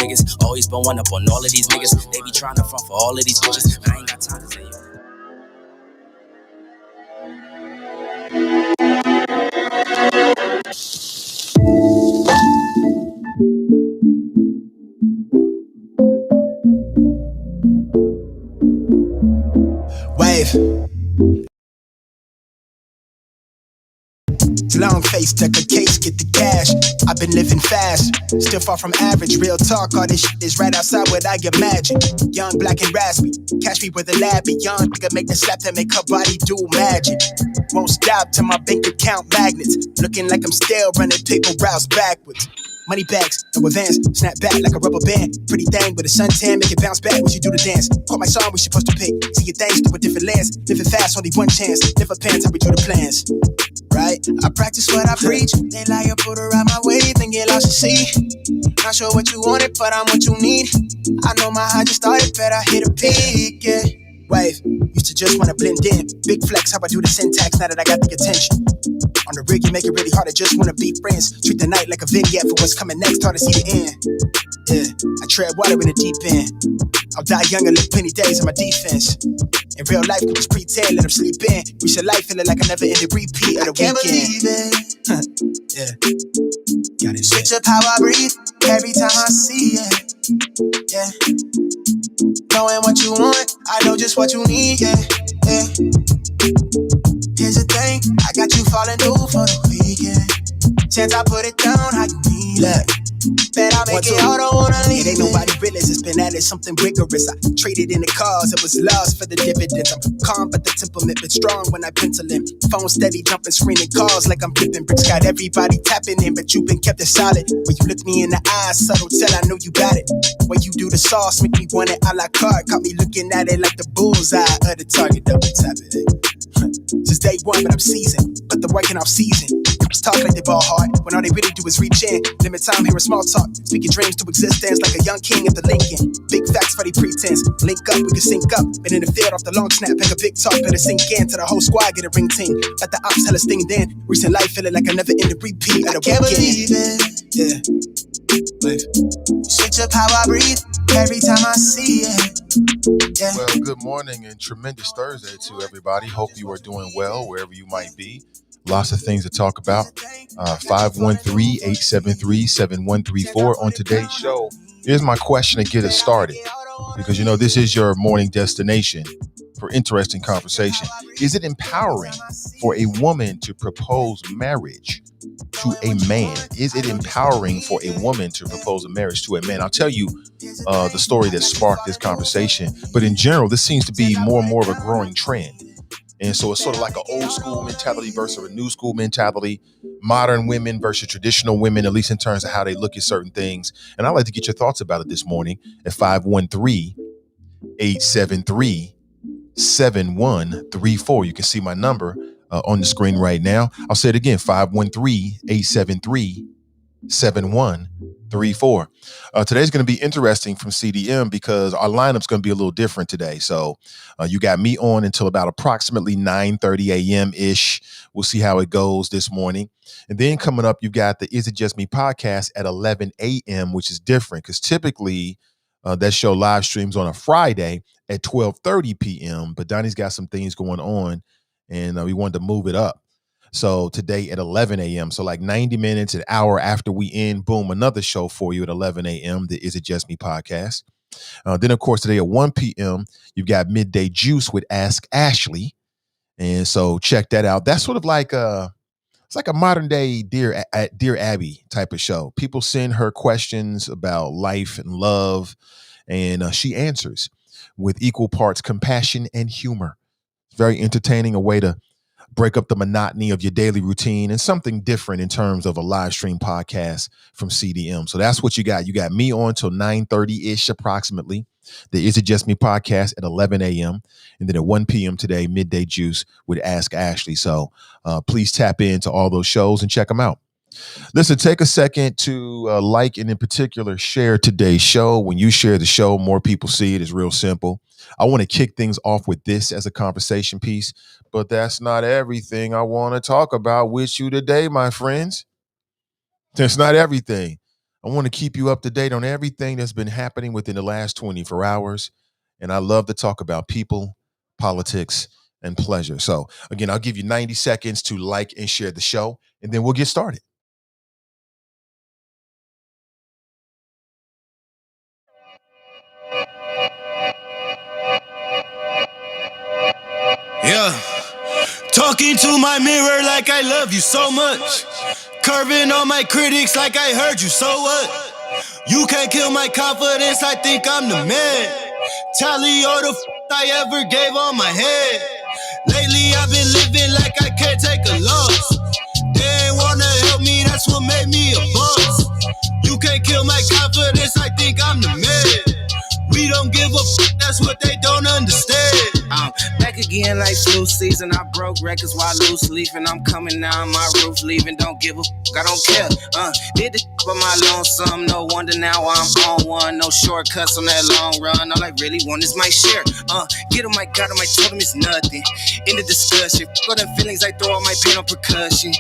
niggas. Always been one up on all of these niggas. They be trying to front for all of these bitches. I ain't got time to tell you. Wave. Long face, took a case, get the cash. I've been living fast, still far from average. Real talk, all this shit is right outside what I imagine. Young, black, and raspy, catch me with a lab. Young nigga make the slap that make her body do magic. Won't stop till my bank account magnets. Looking like I'm still running paper routes backwards. Money bags, no advance, snap back like a rubber band. Pretty thing with a suntan, make it bounce back when you do the dance. Caught my song, we supposed to pick. See your things through a different lens. Living fast, only one chance. Never pants, how we do the plans. Right? I practice what I preach. They lie or put her out my way, then get lost to see. Not sure what you wanted, but I'm what you need. I know my high just started, but I hit a peak, yeah. Wave, used to just wanna blend in. Big flex, how I do the syntax now that I got the attention. On the rig, you make it really hard, I just wanna be friends. Treat the night like a vignette for what's coming next, hard to see the end. Yeah, I tread water in the deep end. I'll die young and live plenty days on my defense. In real life, we just pretend, let them sleep in. We should life feeling like a never-ending repeat of the weekend. Believe it. Yeah, got it. Switch up how I breathe every time I see it. Yeah, knowing what you want, I know just what you need. Yeah, yeah. Here's the thing, I got you falling through for the weekend. Since I put it down, how you need it. Bet I make it all, don't wanna leave it. Ain't nobody realist, it's been added something rigorous. I traded in the cars, it was lost for the dividends. I'm calm, but the temperament been strong when I pencil in. Phone steady, jumping, screening calls like I'm flipping bricks. Got everybody tapping in, but you been kept it solid. When you look me in the eyes, subtle tell I know you got it. When you do the sauce, make me want it a la carte. Caught me looking at it like the bullseye of the target, double tap it. Since day one, but I'm seasoned, but the working off season. Talk like they ball hard, when all they really do is reach in. Limit time, hearing small talk. Speaking dreams to existence like a young king at the Lincoln. Big facts for the pretense. Link up, we can sync up. Been in the field off the long snap, pick a big talk, let it sink in. To the whole squad, get a ring ting. Let the ops tell us thing then. Recent life feeling like I never ended repeat of the can't weekend. Believe it. Yeah. Life. Switch up how I breathe every time I see it. Yeah. Well, good morning and tremendous Thursday to everybody. Hope you are doing well wherever you might be. Lots of things to talk about. 513-873-7134 on today's show. Here's my question to get us started, because you know this is your morning destination for interesting conversation. Is it empowering for a woman to propose marriage to a man? Is it empowering for a woman to propose a marriage to a man? I'll tell you the story that sparked this conversation, but in general, this seems to be more and more of a growing trend. And so it's sort of like an old school mentality versus a new school mentality, modern women versus traditional women, at least in terms of how they look at certain things. And I'd like to get your thoughts about it this morning at 513-873-7134. You can see my number on the screen right now. I'll say it again, 513-873-7134. Today's going to be interesting from CDM because our lineup's going to be a little different today. So you got me on until about approximately 9:30 a.m. ish. We'll see how it goes this morning. And then coming up, you've got the Is It Just Me podcast at 11 a.m., which is different because typically that show live streams on a Friday at 12:30 p.m. But Donnie's got some things going on and we wanted to move it up. So today at 11 a.m., so like 90 minutes, an hour after we end, boom, another show for you at 11 a.m., the Is It Just Me podcast. Then, of course, today at 1 p.m., you've got Midday Juice with Ask Ashley. And so check that out. That's sort of like it's like a modern day Dear Abby type of show. People send her questions about life and love, and she answers with equal parts compassion and humor. It's very entertaining, a way to break up the monotony of your daily routine and something different in terms of a live stream podcast from CDM. So that's what you got. You got me on till 9:30-ish approximately. The Is It Just Me podcast at 11 a.m. And then at 1 p.m. today, Midday Juice with Ask Ashley. So please tap into all those shows and check them out. Listen, take a second to like and in particular share today's show. When you share the show, more people see it. It's real simple. I want to kick things off with this as a conversation piece, but that's not everything I want to talk about with you today, my friends. That's not everything. I want to keep you up to date on everything that's been happening within the last 24 hours. And I love to talk about people, politics, and pleasure. So, again, I'll give you 90 seconds to like and share the show, and then we'll get started. Yeah. Talking to my mirror like I love you so much. Curving on my critics like I heard you, so what? You can't kill my confidence, I think I'm the man. Tally all the I ever gave on my head. Lately I've been living like I can't take a loss. They ain't wanna help me, that's what made me a boss. You can't kill my confidence, I think I'm the man. We don't give a that's what they don't understand. I'm back again like flu season. I broke records while loose leafing. I'm coming down my roof, leaving. Don't give a I don't care. Did the for my lonesome. No wonder now I'm on one. No shortcuts on that long run. All I really want is my share. Get on my God, on my totem is nothing. In the discussion, for them feelings I throw all my pain on percussion.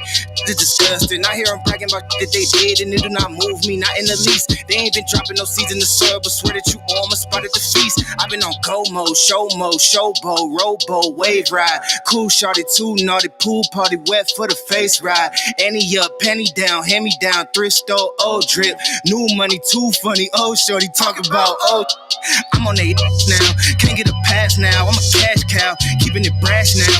It's disgusting. I hear them bragging about that they did, and it do not move me, not in the least. They ain't been dropping no seeds in the soil, but swear that you on my spot at the feast. I've been on go mode, showboat, rowboat, wave ride. Cool shorty, too naughty, pool party, wet for the face ride. Annie up, penny down, hand me down, thrift store, old drip. New money, too funny, old shorty, talk about old. I'm on they now, can't get a pass now. I'm a cash cow, keeping it brash now.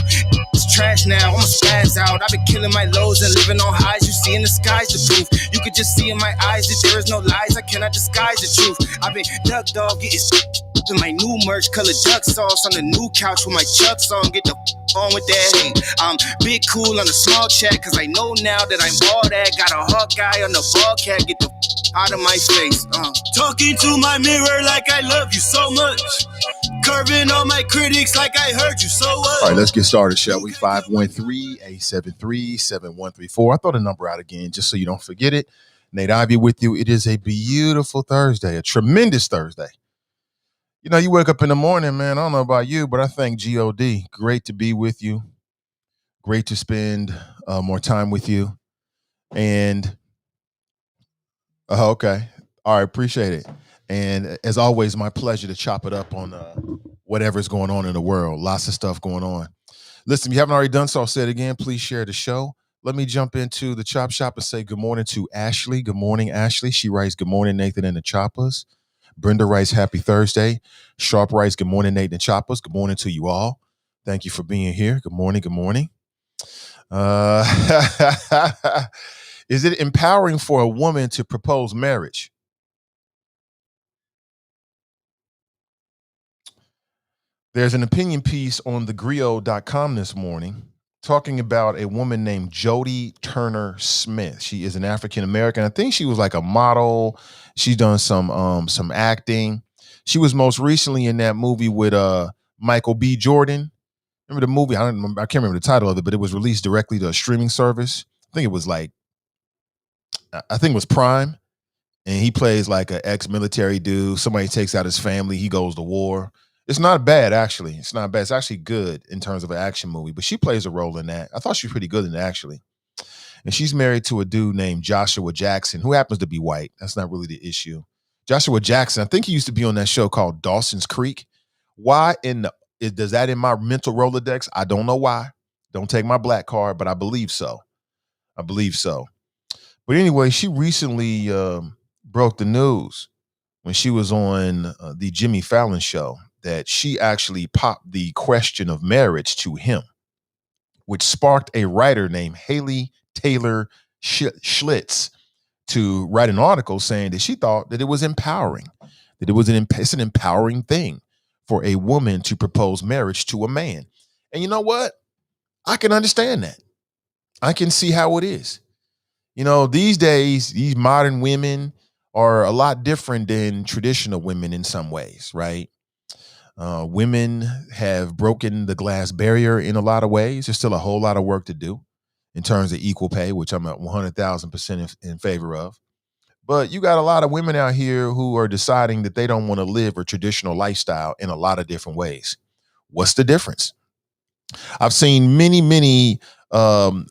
It's trash now, I'm a spaz out. I've been killing my lows and living on highs. You see in the sky's the proof. You could just see in my eyes that there is no lies. I cannot disguise the truth. I've been duck dog, getting in my new merch, colored duck sauce on the new couch with my Chucks on. Get the on with that hate. I'm big cool on a small check, cause I know now that I'm all that. Got a Hawkeye on the ball cat, get the out of my face. Talking to my mirror like I love you so much. Curving on my critics like I heard you, so what? All right, let's get started, shall we? 513-873-7134. I throw the number out again just so you don't forget it. Nate Ivey with you. It is a beautiful Thursday, a tremendous Thursday. You know, you wake up in the morning, man, I don't know about you, but I think G-O-D, great to be with you. Great to spend more time with you. And, okay. All right, appreciate it. And as always, my pleasure to chop it up on whatever's going on in the world. Lots of stuff going on. Listen, if you haven't already done so, I'll say it again. Please share the show. Let me jump into the Chop Shop and say good morning to Ashley. Good morning, Ashley. She writes, good morning, Nathan and the Choppers. Brenda writes, happy Thursday. Sharp writes, good morning, Nathan and Choppers. Good morning to you all. Thank you for being here. Good morning. Good morning. Is it empowering for a woman to propose marriage? There's an opinion piece on thegrio.com this morning talking about a woman named Jody Turner Smith. She is an African American. I think she was like a model. She's done some acting. She was most recently in that movie with Michael B. Jordan. Remember the movie? I can't remember the title of it, but it was released directly to a streaming service. I think it was Prime. And he plays like an ex-military dude. Somebody takes out his family. He goes to war. It's not bad, actually. It's not bad. It's actually good in terms of an action movie. But she plays a role in that. I thought she was pretty good in it, actually. And she's married to a dude named Joshua Jackson, who happens to be white. That's not really the issue. Joshua Jackson, I think he used to be on that show called Dawson's Creek. Why does that in my mental Rolodex? I don't know why. Don't take my black card, but I believe so. But anyway, she recently broke the news when she was on the Jimmy Fallon show that she actually popped the question of marriage to him, which sparked a writer named Haley Taylor Schlitz to write an article saying that she thought that it was empowering, that it's an empowering thing for a woman to propose marriage to a man. And you know what? I can understand that. I can see how it is. You know, these days, these modern women are a lot different than traditional women in some ways, right? Women have broken the glass barrier in a lot of ways. There's still a whole lot of work to do in terms of equal pay, which I'm at 100,000% in favor of. But you got a lot of women out here who are deciding that they don't want to live a traditional lifestyle in a lot of different ways. What's the difference? I've seen I've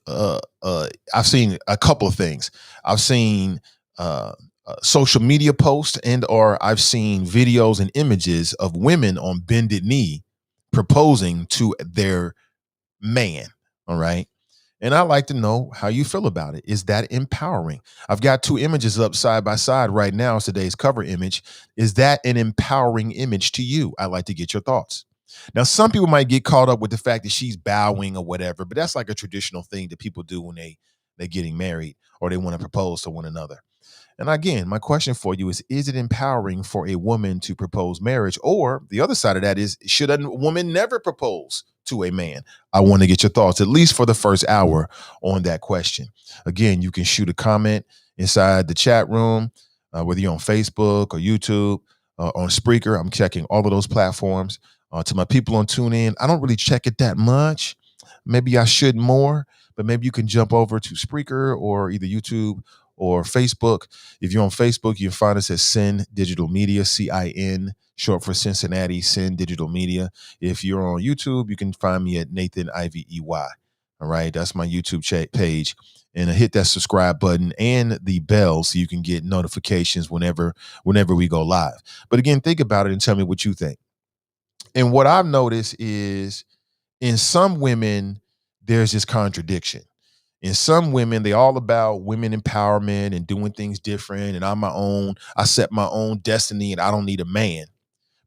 seen a couple of things. I've seen social media posts and or I've seen videos and images of women on bended knee proposing to their man. All right. And I like to know how you feel about it. Is that empowering? I've got two images up side by side right now. It's today's cover image. Is that an empowering image to you? I'd like to get your thoughts. Now, some people might get caught up with the fact that she's bowing or whatever, but that's like a traditional thing that people do when they're getting married or they want to propose to one another. And again, my question for you is it empowering for a woman to propose marriage? Or the other side of that is, should a woman never propose to a man? I want to get your thoughts, at least for the first hour, on that question. Again, you can shoot a comment inside the chat room, whether you're on Facebook or YouTube, on Spreaker. I'm checking all of those platforms. To my people on TuneIn, I don't really check it that much. Maybe I should more, but maybe you can jump over to Spreaker or either YouTube or Facebook. If you're on Facebook, you can find us at Sin Digital Media, CIN, short for Cincinnati, Sin Digital Media. If you're on YouTube, you can find me at Nathan Ivey EY. All right, that's my YouTube page. And hit that subscribe button and the bell so you can get notifications whenever we go live. But again, think about it and tell me what you think. And what I've noticed is in some women, there's this contradiction. In some women, they all about women empowerment and doing things different. And I set my own destiny and I don't need a man.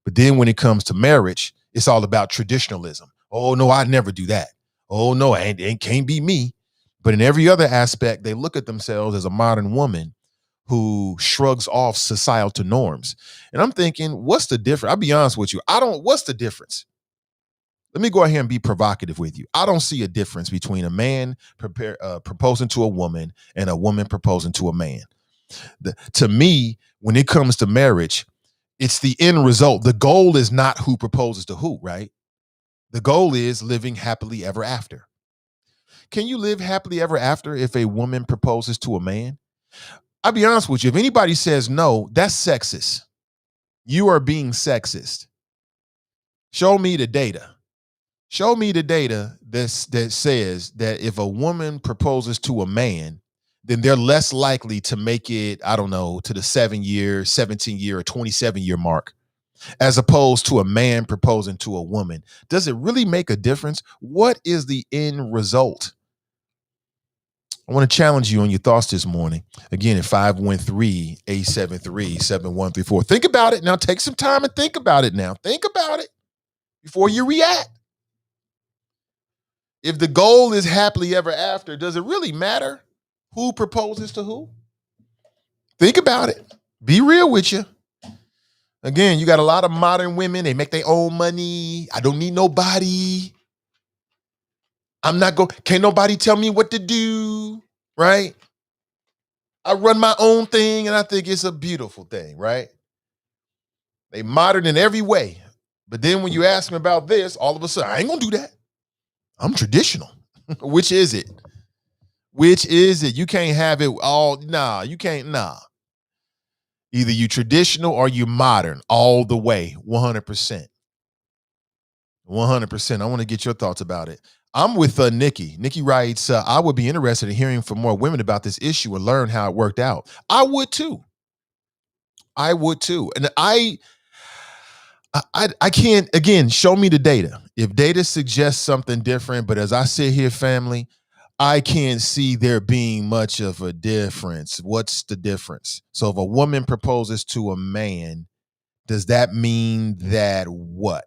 But then when it comes to marriage, it's all about traditionalism. Oh, no, I'd never do that. Oh, no, it can't be me. But in every other aspect, they look at themselves as a modern woman who shrugs off societal norms. And I'm thinking, what's the difference? I'll be honest with you. What's the difference? Let me go ahead and be provocative with you. I don't see a difference between a man proposing to a woman and a woman proposing to a man. To me, when it comes to marriage, it's the end result. The goal is not who proposes to who, right? The goal is living happily ever after. Can you live happily ever after if a woman proposes to a man? I'll be honest with you. If anybody says no, that's sexist. You are being sexist. Show me the data. Show me the data that says that if a woman proposes to a man, then they're less likely to make it, I don't know, to the 7-year, 17-year, or 27-year mark, as opposed to a man proposing to a woman. Does it really make a difference? What is the end result? I want to challenge you on your thoughts this morning. Again, at 513-873-7134. Think about it now. Take some time and think about it now. Think about it before you react. If the goal is happily ever after, does it really matter who proposes to who? Think about it. Be real with you. Again, you got a lot of modern women. They make their own money. I don't need nobody. Can't nobody tell me what to do, right? I run my own thing, and I think it's a beautiful thing, right? They modern in every way. But then when you ask them about this, all of a sudden, I ain't gonna do that. I'm traditional. Which is it? Which is it? You can't have it all. Nah, you can't. Nah. Either you traditional or you modern all the way, 100%. 100%. I want to get your thoughts about it. I'm with Nikki. Nikki writes, I would be interested in hearing from more women about this issue and learn how it worked out. I would too. And I can't, again, show me the data. If data suggests something different, but as I sit here, family, I can't see there being much of a difference. What's the difference? So if a woman proposes to a man, does that mean that what?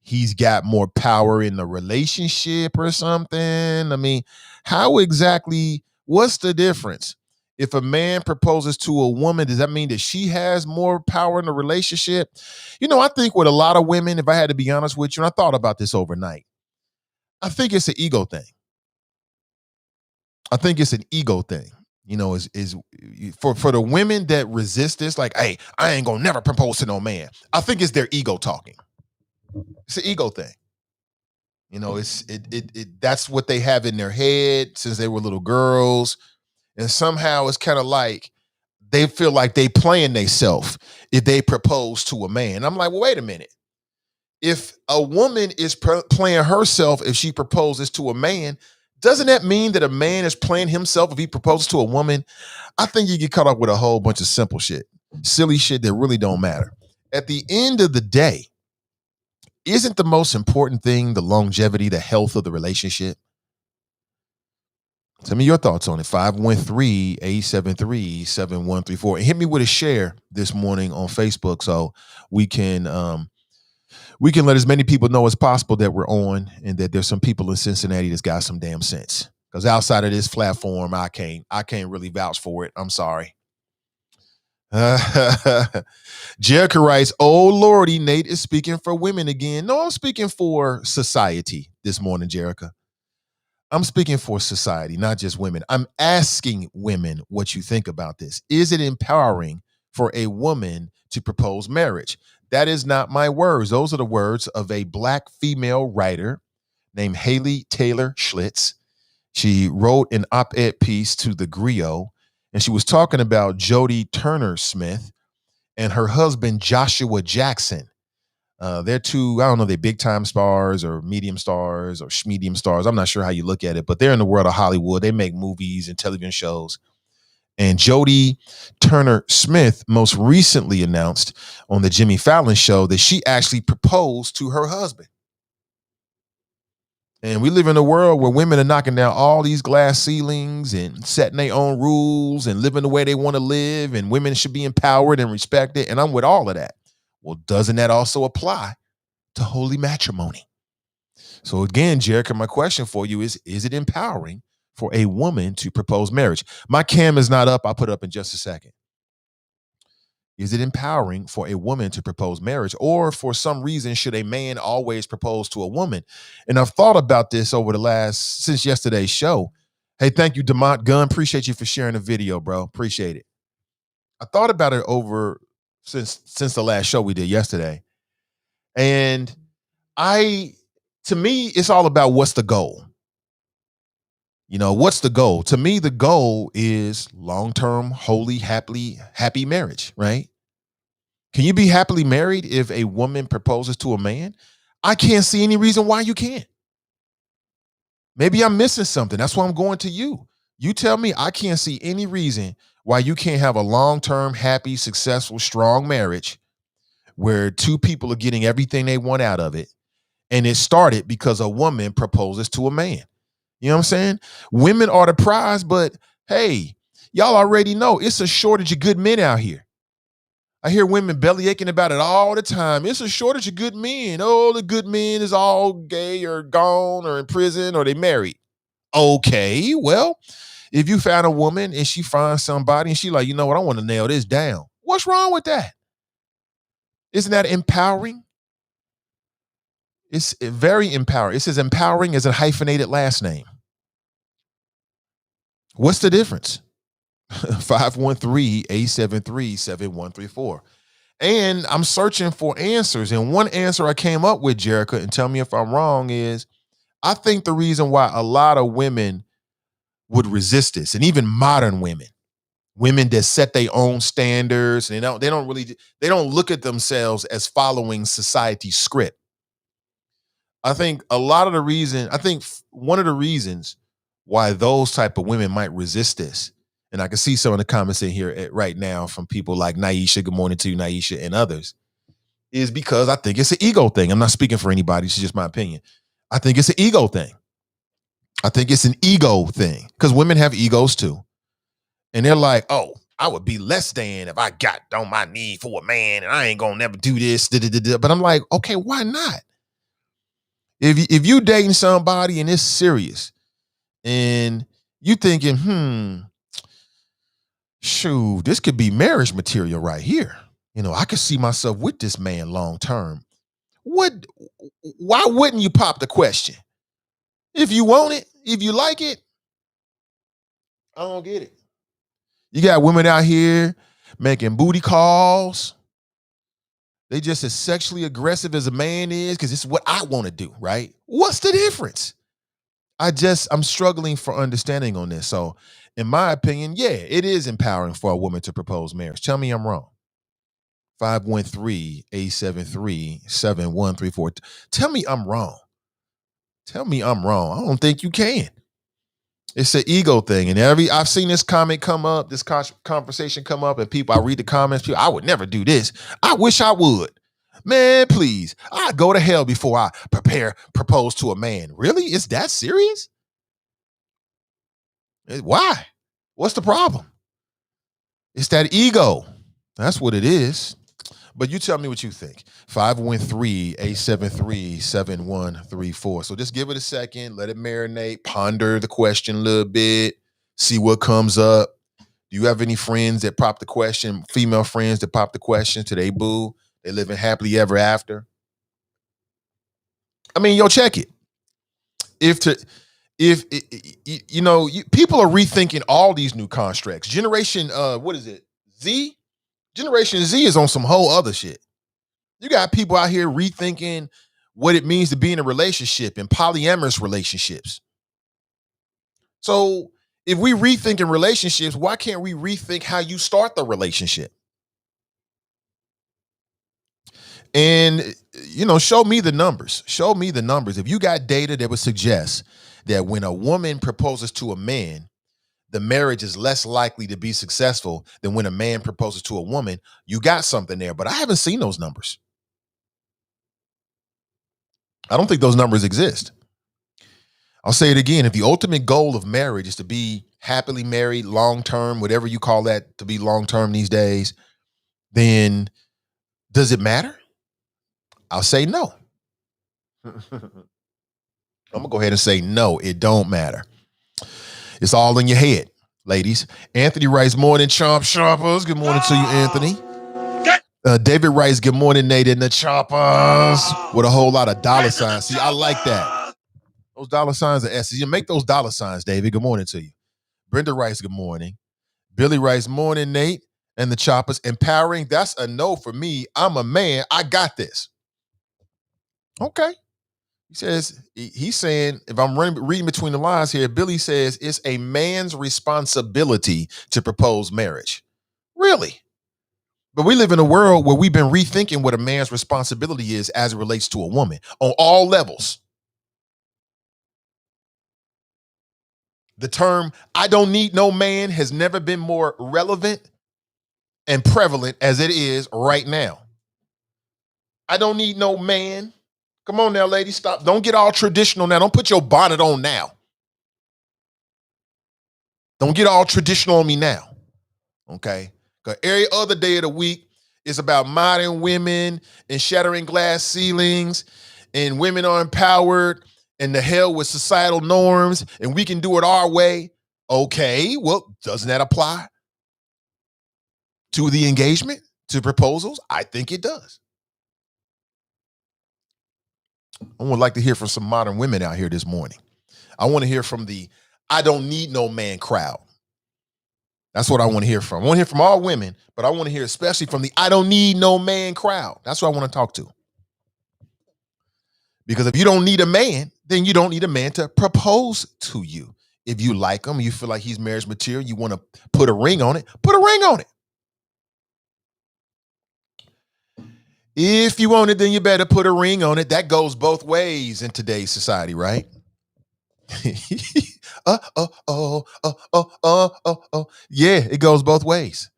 He's got more power in the relationship or something? I mean, how exactly, what's the difference? If a man proposes to a woman, does that mean that she has more power in the relationship? You know, I think with a lot of women, if I had to be honest with you, and I thought about this overnight, I think it's an ego thing. I think it's an ego thing. You know, is for the women that resist this, like, hey, I ain't gonna never propose to no man. I think it's their ego talking. It's an ego thing. You know, that's what they have in their head since they were little girls. And somehow it's kind of like they feel like they playing themselves if they propose to a man. I'm like, well, wait a minute. If a woman is playing herself if she proposes to a man, Doesn't that mean that a man is playing himself if he proposes to a woman? I think you get caught up with a whole bunch of simple shit, silly shit that really don't matter. At the end of the day, isn't the most important thing the longevity, the health of the relationship? Tell me your thoughts on it. 513-873-7134. And hit me with a share this morning on Facebook so we can let as many people know as possible that we're on and that there's some people in Cincinnati that's got some damn sense. Because outside of this platform, I can't really vouch for it. I'm sorry. Jerica writes, oh Lordy, Nate is speaking for women again. No, I'm speaking for society this morning, Jerica. I'm speaking for society, not just women. I'm asking women what you think about this. Is it empowering for a woman to propose marriage? That is not my words. Those are the words of a Black female writer named Haley Taylor Schlitz. She wrote an op-ed piece to the Griot, and she was talking about Jodie Turner-Smith and her husband, Joshua Jackson. They're two, I don't know, they're big time stars or medium stars or medium stars. I'm not sure how you look at it, but they're in the world of Hollywood. They make movies and television shows. And Jodie Turner-Smith most recently announced on the Jimmy Fallon show that she actually proposed to her husband. And we live in a world where women are knocking down all these glass ceilings and setting their own rules and living the way they want to live, and women should be empowered and respected. And I'm with all of that. Well, doesn't that also apply to holy matrimony? So again, Jerica, my question for you is it empowering for a woman to propose marriage? My cam is not up. I'll put it up in just a second. Is it empowering for a woman to propose marriage, or for some reason should a man always propose to a woman? And I've thought about this since yesterday's show. Hey, thank you, DeMont Gunn. Appreciate you for sharing the video, bro. Appreciate it. I thought about it over since the last show we did yesterday. And to me, it's all about what's the goal. You know, what's the goal? To me, the goal is long-term, holy, happy marriage, right? Can you be happily married if a woman proposes to a man? I can't see any reason why you can't. Maybe I'm missing something. That's why I'm going to you. You tell me. I can't see any reason why you can't have a long-term, happy, successful, strong marriage where two people are getting everything they want out of it. And it started because a woman proposes to a man. You know what I'm saying? Women are the prize, but hey, y'all already know it's a shortage of good men out here. I hear women belly aching about it all the time. It's a shortage of good men. Oh, the good men is all gay or gone or in prison or they married. Okay, well, if you found a woman and she finds somebody and she like, you know what, I want to nail this down. What's wrong with that? Isn't that empowering? It's very empowering. It's as empowering as a hyphenated last name. What's the difference? 513-873-7134. And I'm searching for answers. And one answer I came up with, Jerica, and tell me if I'm wrong, is I think the reason why a lot of women would resist this, and even modern women that set their own standards, and they don't look at themselves as following society's script. I think one of the reasons why those type of women might resist this, and I can see some of the comments in here right now from people like Naisha, good morning to you, Naisha, and others, is because I think it's an ego thing. I'm not speaking for anybody. It's just my opinion. I think it's an ego thing. Because women have egos too. And they're like, oh, I would be less than if I got on my knee for a man and I ain't going to never do this. But I'm like, okay, why not? If you dating somebody and it's serious and you thinking, shoot, this could be marriage material right here. You know, I could see myself with this man long term. Why wouldn't you pop the question? If you want it, if you like it, I don't get it. You got women out here making booty calls. They just as sexually aggressive as a man is because it's what I want to do, right? What's the difference? I'm struggling for understanding on this. So in my opinion, yeah, it is empowering for a woman to propose marriage. Tell me I'm wrong. 513-873-7134. Tell me I'm wrong. I don't think you can. It's an ego thing. And I've seen this comment come up, this conversation come up, and I read the comments, I would never do this. I wish I would. Man, please. I'd go to hell before I propose to a man. Really? Is that serious? Why? What's the problem? It's that ego. That's what it is. But you tell me what you think. 513-873-7134. So just give it a second. Let it marinate. Ponder the question a little bit. See what comes up. Do you have any friends that pop the question, female friends that pop the question to they boo? They living happily ever after? I mean, check it. People are rethinking all these new constructs. Generation, what is it? Z? Generation Z is on some whole other shit. You got people out here rethinking what it means to be in a relationship and polyamorous relationships. So if we rethinking relationships, why can't we rethink how you start the relationship? And, show me the numbers. Show me the numbers. If you got data that would suggest that when a woman proposes to a man, the marriage is less likely to be successful than when a man proposes to a woman, you got something there. But I haven't seen those numbers. I don't think those numbers exist. I'll say it again. If the ultimate goal of marriage is to be happily married, long-term, whatever you call that to be long-term these days, then does it matter? I'll say no. I'm going to go ahead and say no, it don't matter. It's all in your head, ladies. Anthony writes, morning, choppers. Good morning to you, Anthony. David writes, good morning, Nate and the choppers, with a whole lot of dollar signs. See, I like that. Those dollar signs are S's. You make those dollar signs, David. Good morning to you. Brenda writes, good morning. Billy writes, morning, Nate and the choppers. Empowering, that's a no for me. I'm a man. I got this. Okay. He's saying, if I'm reading between the lines here, Billy says it's a man's responsibility to propose marriage. Really? But we live in a world where we've been rethinking what a man's responsibility is as it relates to a woman on all levels. The term, I don't need no man, has never been more relevant and prevalent as it is right now. I don't need no man. Come on now, ladies, stop. Don't get all traditional now. Don't put your bonnet on now. Don't get all traditional on me now, okay? Because every other day of the week is about modern women and shattering glass ceilings and women are empowered and the hell with societal norms and we can do it our way. Okay, well, doesn't that apply to the engagement, to proposals? I think it does. I would like to hear from some modern women out here this morning. I want to hear from the I don't need no man crowd. That's what I want to hear from. I want to hear from all women, but I want to hear especially from the I don't need no man crowd. That's what I want to talk to. Because if you don't need a man, then you don't need a man to propose to you. If you like him, you feel like he's marriage material, you want to put a ring on it, put a ring on it. If you want it, then you better put a ring on it. That goes both ways in today's society, right? Yeah, it goes both ways.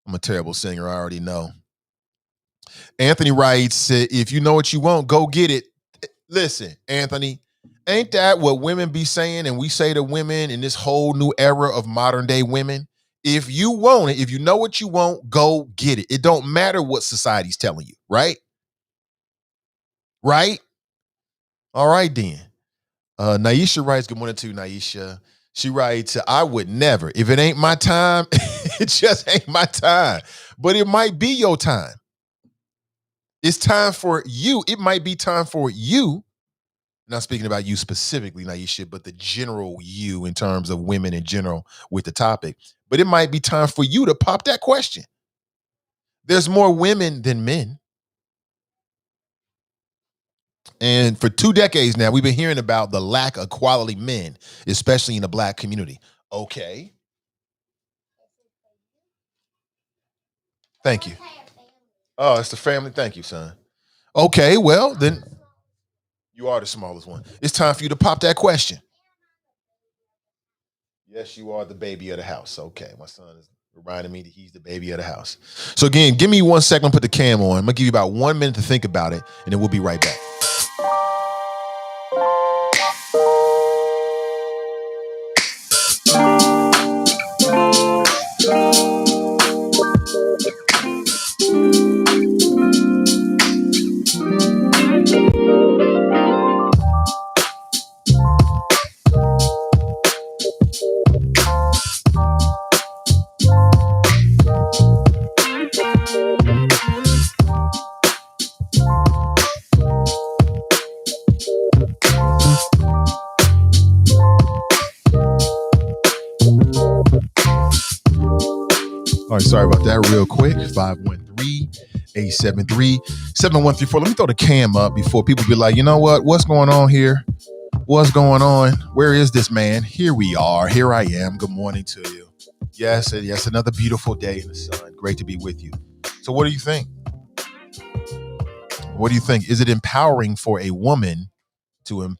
I'm a terrible singer, I already know. Anthony writes, if you know what you want, go get it. Listen, Anthony, ain't that what women be saying and we say to women in this whole new era of modern day women? If you want it, if you know what you want, go get it. It don't matter what society's telling you, right? Right? All right, then. Naisha writes, good morning to you, Naisha. She writes, I would never. If it ain't my time, it just ain't my time. But it might be your time. It's time for you. It might be time for you. Not speaking about you specifically, Naisha, but the general you in terms of women in general with the topic. But it might be time for you to pop that question. There's more women than men. And for 2 decades now, we've been hearing about the lack of quality men, especially in the Black community. Okay. Thank you. Oh, it's the family. Thank you, son. Okay, well, then you are the smallest one. It's time for you to pop that question. Yes, you are the baby of the house. Okay, my son is reminding me that he's the baby of the house. So again, give me 1 second. I'll put the cam on. I'm gonna give you about 1 minute to think about it, and then we'll be right back. All right, sorry about that. Real quick, 513-873-7134. Let me throw the cam up before people be like, you know what? What's going on here? What's going on? Where is this man? Here we are. Here I am. Good morning to you. Yes, another beautiful day in the sun. Great to be with you. So what do you think? What do you think? Is it empowering for a woman to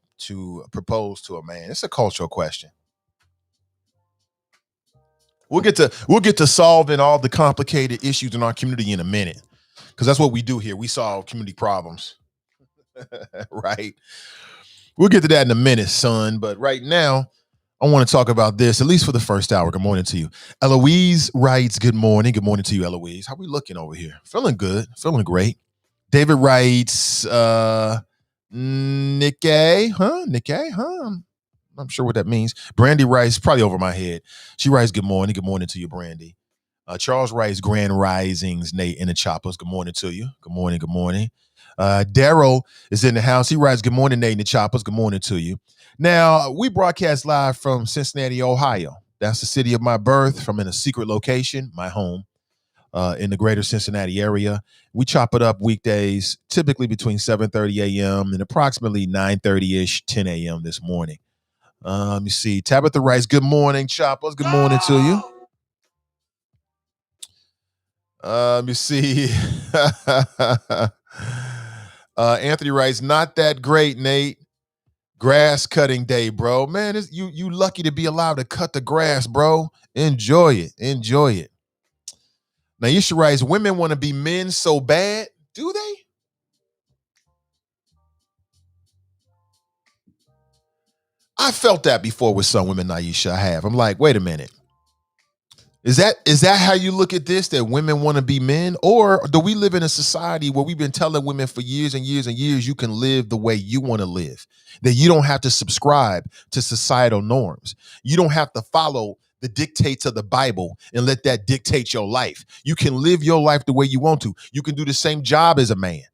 propose to a man? It's a cultural question. We'll get to solving all the complicated issues in our community in a minute, because that's what we do here. We solve community problems, right? We'll get to that in a minute, son. But right now, I want to talk about this, at least for the first hour. Good morning to you. Eloise writes, good morning. Good morning to you, Eloise. How we looking over here? Feeling good. Feeling great. David writes, Nikkei, huh? I'm sure what that means. Brandy writes, probably over my head. She writes, good morning. Good morning to you, Brandy. Charles writes, grand risings, Nate and the Choppers. Good morning to you. Good morning. Good morning. Daryl is in the house. He writes, good morning, Nate and the Choppers. Good morning to you. Now, we broadcast live from Cincinnati, Ohio. That's the city of my birth, from in a secret location, my home, in the greater Cincinnati area. We chop it up weekdays, typically between 7:30 a.m. and approximately 9:30-ish, 10 a.m. this morning. Let me see. Tabitha writes, good morning, Choppers. Good morning to you. Let me see. Anthony writes, not that great, Nate. Grass cutting day, bro. Man, you lucky to be allowed to cut the grass, bro. Enjoy it. Enjoy it. Now, Yisha writes, women want to be men so bad. Do they? I felt that before with some women, Naisha. I have. I'm like, wait a minute. Is that how you look at this, that women want to be men? Or do we live in a society where we've been telling women for years and years and years, you can live the way you want to live, that you don't have to subscribe to societal norms. You don't have to follow the dictates of the Bible and let that dictate your life. You can live your life the way you want to. You can do the same job as a man.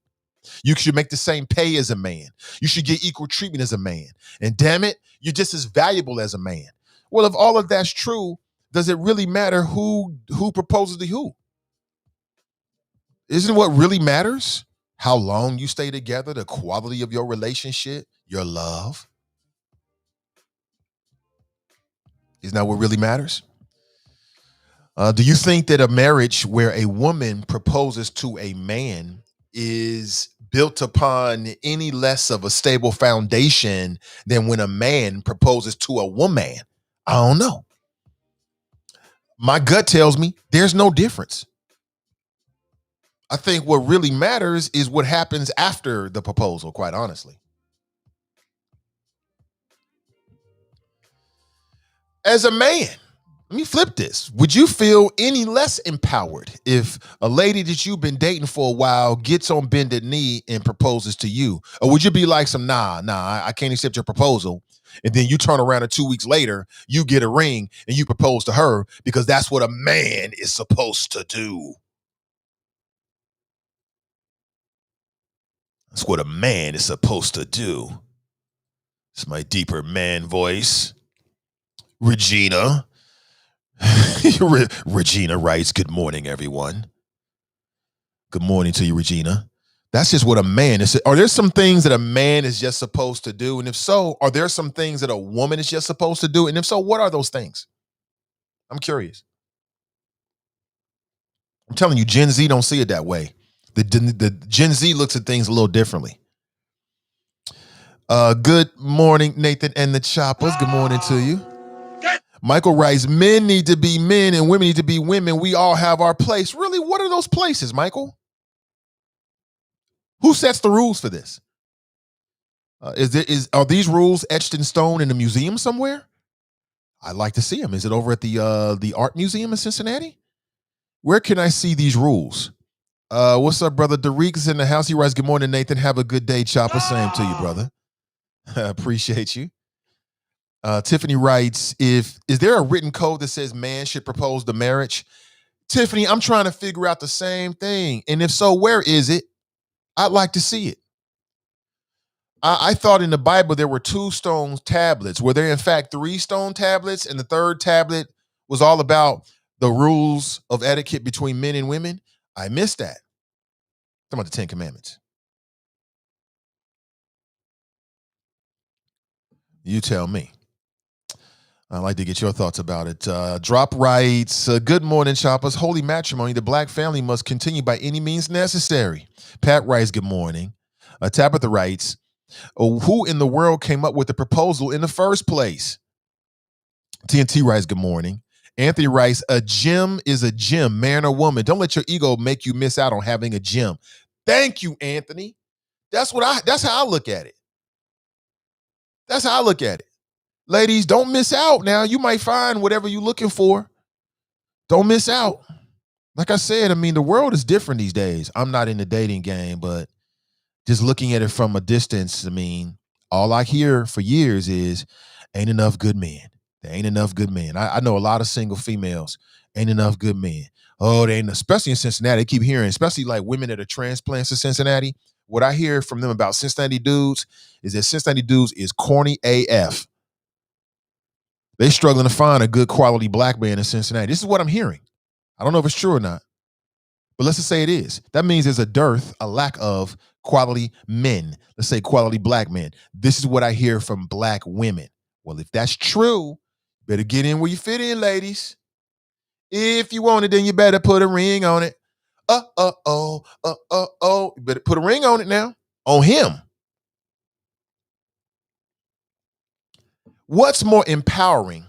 You should make the same pay as a man. You should get equal treatment as a man. And damn it, you're just as valuable as a man. Well, if all of that's true, does it really matter who proposes to who? Isn't what really matters how long you stay together, the quality of your relationship, your love? Isn't that what really matters? Do you think that a marriage where a woman proposes to a man is built upon any less of a stable foundation than when a man proposes to a woman? I don't know. My gut tells me there's no difference. I think what really matters is what happens after the proposal, quite honestly. As a man, let me flip this. Would you feel any less empowered if a lady that you've been dating for a while gets on bended knee and proposes to you? Or would you be like nah, I can't accept your proposal. And then you turn around and 2 weeks later, you get a ring and you propose to her because that's what a man is supposed to do. That's what a man is supposed to do. It's my deeper man voice. Regina. Regina writes, good morning, everyone. Good morning to you, Regina. That's just what a man is. Are there some things that a man is just supposed to do? And if so, are there some things that a woman is just supposed to do? And if so, what are those things? I'm curious. I'm telling you, Gen Z don't see it that way. The Gen Z looks at things a little differently. Good morning, Nathan and the Choppers. Good morning to you. Michael writes, men need to be men and women need to be women. We all have our place. Really, what are those places, Michael? Who sets the rules for this? Are these rules etched in stone in a museum somewhere? I'd like to see them. Is it over at the Art Museum in Cincinnati? Where can I see these rules? What's up, brother? Dariq's in the house. He writes, good morning, Nathan. Have a good day, Chopper. Same to you, brother. Appreciate you. Tiffany writes, is there a written code that says man should propose the marriage? Tiffany, I'm trying to figure out the same thing. And if so, where is it? I'd like to see it. I thought in the Bible there were 2 stone tablets. Were there in fact 3 stone tablets? And the third tablet was all about the rules of etiquette between men and women? I missed that. Talking about the 10 Commandments. You tell me. I'd like to get your thoughts about it. Drop writes, good morning, Choppers. Holy matrimony, the black family must continue by any means necessary. Pat writes, good morning. Tabitha writes, who in the world came up with the proposal in the first place? TNT writes, good morning. Anthony writes, a gym is a gym, man or woman. Don't let your ego make you miss out on having a gym. Thank you, Anthony. That's how I look at it. That's how I look at it. Ladies, don't miss out now. You might find whatever you're looking for. Don't miss out. Like I said, I mean, the world is different these days. I'm not in the dating game, but just looking at it from a distance, I mean, all I hear for years is ain't enough good men. There ain't enough good men. I know a lot of single females, ain't enough good men. Oh, they ain't, especially in Cincinnati, I keep hearing, especially like women that are transplants to Cincinnati. What I hear from them about Cincinnati dudes is that Cincinnati dudes is corny AF. They struggling to find a good quality black man in Cincinnati. This is what I'm hearing. I don't know if it's true or not, but let's just say it is. That means there's a lack of quality men. Let's say quality black men. This is what I hear from black women. Well, if that's true, better get in where you fit in, ladies. If you want it, then you better put a ring on it. You better put a ring on it now. On him. What's more empowering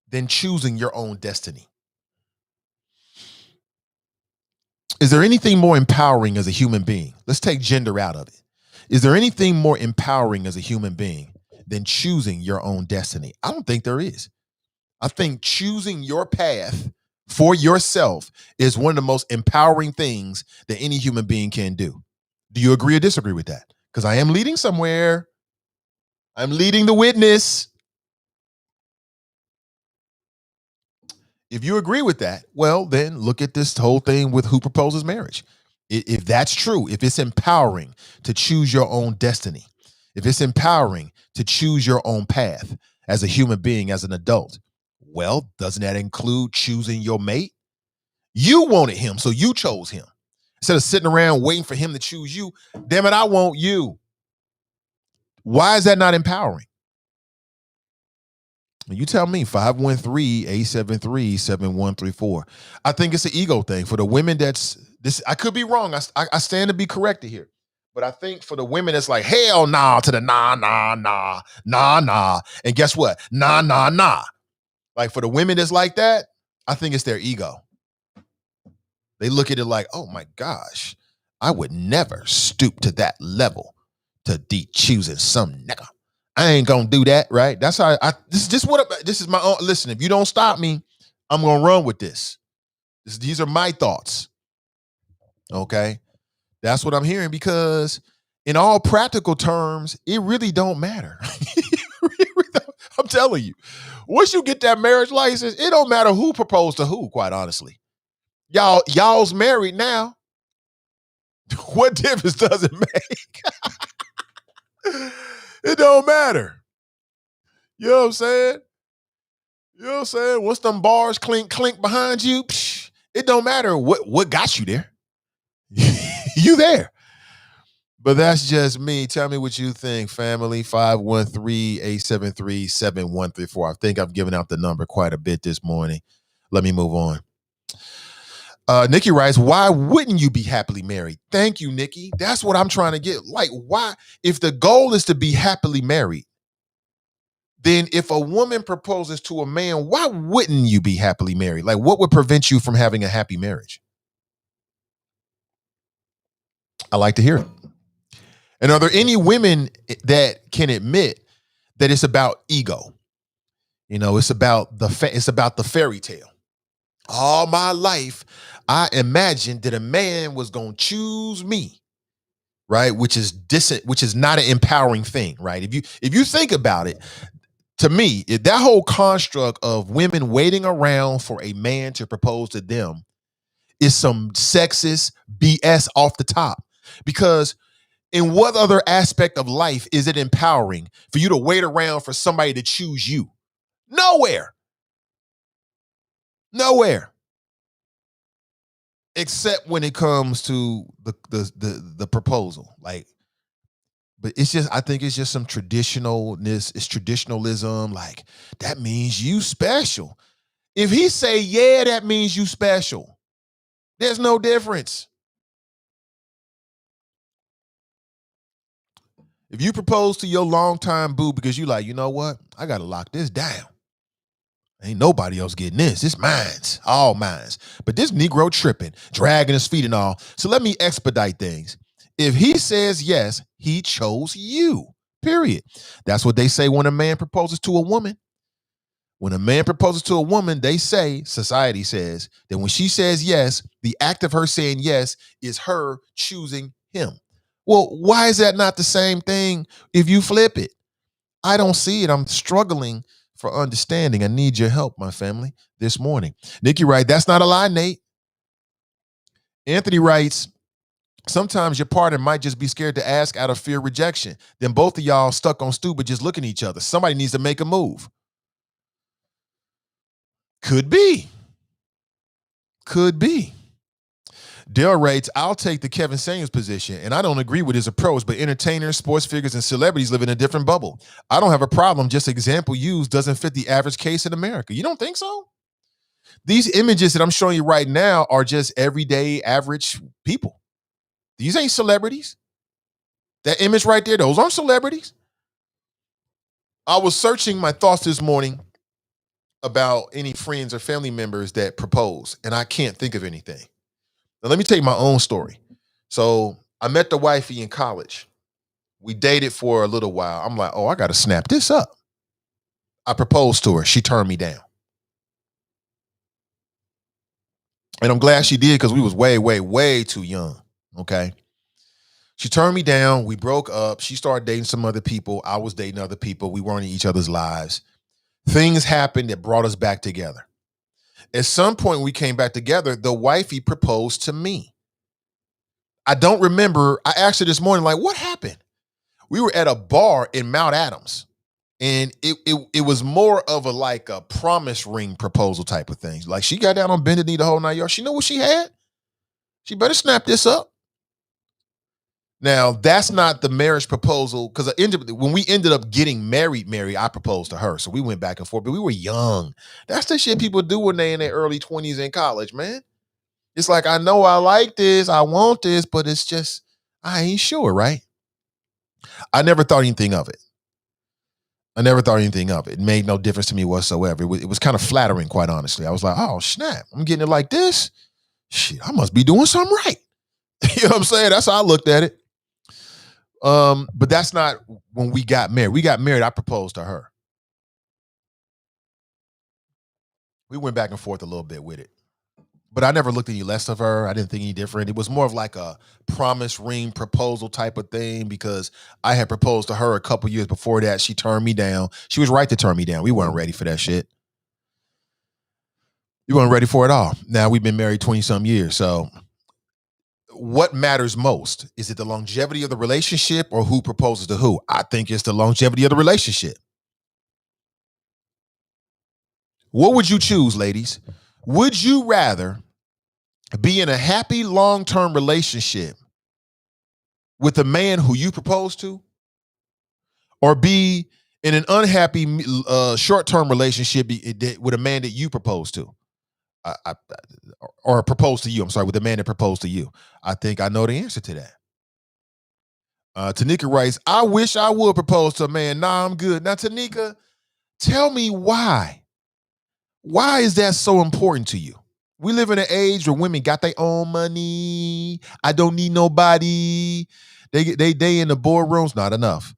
than choosing your own destiny? Is there anything more empowering as a human being? Let's take gender out of it. Is there anything more empowering as a human being than choosing your own destiny? I don't think there is. I think choosing your path for yourself is one of the most empowering things that any human being can do. Do you agree or disagree with that? Because I am leading somewhere. I'm leading the witness. If you agree with that, well, then look at this whole thing with who proposes marriage. If that's true, if it's empowering to choose your own destiny, if it's empowering to choose your own path as a human being, as an adult, well, doesn't that include choosing your mate? You wanted him, so you chose him. Instead of sitting around waiting for him to choose you, damn it, I want you. Why is that not empowering? You tell me, 513-873-7134. I think it's an ego thing. For the women I could be wrong. I stand to be corrected here. But I think for the women, it's like, hell nah to the nah. And guess what? Nah. Like for the women that's like that, I think it's their ego. They look at it like, oh my gosh, I would never stoop to that level to choosing some nigga. I ain't gonna do that, right? That's how this is my own. Listen, if you don't stop me, I'm gonna run with this. These are my thoughts. Okay. That's what I'm hearing, because in all practical terms, it really don't matter. I'm telling you, once you get that marriage license, it don't matter who proposed to who, quite honestly. Y'all's married now. What difference does it make? It don't matter. You know what I'm saying? You know what I'm saying? Once them bars clink behind you, it don't matter what got you there. You there. But that's just me. Tell me what you think, family. 513-873-7134. I think I've given out the number quite a bit this morning. Let me move on. Nikki writes, why wouldn't you be happily married? Thank you, Nikki. That's what I'm trying to get. Like, why? If the goal is to be happily married, then if a woman proposes to a man, why wouldn't you be happily married? Like, what would prevent you from having a happy marriage? I like to hear it. And are there any women that can admit that it's about ego? You know, it's about the fairy tale. All my life, I imagined that a man was going to choose me, right? Which is not an empowering thing, right? If you think about it, to me, that whole construct of women waiting around for a man to propose to them is some sexist BS off the top. Because in what other aspect of life is it empowering for you to wait around for somebody to choose you? Nowhere. Except when it comes to the proposal. Like, but I think it's just some traditionalness. It's traditionalism. Like, that means you special. If he say, yeah, that means you special. There's no difference. If you propose to your longtime boo because you like, you know what? I got to lock this down. Ain't nobody else getting this. It's mines, all mines. But this Negro tripping, dragging his feet and all. So let me expedite things. If he says yes, he chose you, period. That's what they say when a man proposes to a woman. When a man proposes to a woman, they say, society says, that when she says yes, the act of her saying yes is her choosing him. Well, why is that not the same thing if you flip it? I don't see it. I'm struggling for understanding. I need your help, my family, this morning. Nikki writes, that's not a lie, Nate. Anthony writes, sometimes your partner might just be scared to ask out of fear of rejection. Then both of y'all stuck on stupid just looking at each other. Somebody needs to make a move. Could be. Dale writes, I'll take the Kevin Samuels position, and I don't agree with his approach, but entertainers, sports figures, and celebrities live in a different bubble. I don't have a problem, just example used doesn't fit the average case in America. You don't think so? These images that I'm showing you right now are just everyday, average people. These ain't celebrities. That image right there, those aren't celebrities. I was searching my thoughts this morning about any friends or family members that propose, and I can't think of anything. Now, let me tell you my own story. So I met the wifey in college. We dated for a little while. I'm like, oh, I got to snap this up. I proposed to her. She turned me down. And I'm glad she did because we was way, way, way too young. Okay. She turned me down. We broke up. She started dating some other people. I was dating other people. We weren't in each other's lives. Things happened that brought us back together. At some point, we came back together. The wifey proposed to me. I don't remember. I asked her this morning, like, what happened? We were at a bar in Mount Adams, and it was more of a promise ring proposal type of thing. Like, she got down on bended knee the whole 9 yards. She knew what she had. She better snap this up. Now, that's not the marriage proposal, because when we ended up getting married, I proposed to her. So we went back and forth, but we were young. That's the shit people do when they in their early 20s in college, man. It's like, I know I like this, I want this, but it's just, I ain't sure, right? I never thought anything of it. It made no difference to me whatsoever. It was kind of flattering, quite honestly. I was like, oh, snap, I'm getting it like this? Shit, I must be doing something right. You know what I'm saying? That's how I looked at it. But that's not when we got married. We got married, I proposed to her. We went back and forth a little bit with it. But I never looked any less of her. I didn't think any different. It was more of like a promise ring proposal type of thing because I had proposed to her a couple years before that. She turned me down. She was right to turn me down. We weren't ready for that shit. We weren't ready for it all. Now we've been married 20-some years. So what matters most? Is it the longevity of the relationship or who proposes to who? I think it's the longevity of the relationship. What would you choose, ladies? Would you rather be in a happy long-term relationship with a man who you propose to, or be in an unhappy short-term relationship with a man that you propose to? Or propose to you, I'm sorry, with a man that proposed to you? I think I know the answer to that. Tanika writes, I wish I would propose to a man. Nah, I'm good. Now, Tanika, Tell me why. Why is that so important to you? We live in an age where women got their own money. I don't need nobody. They in the boardrooms, not enough.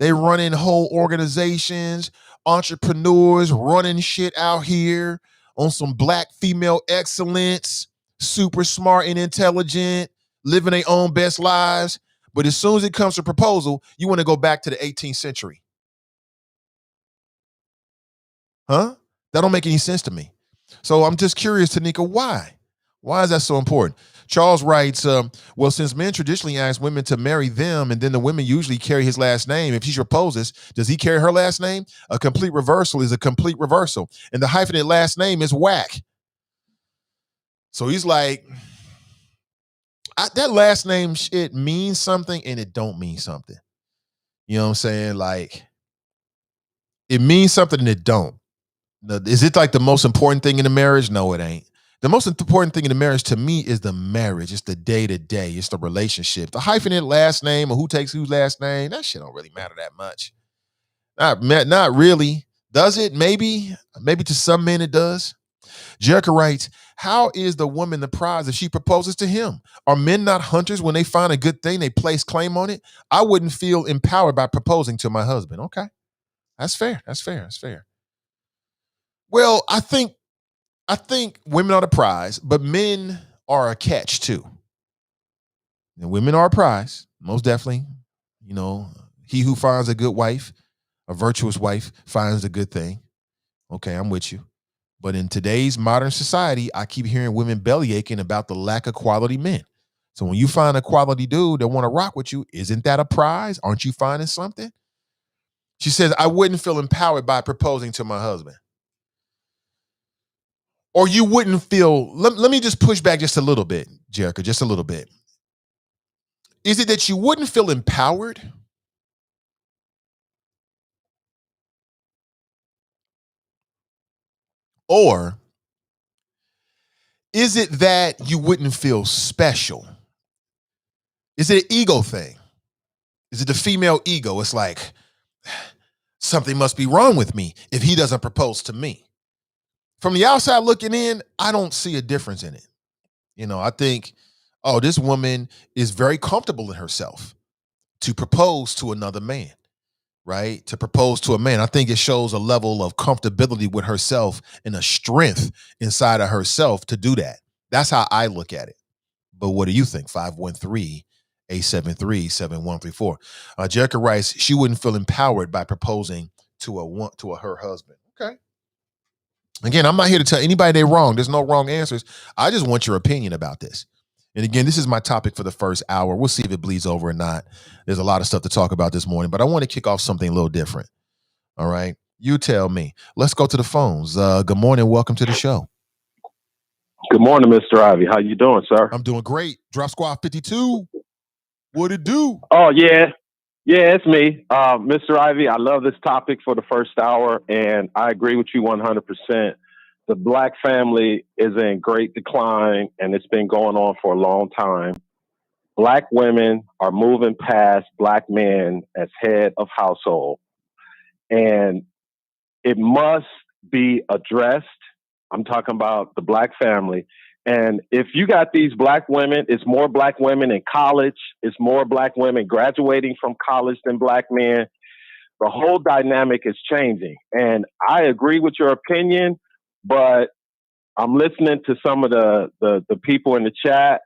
They running whole organizations, entrepreneurs running shit out here on some black female excellence, super smart and intelligent, living their own best lives. But as soon as it comes to proposal, you want to go back to the 18th century. Huh? That don't make any sense to me. So I'm just curious, Tanika, why? Why is that so important? Charles writes, well, since men traditionally ask women to marry them and then the women usually carry his last name, if she proposes, does he carry her last name? A complete reversal is a complete reversal. And the hyphenate last name is whack. So he's like, that last name shit means something and it don't mean something. You know what I'm saying? Like, it means something and it don't. Is it like the most important thing in the marriage? No, it ain't. The most important thing in the marriage to me is the marriage. It's the day-to-day. It's the relationship. The hyphenate last name or who takes whose last name, that shit don't really matter that much. Not really. Does it? Maybe to some men it does. Jerica writes, how is the woman the prize if she proposes to him? Are men not hunters? When they find a good thing, they place claim on it? I wouldn't feel empowered by proposing to my husband. Okay. That's fair. Well, I think women are the prize, but men are a catch too. And women are a prize, most definitely. You know, he who finds a good wife, a virtuous wife, finds a good thing. Okay, I'm with you. But in today's modern society, I keep hearing women belly aching about the lack of quality men. So when you find a quality dude that want to rock with you, isn't that a prize? Aren't you finding something? She says, I wouldn't feel empowered by proposing to my husband. Or you wouldn't feel, let me just push back just a little bit, Jerica, just a little bit. Is it that you wouldn't feel empowered? Or is it that you wouldn't feel special? Is it an ego thing? Is it the female ego? It's like, something must be wrong with me if he doesn't propose to me. From the outside looking in, I don't see a difference in it. You know, I think, oh, this woman is very comfortable in herself to propose to another man, right? To propose to a man. I think it shows a level of comfortability with herself and a strength inside of herself to do that. That's how I look at it. But what do you think? 513-873-7134. Jerica writes, she wouldn't feel empowered by proposing to her husband. Okay. Again, I'm not here to tell anybody they're wrong. There's no wrong answers. I just want your opinion about this. And again, this is my topic for the first hour. We'll see if it bleeds over or not. There's a lot of stuff to talk about this morning, but I want to kick off something a little different. All right. You tell me. Let's go to the phones. Good morning. Welcome to the show. Good morning, Mr. Ivey. How you doing, sir? I'm doing great. Drop Squad 52. What it do? Oh, yeah. Yeah, it's me. Mr. Ivey, I love this topic for the first hour, and I agree with you 100%. The black family is in great decline, and it's been going on for a long time. Black women are moving past black men as head of household, and it must be addressed. I'm talking about the black family. And if you got these black women, it's more black women in college, it's more black women graduating from college than black men. The whole dynamic is changing. And I agree with your opinion, but I'm listening to some of the people in the chat.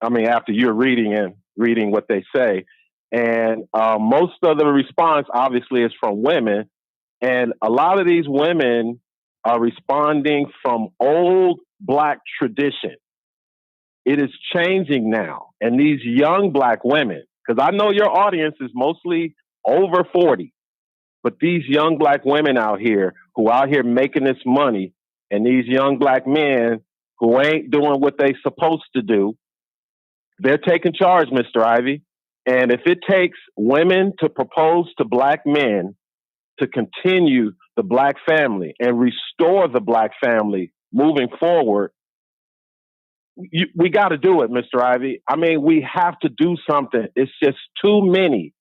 I mean, after you're reading what they say. And most of the response, obviously, is from women. And a lot of these women are responding from old black tradition. It is changing now. And these young black women, because I know your audience is mostly over 40, but these young black women out here who out here making this money, and these young black men who ain't doing what they supposed to do, they're taking charge, Mr. Ivey. And if it takes women to propose to black men to continue the black family and restore the black family moving forward, we got to do it, Mr. Ivey. I mean, we have to do something. It's just too many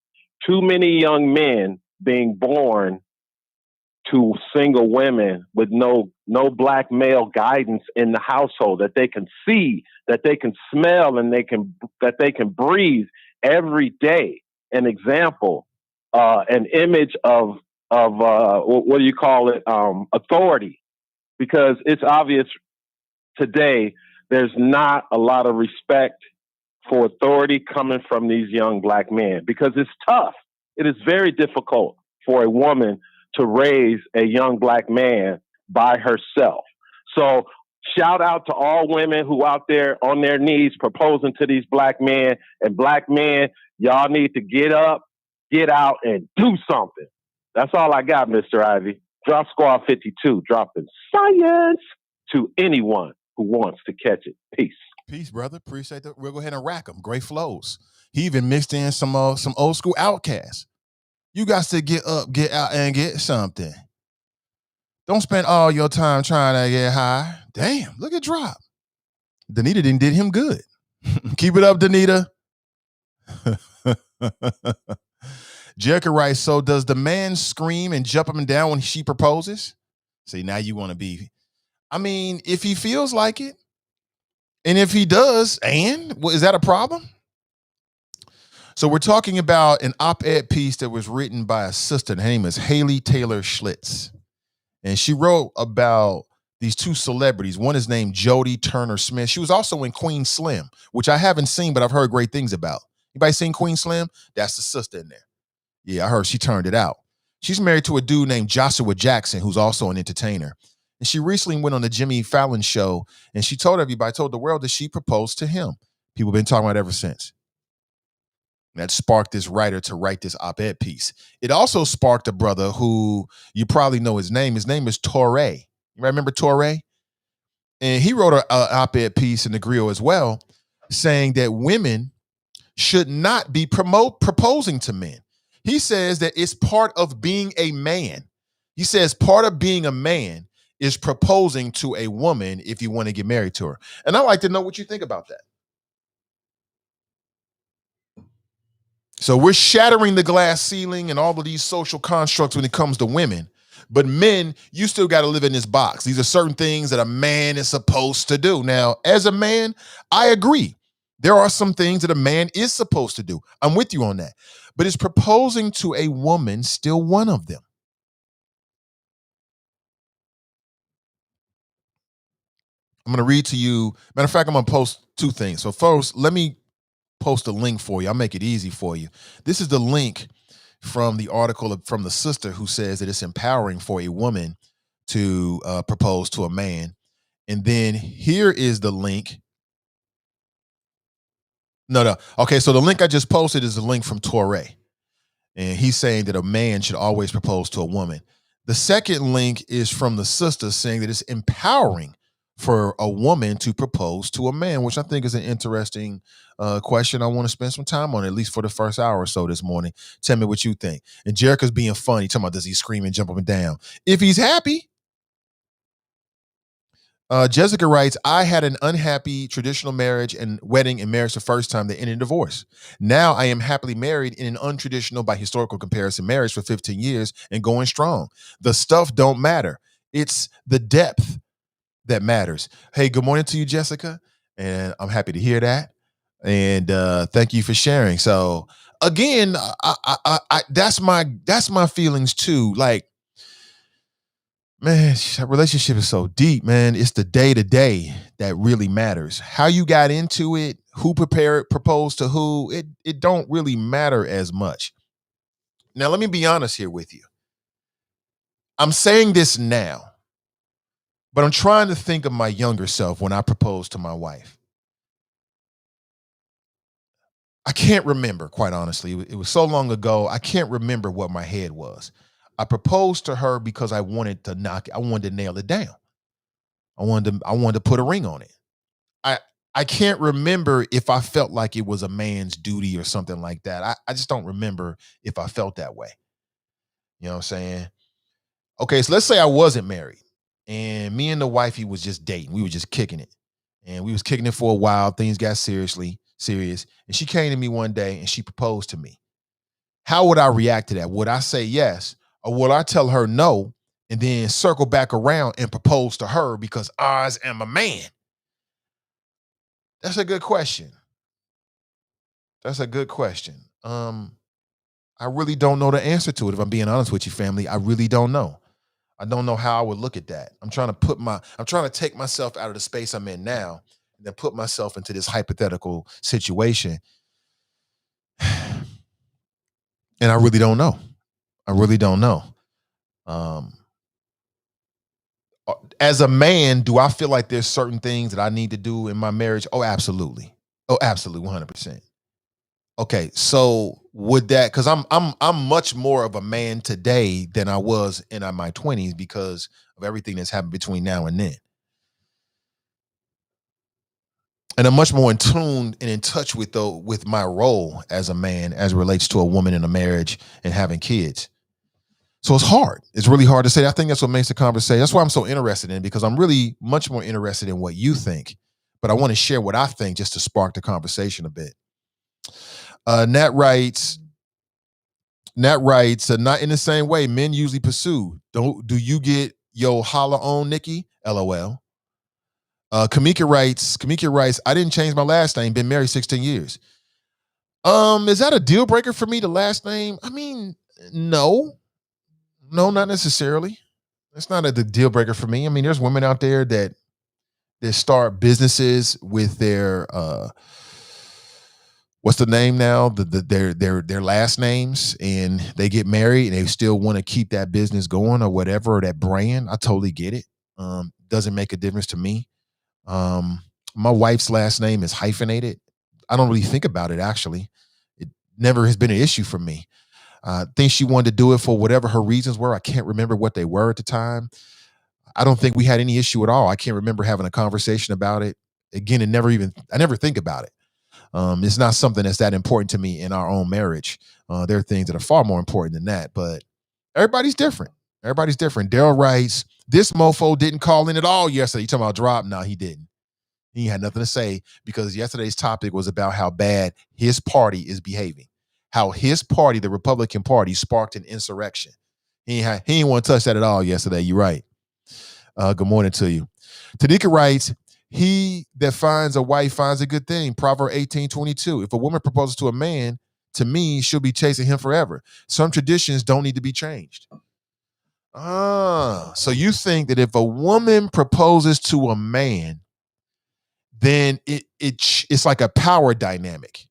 young men being born to single women with no black male guidance in the household that they can see, that they can smell, and that they can breathe every day. An example, an image of what do you call it? Authority, because it's obvious today there's not a lot of respect for authority coming from these young black men, because it's tough. It is very difficult for a woman to raise a young black man by herself. So shout out to all women who out there on their knees proposing to these black men. And black men, y'all need to get up, get out, and do something. That's all I got, Mr. Ivy. Drop Squad 52, dropping science to anyone who wants to catch it. Peace. Peace, brother. Appreciate that. We'll go ahead and rack them. Great flows. He even mixed in some old school Outcasts. You got to get up, get out, and get something. Don't spend all your time trying to get high. Damn, look at Drop. Danita did him good. Keep it up, Danita. Jericho writes, so does the man scream and jump up and down when she proposes? See, now you want to be. I mean, if he feels like it, and if he does, is that a problem? So we're talking about an op-ed piece that was written by a sister. Her name is Haley Taylor Schlitz. And she wrote about these two celebrities. One is named Jodie Turner-Smith. She was also in Queen Slim, which I haven't seen, but I've heard great things about. Anybody seen Queen Slim? That's the sister in there. Yeah, I heard she turned it out. She's married to a dude named Joshua Jackson, who's also an entertainer. And she recently went on the Jimmy Fallon show, and she told the world that she proposed to him. People have been talking about it ever since. That sparked this writer to write this op-ed piece. It also sparked a brother who you probably know his name. His name is Torre. You remember Torre? And he wrote an op-ed piece in the Grill as well, saying that women should not be proposing to men. He says that it's part of being a man. He says part of being a man is proposing to a woman if you want to get married to her. And I'd like to know what you think about that. So we're shattering the glass ceiling and all of these social constructs when it comes to women. But men, you still got to live in this box. These are certain things that a man is supposed to do. Now, as a man, I agree. There are some things that a man is supposed to do. I'm with you on that. But is proposing to a woman still one of them? I'm going to read to you. Matter of fact, I'm going to post two things. So first, let me post a link for you. I'll make it easy for you. This is the link from the article from the sister who says that it's empowering for a woman to propose to a man. And then here is the link. No. Okay, so the link I just posted is the link from Torre. And he's saying that a man should always propose to a woman. The second link is from the sister saying that it's empowering for a woman to propose to a man, which I think is an interesting question. I want to spend some time on, at least for the first hour or so this morning. Tell me what you think. And Jericho's being funny, talking about does he scream and jump up and down? If he's happy. Jessica writes, I had an unhappy traditional marriage and wedding and marriage the first time that ended in divorce. Now I am happily married in an untraditional by historical comparison marriage for 15 years and going strong. The stuff don't matter. It's the depth that matters. Hey, good morning to you, Jessica. And I'm happy to hear that. And thank you for sharing. So again, I that's my feelings too. Like, man, that relationship is so deep, man. It's the day-to-day that really matters. How you got into it, who proposed to who, it don't really matter as much. Now, let me be honest here with you. I'm saying this now, but I'm trying to think of my younger self when I proposed to my wife. I can't remember, quite honestly. It was so long ago, I can't remember what my head was. I proposed to her because I wanted to nail it down. I wanted to put a ring on it. I can't remember if I felt like it was a man's duty or something like that. I just don't remember if I felt that way. You know what I'm saying? Okay, so let's say I wasn't married and me and the wifey was just dating. We were just kicking it. And we was kicking it for a while. Things got serious. And she came to me one day and she proposed to me. How would I react to that? Would I say yes? Or would I tell her no and then circle back around and propose to her because I am a man? That's a good question. That's a good question. I really don't know the answer to it, if I'm being honest with you, family. I really don't know. I don't know how I would look at that. I'm trying to take myself out of the space I'm in now and then put myself into this hypothetical situation. And I really don't know. I really don't know. As a man, do I feel like there's certain things that I need to do in my marriage? Oh, absolutely. Oh, absolutely, 100%. Okay, so would that, because I'm much more of a man today than I was in my 20s because of everything that's happened between now and then. And I'm much more in tune and in touch with my role as a man as it relates to a woman in a marriage and having kids. So it's hard. It's really hard to say. I think that's what makes the conversation. That's why I'm so interested in it, because I'm really much more interested in what you think. But I want to share what I think just to spark the conversation a bit. Nat writes, not in the same way men usually pursue. Do you get yo holla on Nikki? LOL. Kamika writes, I didn't change my last name, been married 16 years. Is that a deal breaker for me, the last name? I mean, no, not necessarily. It's not a deal breaker for me. I mean, there's women out there that start businesses with their what's the name now? Their last names, and they get married and they still want to keep that business going or whatever, or that brand. I totally get it. Doesn't make a difference to me. My wife's last name is hyphenated. I don't really think about it, actually. It never has been an issue for me. I think she wanted to do it for whatever her reasons were. I can't remember what they were at the time. I don't think we had any issue at all. I can't remember having a conversation about it. Again, I never think about it. It's not something that's that important to me in our own marriage. There are things that are far more important than that, but everybody's different. Daryl writes, this mofo didn't call in at all yesterday. You talking about drop? No, he didn't. He had nothing to say because yesterday's topic was about how bad his party is behaving, how his party, the Republican Party, sparked an insurrection. He didn't want to touch that at all yesterday. You're right. Good morning to you. Tanika writes, he that finds a wife finds a good thing. Proverb 18:22. If a woman proposes to a man, to me, she'll be chasing him forever. Some traditions don't need to be changed. So you think that if a woman proposes to a man, then it's like a power dynamic.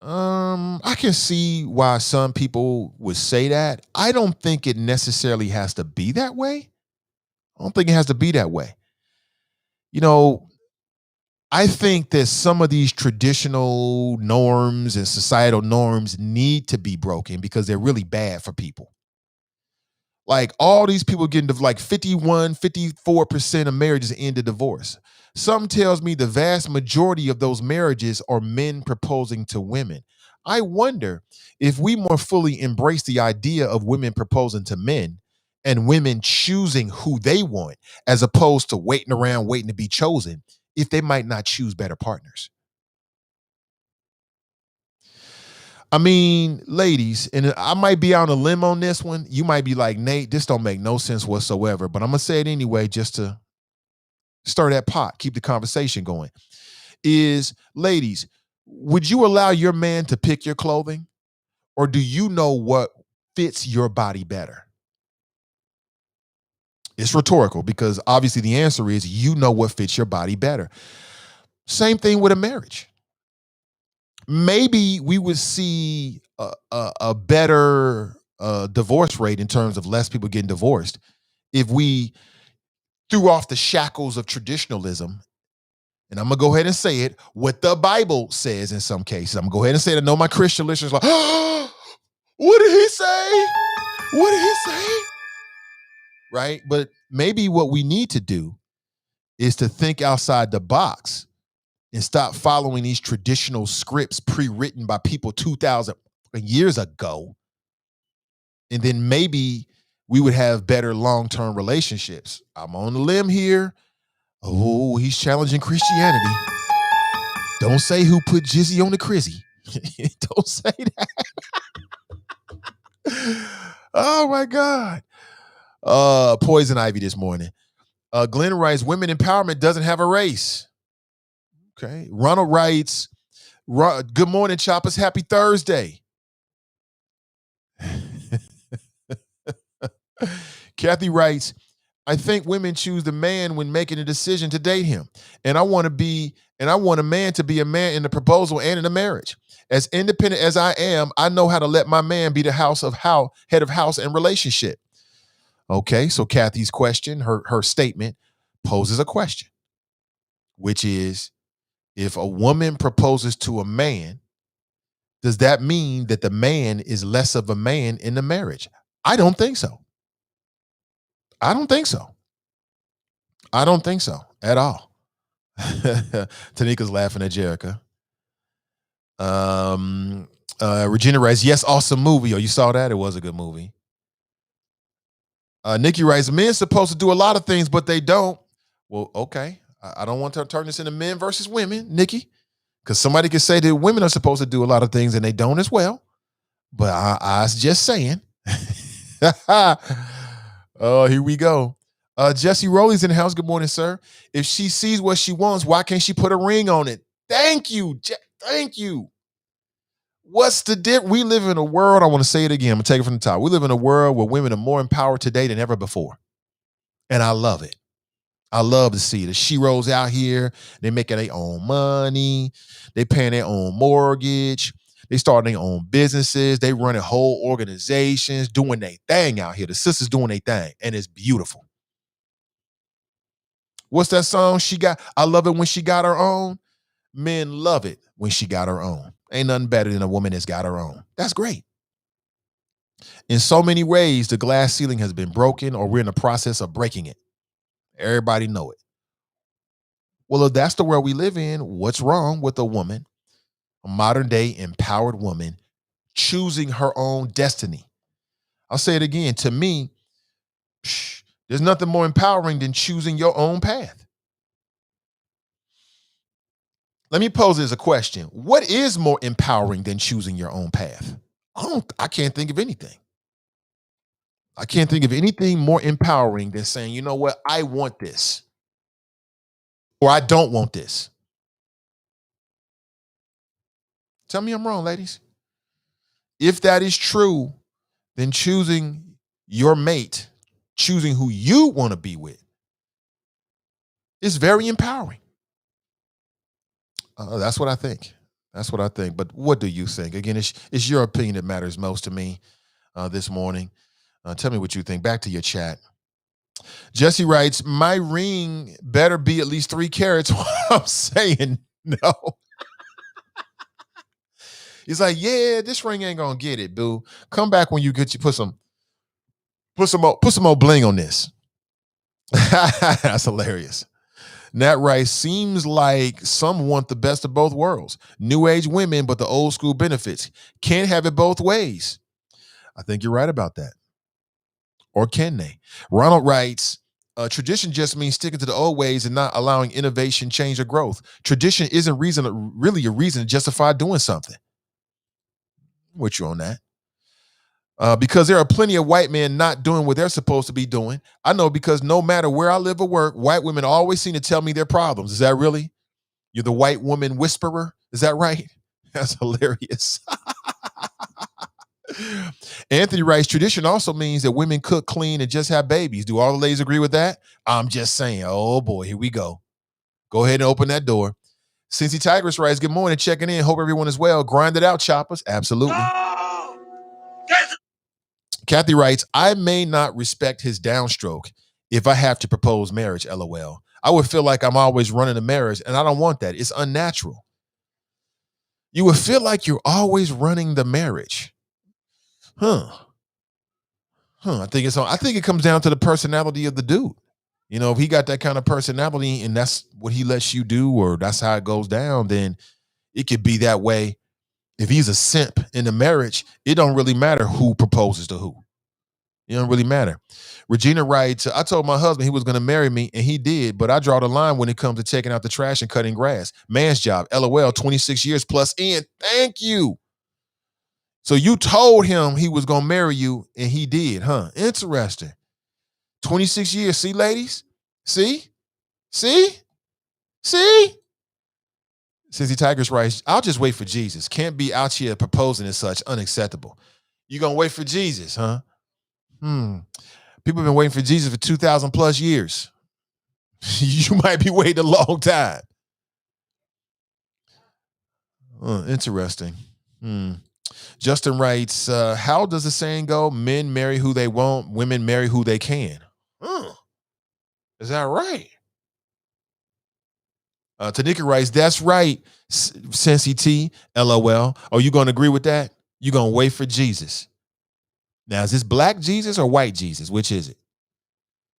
I can see why some people would say that. I don't think it necessarily has to be that way. You know, I think that some of these traditional norms and societal norms need to be broken because they're really bad for people. Like all these people getting like 51, 54% of marriages end in divorce. Something tells me the vast majority of those marriages are men proposing to women. I wonder if we more fully embrace the idea of women proposing to men and women choosing who they want, as opposed to waiting around waiting to be chosen, if they might not choose better partners. I mean, ladies, and I might be on a limb on this one. You might be like, Nate, this don't make no sense whatsoever, but I'm going to say it anyway just to stir that pot, keep the conversation going. Is, ladies, would you allow your man to pick your clothing? Or do you know what fits your body better? It's rhetorical because obviously the answer is you know what fits your body better. Same thing with a marriage. Maybe we would see a better divorce rate in terms of less people getting divorced if we threw off the shackles of traditionalism. And I'm going to go ahead and say it, what the Bible says in some cases. I'm going to go ahead and say it. I know my Christian listeners are like, oh, what did he say? What did he say? Right? But maybe what we need to do is to think outside the box and stop following these traditional scripts pre-written by people 2,000 years ago. And then maybe we would have better long-term relationships. I'm on the limb here. Oh, he's challenging Christianity. Don't say who put Jizzy on the Crizzy. Don't say that. Oh my God. Poison Ivy this morning. Glenn writes, women empowerment doesn't have a race. Okay. Ronald writes, good morning, choppers. Happy Thursday. Kathy writes, I think women choose the man when making a decision to date him. And I want a man to be a man in the proposal and in the marriage. As independent as I am, I know how to let my man be the head of house and relationship. Okay, so Kathy's question, her statement poses a question, which is, if a woman proposes to a man, does that mean that the man is less of a man in the marriage? I don't think so. I don't think so. I don't think so at all. Tanika's laughing at Jerica. Regina writes, yes, awesome movie. Oh, you saw that? It was a good movie. Nikki writes, men supposed to do a lot of things, but they don't. Well, okay. I don't want to turn this into men versus women, Nikki, because somebody could say that women are supposed to do a lot of things and they don't as well. But I was just saying. Oh, here we go. Jesse Rowley's in the house. Good morning, sir. If she sees what she wants, why can't she put a ring on it? Thank you. Thank you. What's the difference? We live in a world, I want to say it again, I'm going to take it from the top. We live in a world where women are more empowered today than ever before. And I love it. I love to see the she-rolls out here. They're making their own money. They paying their own mortgage. They starting their own businesses. They running whole organizations, doing their thing out here. The sisters doing their thing. And it's beautiful. What's that song she got? I love it when she got her own. Men love it when she got her own. Ain't nothing better than a woman that's got her own. That's great. In so many ways, the glass ceiling has been broken, or we're in the process of breaking it. Everybody know it. Well, if that's the world we live in, what's wrong with a woman, a modern day empowered woman, choosing her own destiny? I'll say it again. To me, there's nothing more empowering than choosing your own path. Let me pose it as a question. What is more empowering than choosing your own path? I can't think of anything. I can't think of anything more empowering than saying, you know what, I want this, or I don't want this. Tell me I'm wrong, ladies. If that is true, then choosing your mate, choosing who you want to be with, is very empowering. That's what I think. That's what I think. But what do you think? Again, it's your opinion that matters most to me this morning. Tell me what you think. Back to your chat. Jesse writes, my ring better be at least 3 carats while I'm saying no. He's like, yeah, this ring ain't gonna get it, boo. Come back when you put some more bling on this. That's hilarious. Nat Rice, seems like some want the best of both worlds. New age women, but the old school benefits. Can't have it both ways. I think you're right about that. Or can they? Ronald writes, tradition just means sticking to the old ways and not allowing innovation, change, or growth. Tradition isn't really a reason to justify doing something. With you on that. Because there are plenty of white men not doing what they're supposed to be doing. I know, because no matter where I live or work, white women always seem to tell me their problems. Is that really? You're the white woman whisperer? Is that right? That's hilarious. Anthony writes, tradition also means that women cook, clean, and just have babies. Do all the ladies agree with that? I'm just saying. Oh boy, here we go. Go ahead and open that door. Cincy Tigress writes, good morning, checking in. Hope everyone is well. Grind it out, choppers. Absolutely. No! Kathy writes, I may not respect his downstroke if I have to propose marriage, LOL. I would feel like I'm always running a marriage, and I don't want that. It's unnatural. You would feel like you're always running the marriage. I think it comes down to the personality of the dude. You know, if he got that kind of personality and that's what he lets you do, or that's how it goes down, then it could be that way. If he's a simp in the marriage, it don't really matter who proposes to who. It don't really matter. Regina writes, I told my husband he was going to marry me, and he did, but I draw the line when it comes to taking out the trash and cutting grass. Man's job, LOL, 26 years plus in. Thank you. So you told him he was going to marry you, and he did, huh? Interesting. 26 years. See, ladies? See? Sissy Tigers writes, I'll just wait for Jesus. Can't be out here proposing and such. Unacceptable. You going to wait for Jesus, huh? People have been waiting for Jesus for 2,000 plus years. You might be waiting a long time. Interesting. Justin writes, how does the saying go? Men marry who they want, women marry who they can. Is that right? Tanika writes, that's right, Sensi T, LOL. Are you going to agree with that? You're going to wait for Jesus. Now, is this black Jesus or white Jesus? Which is it?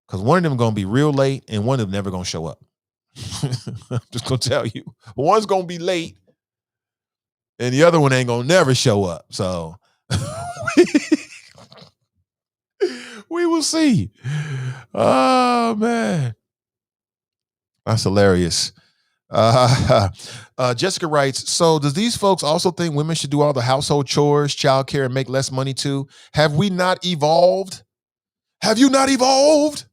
Because one of them going to be real late and one of them never going to show up. I'm just going to tell you. One's going to be late and the other one ain't going to never show up. So we will see. Oh, man. That's hilarious. Jessica writes, so does these folks also think women should do all the household chores, childcare, and make less money too? Have we not evolved? Have you not evolved?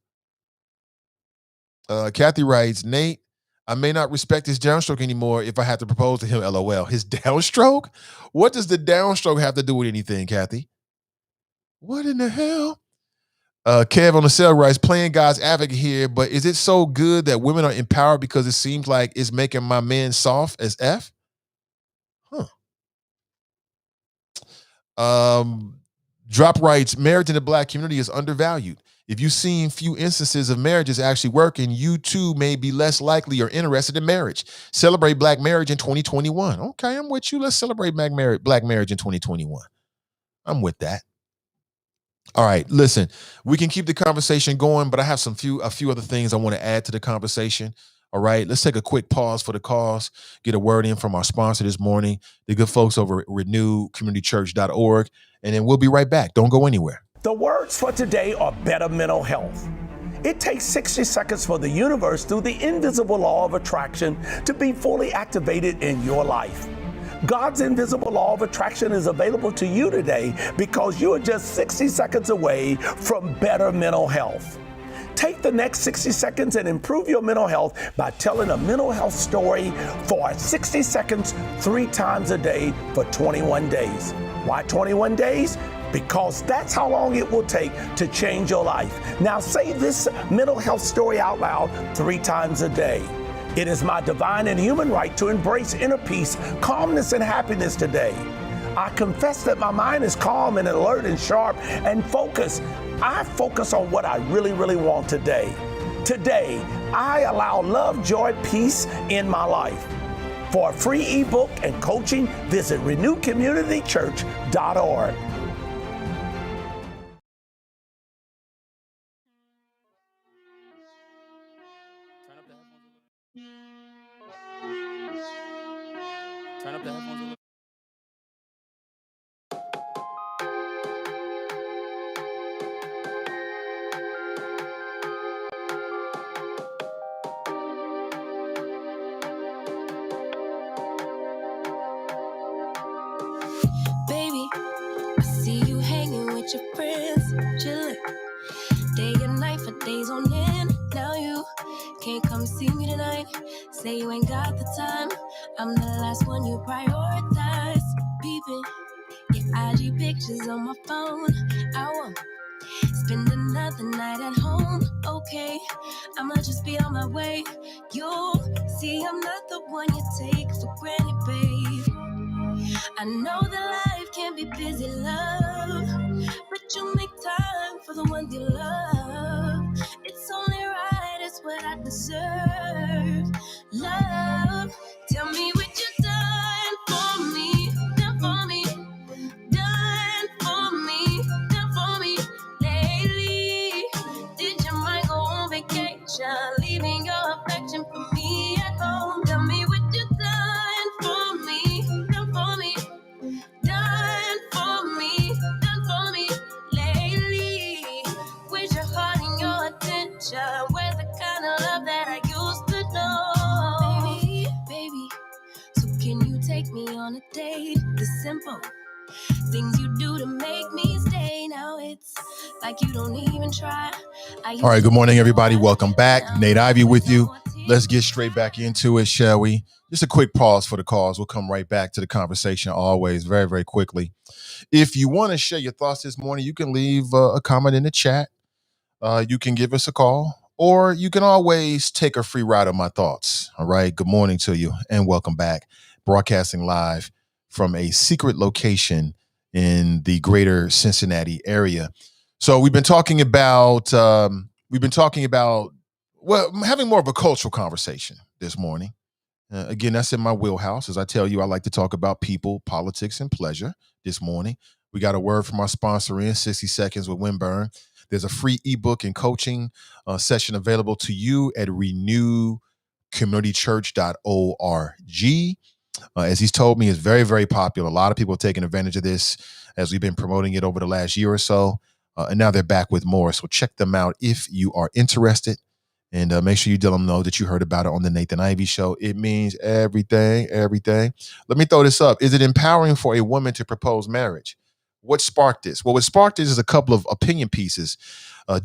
Kathy writes, Nate, I may not respect his downstroke anymore if I have to propose to him, LOL. His downstroke? What does the downstroke have to do with anything, Kathy? What in the hell? Kev on the cell writes, playing God's advocate here, but is it so good that women are empowered because it seems like it's making my men soft as F? Drop writes, marriage in the black community is undervalued. If you've seen few instances of marriages actually working, you too may be less likely or interested in marriage. Celebrate black marriage in 2021. Okay, I'm with you. Let's celebrate black marriage in 2021. I'm with that. All right, listen, we can keep the conversation going, but I have a few other things I want to add to the conversation. All right, let's take a quick pause for the cause, get a word in from our sponsor this morning, the good folks over at renewcommunitychurch.org, and then we'll be right back. Don't go anywhere. The words for today are better mental health. It takes 60 seconds for the universe through the invisible law of attraction to be fully activated in your life. God's invisible law of attraction is available to you today because you are just 60 seconds away from better mental health. Take the next 60 seconds and improve your mental health by telling a mental health story for 60 seconds 3 times a day for 21 days. Why 21 days? Because that's how long it will take to change your life. Now say this mental health story out loud 3 times a day. It is my divine and human right to embrace inner peace, calmness, and happiness today. I confess that my mind is calm and alert and sharp and focused. I focus on what I really, really want today. Today, I allow love, joy, peace in my life. For a free ebook and coaching, visit renewcommunitychurch.org. Turn up the headphones a little. Baby, I see you hanging with your friends, chilling day and night for days on end. Now you can't come see me tonight. Say you ain't got the time. I'm the last one you prioritize. Peeping your IG pictures on my phone. I won't spend another night at home. Okay, I'ma just be on my way. You'll see I'm not the one you take for granted, babe. I know that life can be busy, love, but you make time for the ones you love. It's only right, it's what I deserve. Love, tell me what you done for me, done for me, done for me, done for me lately. Did your mind go on vacation, leaving your affection for me at home? Tell me what you done for me, done for me, done for me lately. With your heart and your attention, where's the kind of love that I used to know? Baby, so can you take me on a date? It's simple. Things you do to make me stay. Now it's like you don't even try. All right, good morning, everybody. Welcome back. Nate Ivey with you. Let's get straight back into it, shall we? Just a quick pause for the cause. We'll come right back to the conversation always very, very quickly. If you want to share your thoughts this morning, you can leave a comment in the chat. You can give us a call, or you can always take a free ride on my thoughts. All right, good morning to you and welcome back. Broadcasting live from a secret location in the greater Cincinnati area. So we've been talking about having more of a cultural conversation this morning. Again, that's in my wheelhouse. As I tell you, I like to talk about people, politics, and pleasure this morning. We got a word from our sponsor in 60 Seconds with Winburn. There's a free ebook and coaching session available to you at renewcommunitychurch.org. As he's told me, it's very, very popular. A lot of people are taking advantage of this as we've been promoting it over the last year or so. And now they're back with more. So check them out if you are interested. And make sure you let them know that you heard about it on the Nathan Ivey Show. It means everything. Let me throw this up. Is it empowering for a woman to propose marriage? What sparked this? Well, what sparked this is a couple of opinion pieces,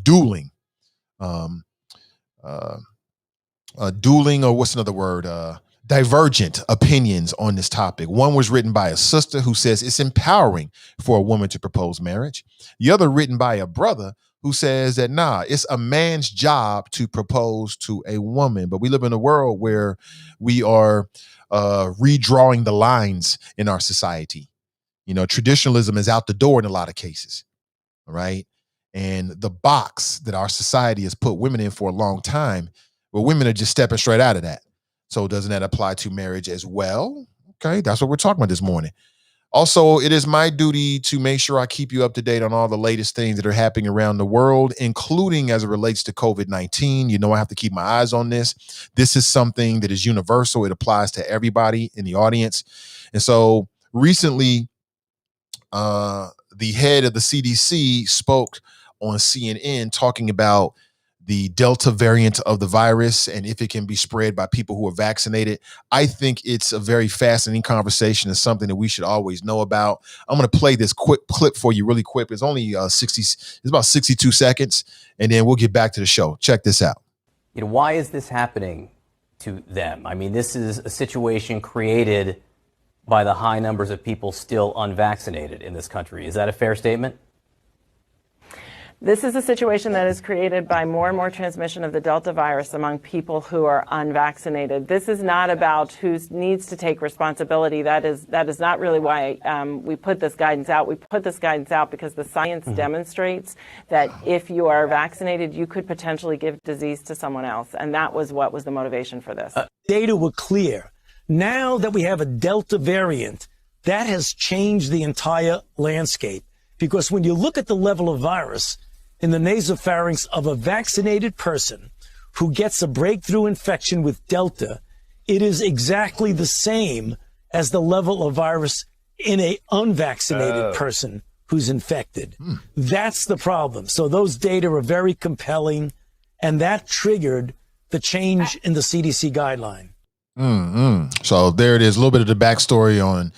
dueling, or what's another word? Divergent opinions on this topic. One was written by a sister who says it's empowering for a woman to propose marriage. The other written by a brother who says that, it's a man's job to propose to a woman. But we live in a world where we are redrawing the lines in our society. You know, traditionalism is out the door in a lot of cases, all right? And the box that our society has put women in for a long time, well, women are just stepping straight out of that. So doesn't that apply to marriage as well? Okay, that's what we're talking about this morning. Also, it is my duty to make sure I keep you up to date on all the latest things that are happening around the world, including as it relates to COVID-19. You know, I have to keep my eyes on this. This is something that is universal. It applies to everybody in the audience. And so recently, the head of the CDC spoke on CNN talking about the Delta variant of the virus and if it can be spread by people who are vaccinated. I think it's a very fascinating conversation. It's something that we should always know about. I'm going to play this quick clip for you really quick. It's only it's about 62 seconds, and then we'll get back to the show. Check this out. You know, why is this happening to them? I mean, this is a situation created by the high numbers of people still unvaccinated in this country. Is that a fair statement? This is a situation that is created by more and more transmission of the Delta virus among people who are unvaccinated. This is not about who needs to take responsibility. That is not really why we put this guidance out. We put this guidance out because the science demonstrates that if you are vaccinated, you could potentially give disease to someone else. And that was what was the motivation for this. Data were clear. Now that we have a Delta variant, that has changed the entire landscape. Because when you look at the level of virus in the nasopharynx of a vaccinated person who gets a breakthrough infection with Delta, it is exactly the same as the level of virus in an unvaccinated person who's infected. That's the problem. So those data are very compelling, and that triggered the change in the CDC guideline. So there it is, a little bit of the backstory on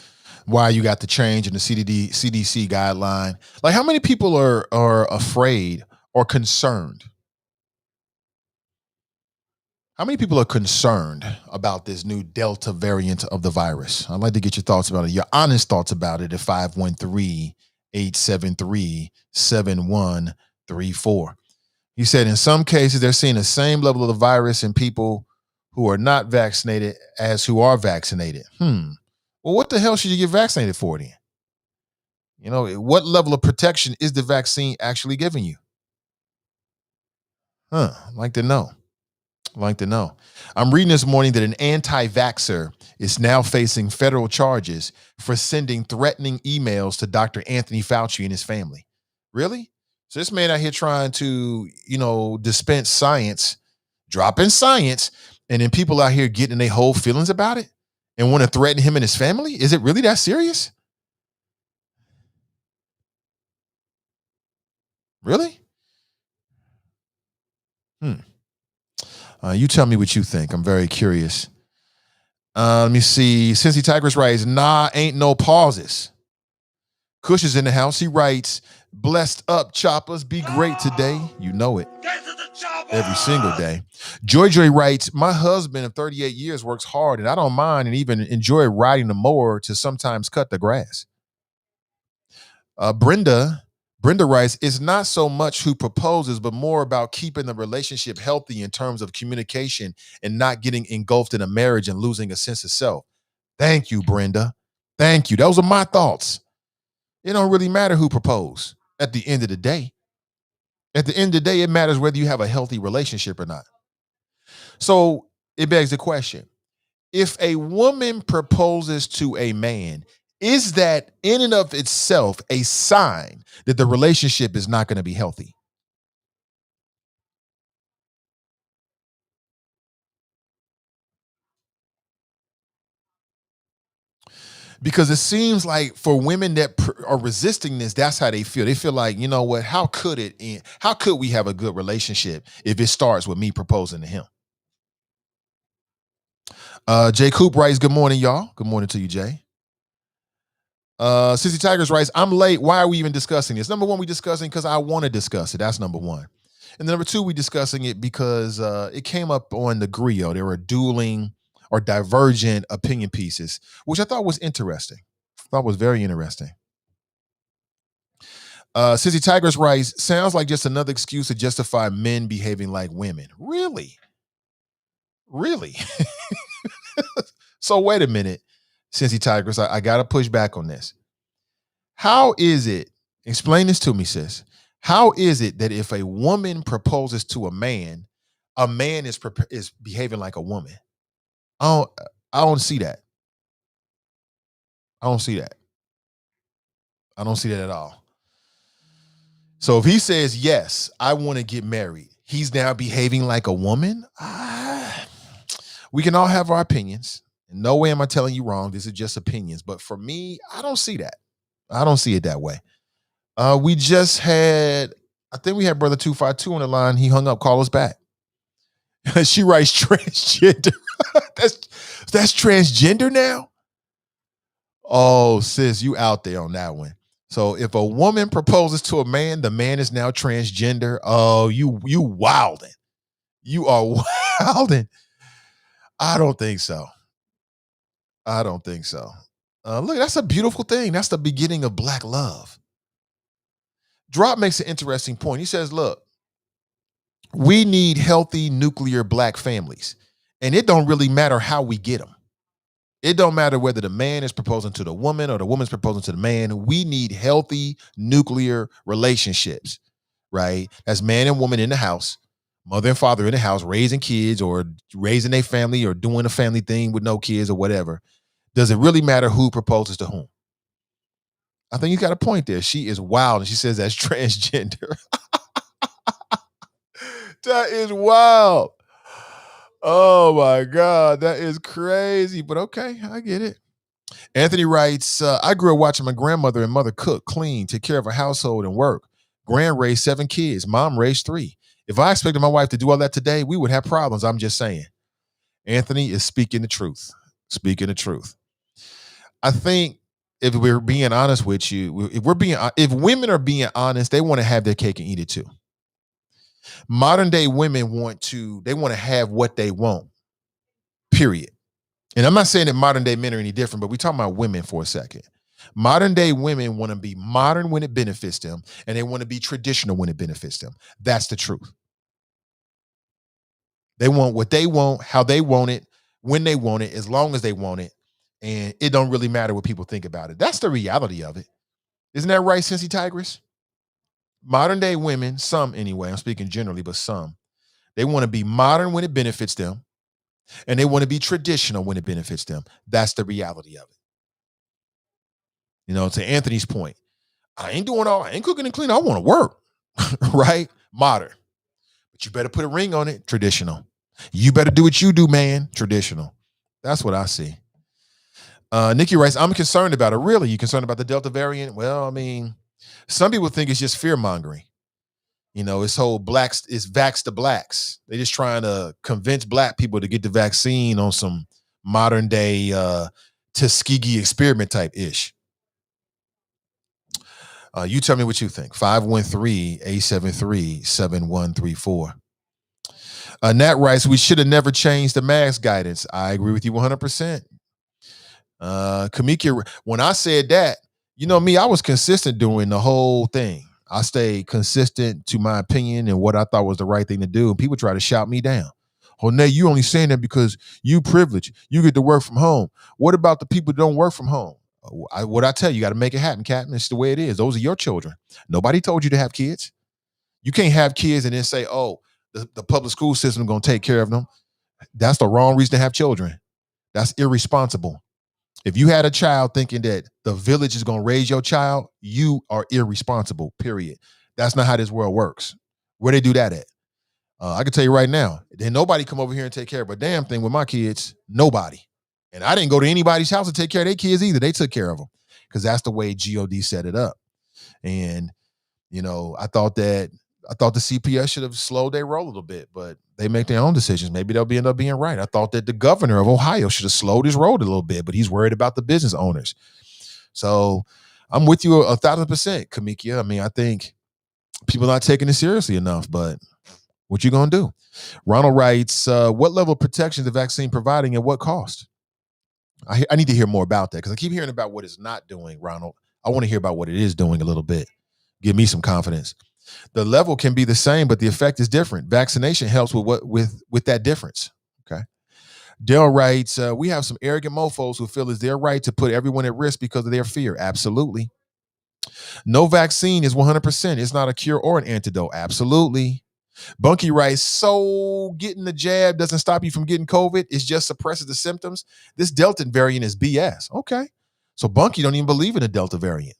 why you got the change in the CDC guideline. Like, how many people are afraid or concerned? How many people are concerned about this new Delta variant of the virus? I'd like to get your thoughts about it, your honest thoughts about it at 513-873-7134. You said in some cases they're seeing the same level of the virus in people who are not vaccinated as who are vaccinated. Well, what the hell should you get vaccinated for then? You know, what level of protection is the vaccine actually giving you? I'd like to know. I'm reading this morning that an anti-vaxxer is now facing federal charges for sending threatening emails to Dr. Anthony Fauci and his family. Really? So this man out here trying to, dispense science, dropping science, and then people out here getting their whole feelings about it and want to threaten him and his family? Is it really that serious? Really? You tell me what you think. I'm very curious. Let me see. Cincy Tigress writes, ain't no pauses. Kush is in the house. He writes, blessed up, choppers. Be great today. You know it. Every single day. Joy writes, my husband of 38 years works hard, and I don't mind and even enjoy riding the mower to sometimes cut the grass. Brenda writes, it's not so much who proposes, but more about keeping the relationship healthy in terms of communication and not getting engulfed in a marriage and losing a sense of self. Thank you, Brenda. Thank you. Those are my thoughts. It don't really matter who proposed at the end of the day. At the end of the day, it matters whether you have a healthy relationship or not. So it begs the question, if a woman proposes to a man, is that in and of itself a sign that the relationship is not going to be healthy? Because it seems like for women that are resisting this, that's how they feel. They feel like, you know what, how could it end? How could we have a good relationship if it starts with me proposing to him? Jay Coop writes, good morning, y'all. Good morning to you, Jay. Sissy Tigers writes, I'm late. Why are we even discussing this? Number one, we discussing because I want to discuss it. That's number one. And number two, we discussing it because it came up on the griot. There were dueling or divergent opinion pieces, which I thought was interesting. I thought was very interesting. Sissy Tigers writes, sounds like just another excuse to justify men behaving like women. Really? So wait a minute, Sissy Tigers, I got to push back on this. How is it, explain this to me, sis. How is it that if a woman proposes to a man is behaving like a woman? I don't see that. I don't see that. I don't see that at all. So if he says, yes, I want to get married, he's now behaving like a woman? We can all have our opinions. In no way am I telling you wrong. This is just opinions. But for me, I don't see that. I don't see it that way. We just had, I think we had Brother 252 on the line. He hung up, call us back. She writes transgender. That's transgender now? Oh, sis, you out there on that one. So if a woman proposes to a man, the man is now transgender. Oh, you wilding. You are wilding. I don't think so. Look, that's a beautiful thing. That's the beginning of Black love. Drop makes an interesting point. He says, look, we need healthy nuclear Black families. And it don't really matter how we get them. It don't matter whether the man is proposing to the woman or the woman's proposing to the man. We need healthy nuclear relationships, right? That's man and woman in the house, mother and father in the house, raising kids or raising a family or doing a family thing with no kids or whatever. Does it really matter who proposes to whom? I think you got a point there. She is wild, and she says that's transgender. That is wild. Oh my God, that is crazy. But okay, I get it. Anthony writes, I grew up watching my grandmother and mother cook, clean, take care of her household and work. Grand raised 7 kids. Mom raised 3. If I expected my wife to do all that today, we would have problems. I'm just saying. Anthony is speaking the truth. Speaking the truth. I think if we're being honest with you, if women are being honest, they want to have their cake and eat it too. Modern day women want to have what they want, period. And I'm not saying that modern day men are any different, but we're talking about women for a second. Modern day women want to be modern when it benefits them, and they want to be traditional when it benefits them. That's the truth. They want what they want, how they want it, when they want it, as long as they want it. And it don't really matter what people think about it. That's the reality of it. Isn't that right, Cincy Tigress? Modern day women, some anyway, I'm speaking generally, but some, they want to be modern when it benefits them, and they want to be traditional when it benefits them. That's the reality of it. You know, to Anthony's point, I ain't cooking and cleaning. I want to work, right? Modern. But you better put a ring on it, traditional. You better do what you do, man, traditional. That's what I see. Nikki writes, I'm concerned about it. Really? You concerned about the Delta variant? Well, I mean, some people think it's just fear mongering. You know, it's whole blacks, it's vax to blacks. They're just trying to convince Black people to get the vaccine on some modern day Tuskegee experiment type ish. You tell me what you think. 513-873-7134. Nat writes, we should have never changed the mask guidance. I agree with you 100%. Kamika, when I said that, you know me, I was consistent doing the whole thing. I stayed consistent to my opinion and what I thought was the right thing to do. And people try to shout me down. Oh, Nate, you only saying that because you privileged. You get to work from home. What about the people who don't work from home? What I tell you, got to make it happen, Captain. It's the way it is. Those are your children. Nobody told you to have kids. You can't have kids and then say, oh, the public school system is going to take care of them. That's the wrong reason to have children. That's irresponsible. If you had a child thinking that the village is going to raise your child, you are irresponsible, period. That's not how this world works. Where they do that at? I can tell you right now, then nobody come over here and take care of a damn thing with my kids. Nobody. And I didn't go to anybody's house to take care of their kids either. They took care of them because that's the way God set it up. And, you know, I thought the CPS should have slowed their roll a little bit, but they make their own decisions. Maybe they'll end up being right. I thought that the governor of Ohio should have slowed his roll a little bit, but he's worried about the business owners. So I'm with you 1,000%, Kamika. I mean, I think people are not taking it seriously enough, but what you gonna do? Ronald writes, what level of protection is the vaccine providing at what cost? I need to hear more about that because I keep hearing about what it's not doing, Ronald. I want to hear about what it is doing a little bit. Give me some confidence. The level can be the same, but the effect is different. Vaccination helps with that difference. Okay. Dale writes, we have some arrogant mofos who feel it's their right to put everyone at risk because of their fear. Absolutely. No vaccine is 100%. It's not a cure or an antidote. Absolutely. Bunky writes, so getting the jab doesn't stop you from getting COVID. It just suppresses the symptoms. This Delta variant is BS. Okay. So Bunky don't even believe in a Delta variant.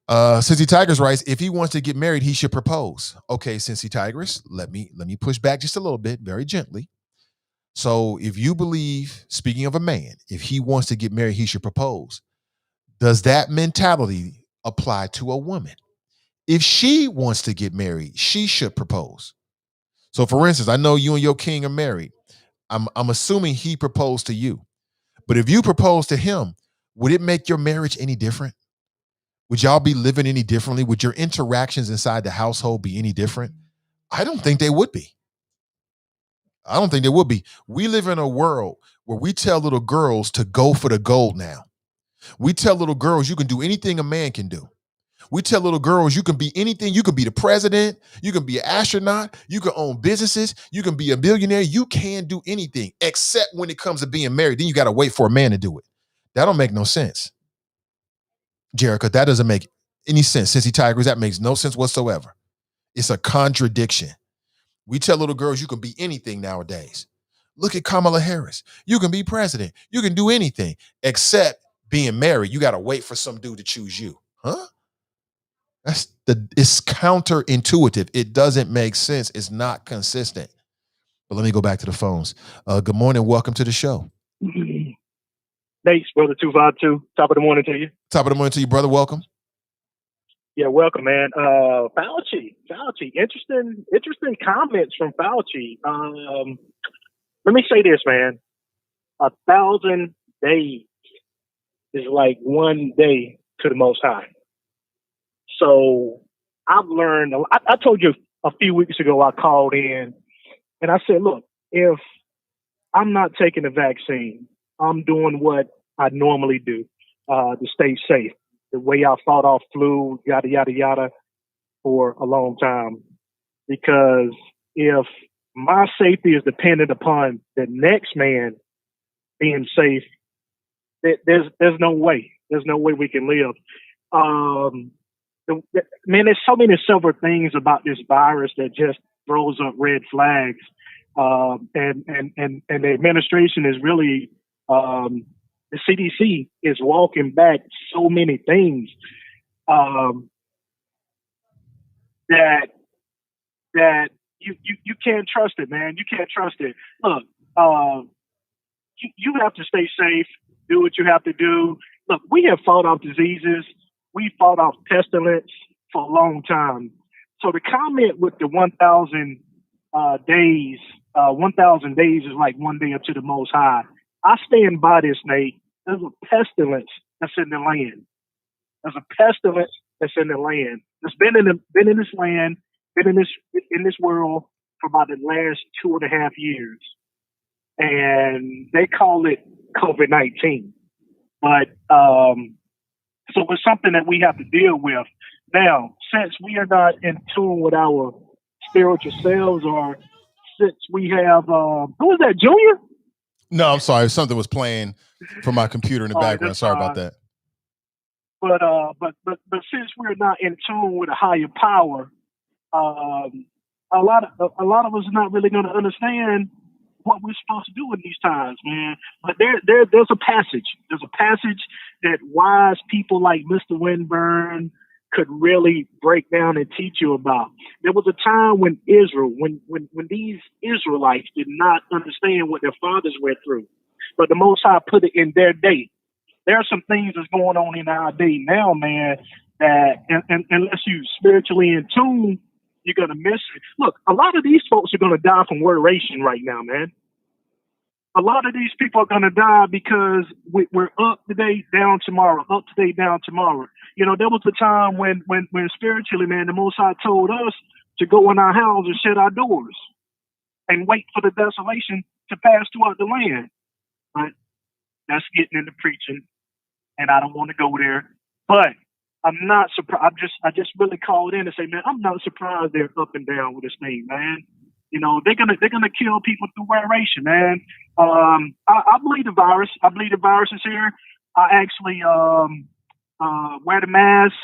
Cincy Tigers writes, if he wants to get married, he should propose. Okay, Cincy Tigers, let me push back just a little bit, very gently. So if you believe, speaking of a man, if he wants to get married, he should propose. Does that mentality apply to a woman? If she wants to get married, she should propose. So for instance, I know you and your king are married. I'm assuming he proposed to you. But if you propose to him, would it make your marriage any different? Would y'all be living any differently? Would your interactions inside the household be any different? I don't think they would be. I don't think they would be. We live in a world where we tell little girls to go for the gold now. We tell little girls you can do anything a man can do. We tell little girls you can be anything. You can be the president. You can be an astronaut. You can own businesses. You can be a billionaire. You can do anything except when it comes to being married. Then you got to wait for a man to do it. That don't make no sense. Jerica, that doesn't make any sense. Cincy Tigers, that makes no sense whatsoever. It's a contradiction. We tell little girls you can be anything nowadays. Look at Kamala Harris. You can be president. You can do anything except being married. You got to wait for some dude to choose you. Huh? It's counterintuitive. It doesn't make sense. It's not consistent. But let me go back to the phones. Good morning. Welcome to the show. Thanks, brother 252. Top of the morning to you. Top of the morning to you, brother. Welcome. Yeah, welcome, man. Fauci. Interesting comments from Fauci. Let me say this, man. 1,000 days is like one day to the Most High. So I've learned, I told you a few weeks ago, I called in and I said, look, if I'm not taking the vaccine, I'm doing what I normally do to stay safe. The way I fought off flu, yada, yada, yada, for a long time. Because if my safety is dependent upon the next man being safe, there's no way. There's no way we can live. Man, there's so many silver things about this virus that just throws up red flags. And the administration is really, the CDC is walking back so many things that you can't trust it, man. You can't trust it. Look, you have to stay safe, do what you have to do. Look, we have fought off diseases. We fought off pestilence for a long time. So the comment with the 1,000 days, 1,000 days is like one day up to the Most High. I stand by this, Nate. There's a pestilence that's in the land. There's a pestilence that's in the land. It's been in this land, been in this world for about the last 2.5 years, and they call it COVID-19. But so it's something that we have to deal with. Now, since we are not in tune with our spiritual selves, or since we have who was that, Junior? No, I'm sorry. Something was playing from my computer in the background. Sorry about that. But since we're not in tune with a higher power, a lot of us are not really going to understand what we're supposed to do in these times, man. But there's a passage. There's a passage that wise people like Mr. Winburn could really break down and teach you about. There was a time when Israel, when these Israelites did not understand what their fathers went through, but the Most High put it in their day. There are some things that's going on in our day now, man, that unless you spiritually in tune, you're going to miss it. Look, a lot of these folks are going to die from worration right now, man. A lot of these people are going to die because we're up today, down tomorrow, up today, down tomorrow. You know, there was a time when spiritually, man, the Most High told us to go in our house and shut our doors and wait for the desolation to pass throughout the land. But that's getting into preaching, and I don't want to go there. But I'm not surprised. I just really called in and say, man, I'm not surprised they're up and down with this thing, man. You know, they're gonna kill people through wearation, man. I believe the virus. I believe the virus is here. I actually wear the mask.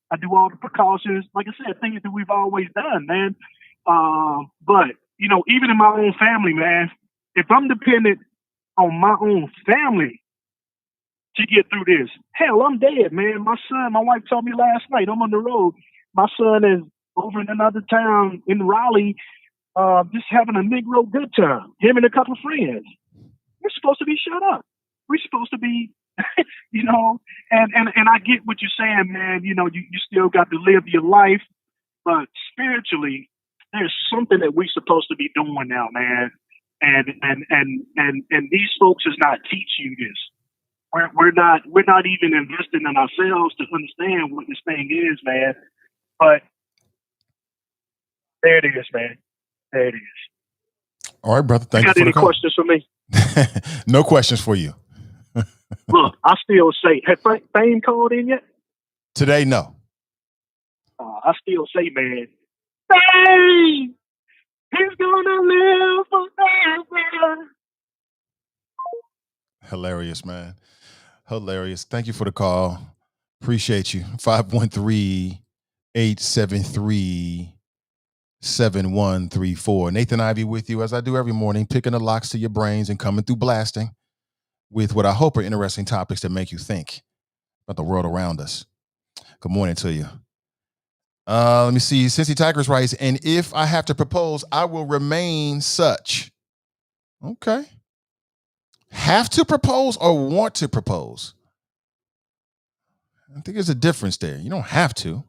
I do all the precautions. Like I said, things that we've always done, man. But you know, even in my own family, man, if I'm dependent on my own family to get through this, hell, I'm dead, man. My wife told me last night, I'm on the road. My son is over in another town in Raleigh, just having a Negro good time. Him and a couple of friends. We're supposed to be shut up. We're supposed to be, you know, and I get what you're saying, man. You know, you still got to live your life, but spiritually, there's something that we're supposed to be doing now, man. And these folks is not teaching you this. We're not even investing in ourselves to understand what this thing is, man. But there it is, man. There it is. All right, brother. Thank you for the call. Got any questions for me? No questions for you. Look, I still say, have Fame called in yet? Today, no. I still say, man, Fame, he's gonna live forever. Hilarious, man. Hilarious. Thank you for the call. Appreciate you. 513-873-7134. Nathan Ivey with you, as I do every morning, picking the locks to your brains and coming through blasting with what I hope are interesting topics that make you think about the world around us. Good morning to you. Let me see. Cincy Tigers writes, and if I have to propose, I will remain such. Okay. Have to propose or want to propose? I think there's a difference there. You don't have to.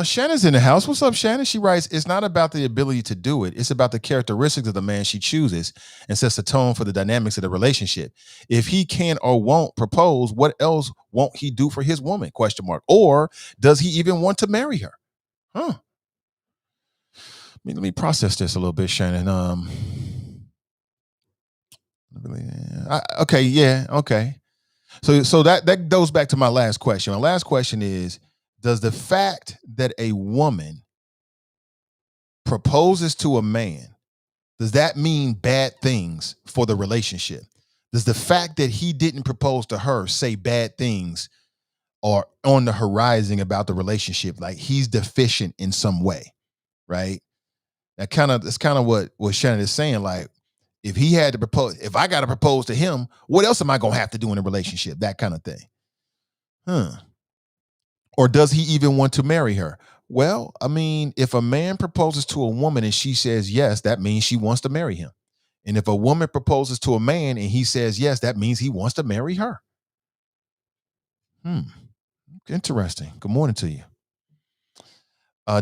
Shannon's in the house. What's up, Shannon? She writes, it's not about the ability to do it. It's about the characteristics of the man she chooses and sets the tone for the dynamics of the relationship. If he can or won't propose, what else won't he do for his woman? ? Or does he even want to marry her? Huh. Let me process this a little bit, Shannon. Okay. So that goes back to my last question. My last question is, does the fact that a woman proposes to a man, does that mean bad things for the relationship? Does the fact that he didn't propose to her say bad things or on the horizon about the relationship, like he's deficient in some way, right? That's kind of what Shannon is saying. Like, if he had to propose, if I got to propose to him, what else am I going to have to do in a relationship? That kind of thing. Or does he even want to marry her? Well, I mean, if a man proposes to a woman and she says yes, that means she wants to marry him. And if a woman proposes to a man and he says yes, that means he wants to marry her. Interesting. Good morning to you.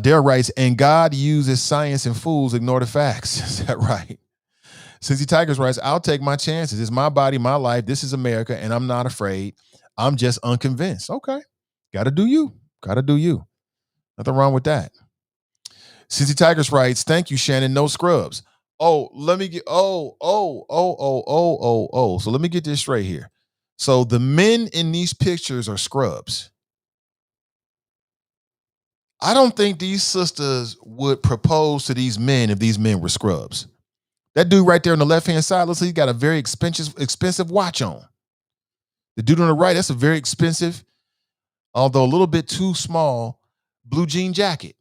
Dare writes, and God uses science and fools ignore the facts. Is that right? Cincy Tigers writes, I'll take my chances. It's my body, my life. This is America, and I'm not afraid. I'm just unconvinced. Okay. Gotta do you. Gotta do you. Nothing wrong with that. Cincy Tigers writes, thank you, Shannon. No scrubs. Oh, let me get So let me get this straight here. So the men in these pictures are scrubs. I don't think these sisters would propose to these men if these men were scrubs. That dude right there on the left-hand side, looks like he's got a very expensive watch on. The dude on the right, that's a very expensive, although a little bit too small, blue jean jacket.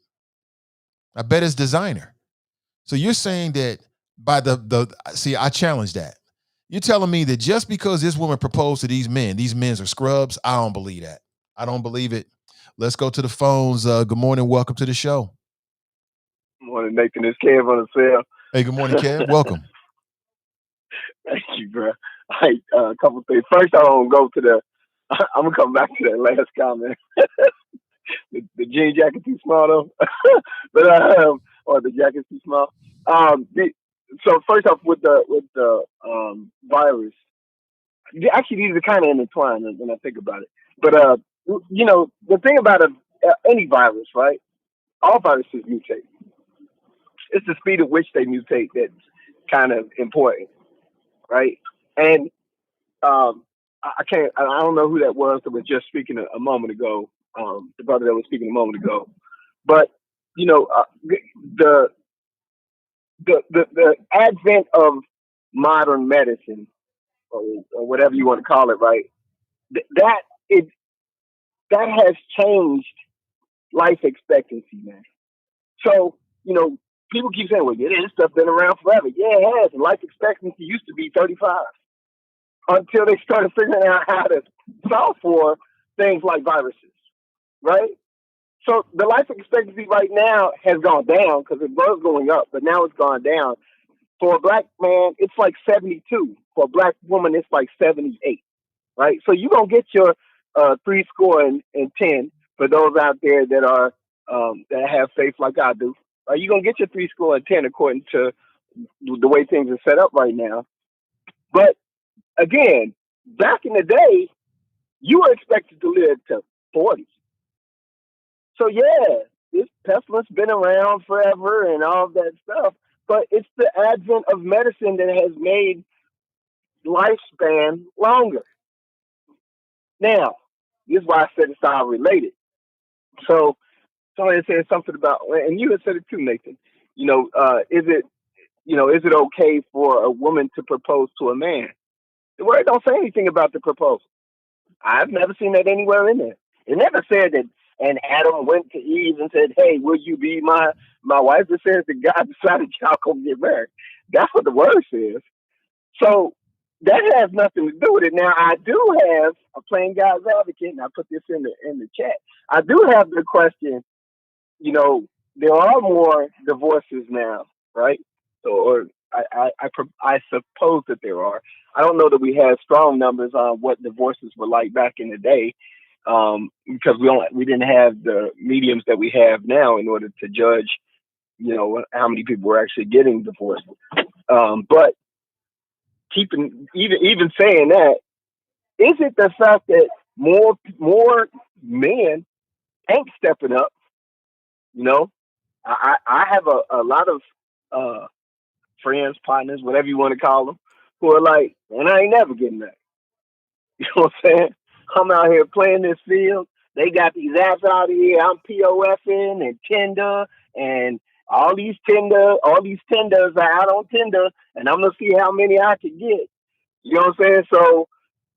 I bet it's designer. So you're saying that by see, I challenge that. You're telling me that just because this woman proposed to these men are scrubs? I don't believe that. I don't believe it. Let's go to the phones. Good morning. Welcome to the show. Good morning, Nathan. It's Kev on the cell. Hey, good morning, Kev. Welcome. Thank you, bro. A couple things. First, I want to go to I'm going to come back to that last comment. the jean jacket too small, though. But, or the jacket's too small. So first off, with the virus, actually these are kind of intertwined when I think about it. But the thing about any virus, right? All viruses mutate. It's the speed at which they mutate that's kind of important, right? And I don't know who that was that was just speaking a moment ago. The brother that was speaking a moment ago, but the advent of modern medicine, or whatever you want to call it, right? That has changed life expectancy, man. So people keep saying, "Well, yeah, this stuff been around forever." Yeah, it has. And life expectancy used to be 35 until they started figuring out how to solve for things like viruses, right? So the life expectancy right now has gone down because it was going up, but now it's gone down. For a black man, it's like 72. For a black woman, it's like 78, right? So you're going to get your 10 for those out there that are that have faith like I do. You're going to get your 10 according to the way things are set up right now. But again, back in the day, you were expected to live to 40. So yeah, this pestilence been around forever and all that stuff, but it's the advent of medicine that has made lifespan longer. Now, this is why I said it's all related. So somebody said something about, and you had said it too, Nathan. Is it okay for a woman to propose to a man? The word don't say anything about the proposal. I've never seen that anywhere in there. It never said that. And Adam went to Eve and said, "Hey, will you be my wife?" It says that God decided y'all gonna get married. That's what the word says. So that has nothing to do with it. Now, I do have a playing God's advocate, and I put this in the chat. I do have the question. There are more divorces now, right? Or I suppose that there are. I don't know that we have strong numbers on what divorces were like back in the day, because we didn't have the mediums that we have now in order to judge, how many people were actually getting divorced. But even saying that, is it the fact that more men ain't stepping up? I have a lot of friends, partners, whatever you want to call them, who are like, "Man, I ain't never getting that." You know what I'm saying? I'm out here playing this field. They got these apps out here. I'm POFing and Tinder and all these tenders are out on Tinder, and I'm gonna see how many I can get. You know what I'm saying? So,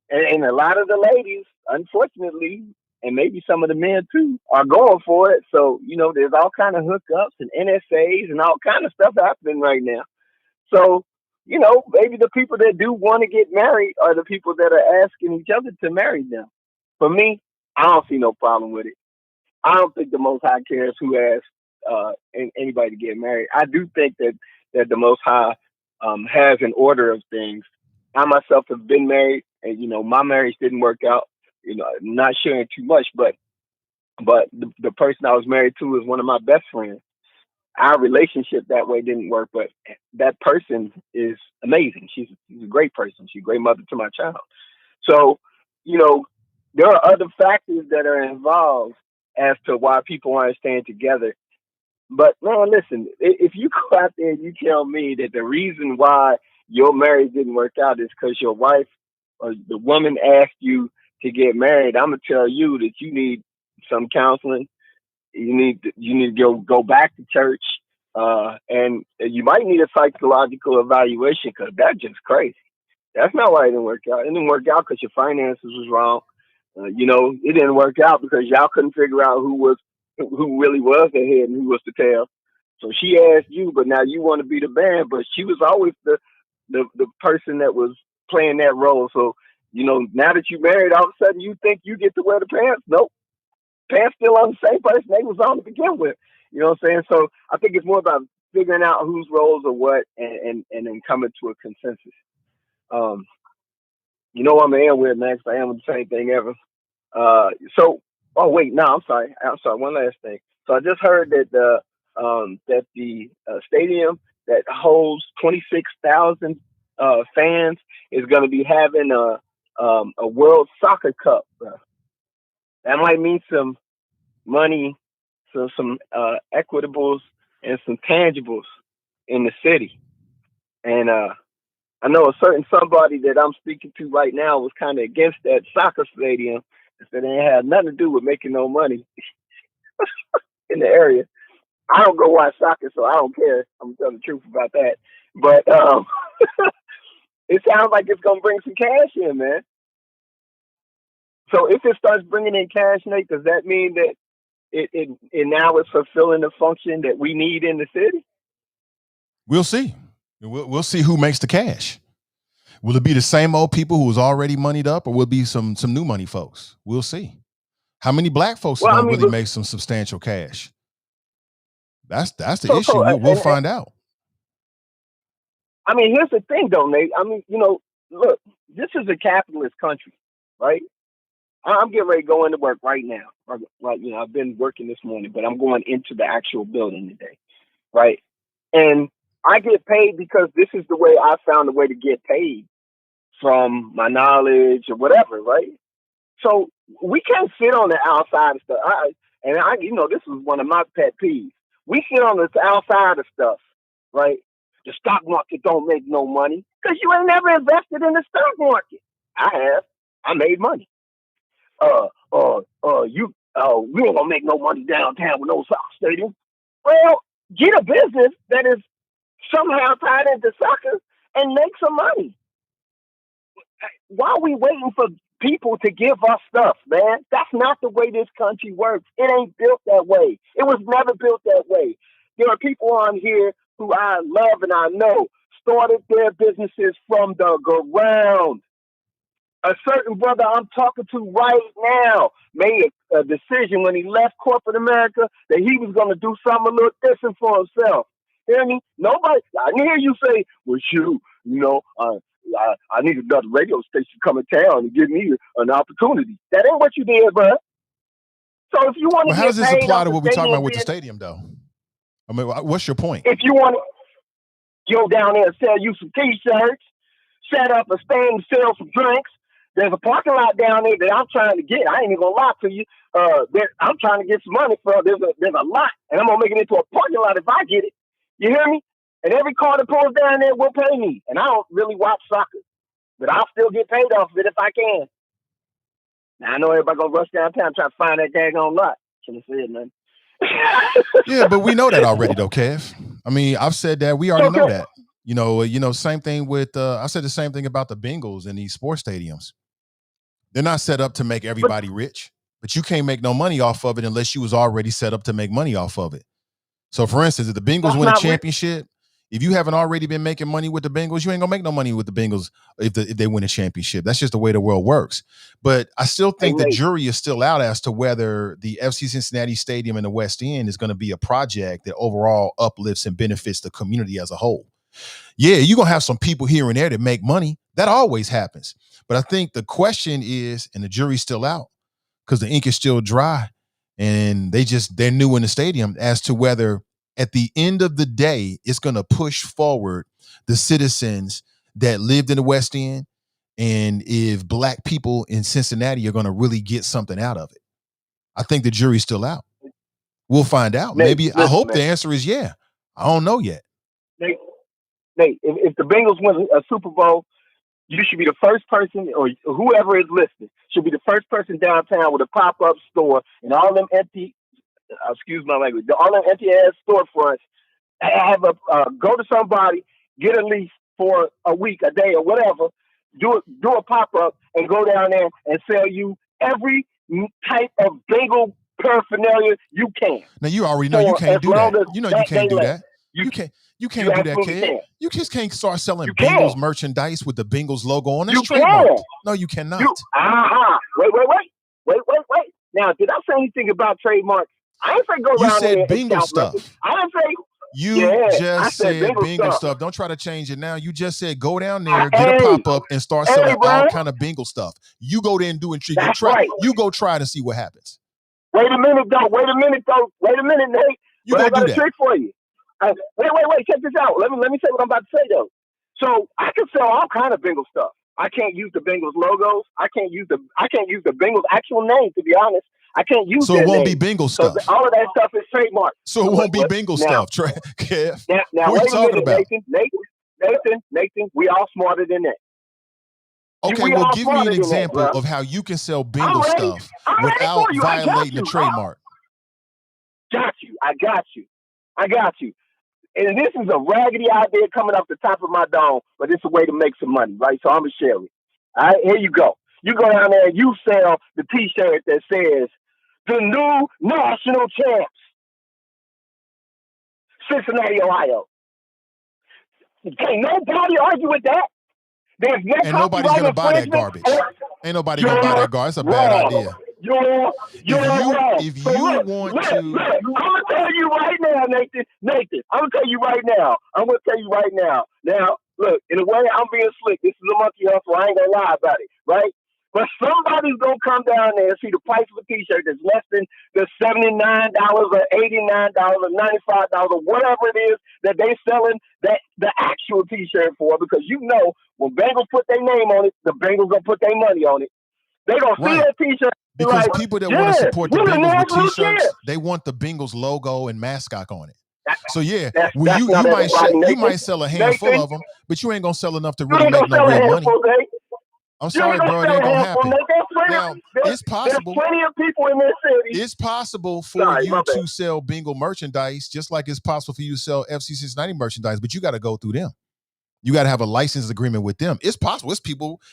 and a lot of the ladies, unfortunately, and maybe some of the men too, are going for it. So, there's all kind of hookups and NSAs and all kind of stuff happening right now. So, maybe the people that do want to get married are the people that are asking each other to marry them. For me, I don't see no problem with it. I don't think the Most High cares who asks anybody to get married. I do think that the Most High has an order of things. I myself have been married, and my marriage didn't work out. Not sharing too much, but the person I was married to is one of my best friends. Our relationship that way didn't work, but that person is amazing. She's a great person. She's a great mother to my child. So, there are other factors that are involved as to why people aren't staying together. But man, listen, if you go out there and you tell me that the reason why your marriage didn't work out is because your wife or the woman asked you to get married, I'm gonna tell you that you need some counseling. You need to go back to church, and you might need a psychological evaluation because that's just crazy. That's not why it didn't work out. It didn't work out because your finances was wrong. It didn't work out because y'all couldn't figure out who really was the head and who was the tail. So she asked you, but now you want to be the man, but she was always the person that was playing that role. So, now that you married, all of a sudden you think you get to wear the pants. Nope. Pants still on the same person they was on to begin with. You know what I'm saying? So I think it's more about figuring out whose roles are what and then coming to a consensus. I'm gonna end with next. I am with the same thing ever. Oh wait, no, I'm sorry. One last thing. So I just heard that the stadium that holds 26,000 fans is going to be having a World Soccer Cup. That might mean some money, some equitables, and some tangibles in the city. And I know a certain somebody that I'm speaking to right now was kind of against that soccer stadium. Said it ain't had nothing to do with making no money in the area. I don't go watch soccer, so I don't care. I'm telling the truth about that. But it sounds like it's gonna bring some cash in, man. So if it starts bringing in cash, Nate, does that mean that it now is fulfilling the function that we need in the city? We'll see. We'll see who makes the cash. Will it be the same old people who was already moneyed up, or will it be some new money folks? We'll see. How many black folks are going to really make some substantial cash? That's the issue. We'll find out. I mean, here's the thing, though, Nate. I mean, look, this is a capitalist country, right? I'm getting ready to go into work right now. Right, I've been working this morning, but I'm going into the actual building today, right? And I get paid because this is the way I found a way to get paid from my knowledge or whatever, right? So we can't sit on the outside of stuff. This is one of my pet peeves. We sit on the outside of stuff, right? The stock market don't make no money because you ain't never invested in the stock market. I have. I made money. We ain't gonna make no money downtown with no soccer stadium. Well, get a business that is somehow tied into soccer and make some money. Why are we waiting for people to give us stuff, man? That's not the way this country works. It ain't built that way. It was never built that way. There are people on here who I love and I know started their businesses from the ground. A certain brother I'm talking to right now made a decision when he left corporate America that he was going to do something a little different for himself. Hear me? Nobody. I hear you say, "Well, I need another radio station come in town and give me an opportunity." That ain't what you did, bro. So if you want to, how does this apply to what we're talking about with the stadium, though? I mean, what's your point? If you want to go down there and sell you some T-shirts, set up a stand and sell some drinks. There's a parking lot down there that I'm trying to get. I ain't even gonna lie to you. I'm trying to get some money for. There's a lot, and I'm gonna make it into a parking lot if I get it. You hear me? And every car that pulls down there will pay me. And I don't really watch soccer, but I'll still get paid off of it if I can. Now I know everybody gonna rush downtown trying to find that daggone lot. Shouldn't have said nothing. Yeah, but we know that already, though, Kev. I mean, I've said that. We already know that. Same thing with. I said the same thing about the Bengals and these sports stadiums. They're not set up to make everybody rich, but you can't make no money off of it unless you was already set up to make money off of it. So, for instance, if the Bengals win a championship, if you haven't already been making money with the Bengals, you ain't gonna make no money with the Bengals if they win a championship. That's just the way the world works. But I still think the jury is still out as to whether the FC Cincinnati Stadium in the West End is going to be a project that overall uplifts and benefits the community as a whole. Yeah, you're going to have some people here and there that make money. That always happens. But I think the question is, and the jury's still out because the ink is still dry and they're new in the stadium, as to whether at the end of the day, it's going to push forward the citizens that lived in the West End and if black people in Cincinnati are going to really get something out of it. I think the jury's still out. We'll find out. Nate, Maybe. listen, I hope man. the answer is yeah. I don't know yet. Nate, if the Bengals win a Super Bowl, you should be the first person, or whoever is listening, should be the first person downtown with a pop-up store and all them empty, excuse my language, all them empty-ass storefronts. Have a go to somebody, get a lease for a week, a day, or whatever. Do a pop-up and go down there and sell you every type of Bengal paraphernalia you can. Now you already know you can't do that. You know you can't do that. You can't do that, kid. You just can't start selling Bengals merchandise with the Bengals logo on. That's trademarked. No, you cannot. Wait. Now, did I say anything about trademarks? I didn't say go you around said there bingo and stuff. I didn't say. You just said bingo stuff. Don't try to change it now. You just said go down there, get a pop-up, and start selling all kind of bingo stuff. You go there and do it. You go try to see what happens. Wait a minute, Nate. You gonna I got do a that? trick for you. Wait. Check this out. Let me say what I'm about to say though. So I can sell all kind of bingo stuff. I can't use the Bengals logos. I can't use the Bengals actual name, to be honest. I can't use so it won't name. be bingo stuff. So all of that stuff is trademarked. So it won't be bingo stuff. Kev. Now what are you talking about? Nathan, we all smarter than that. Okay, well, give me an example of how you can sell bingo stuff without violating the trademark. Got you. I got you. And this is a raggedy idea coming off the top of my dome, but it's a way to make some money, right? So I'm going to share it. All right, here you go. You go down there and you sell the T-shirt that says, the new national champs, Cincinnati, Ohio. Can't nobody argue with that. There's no and nobody's going to buy that garbage. Ain't nobody going to buy that garbage. It's a bad idea. If you want to, I'm gonna tell you right now, Nathan. I'm gonna tell you right now. Now, look, in a way, I'm being slick. This is a monkey hustle. I ain't gonna lie about it, right? But somebody's gonna come down there and see the price of a T-shirt that's less than the $79 or $89 or $95 or whatever it is that they selling the actual T-shirt for. Because you know, when Bengals put their name on it, the Bengals gonna put their money on it. They gonna see that T-shirt. Because people that want to support the Bengals with T-shirts, they want the Bengals logo and mascot on it. So you might sell a handful of them, but you ain't gonna sell enough to really make no real money. I'm sorry, bro, it ain't gonna happen. Now, it's possible. There's plenty of people in this city. It's possible for you to sell Bengal merchandise, just like it's possible for you to sell FC Cincinnati merchandise, but you got to go through them. You got to have a license agreement with them. It's possible.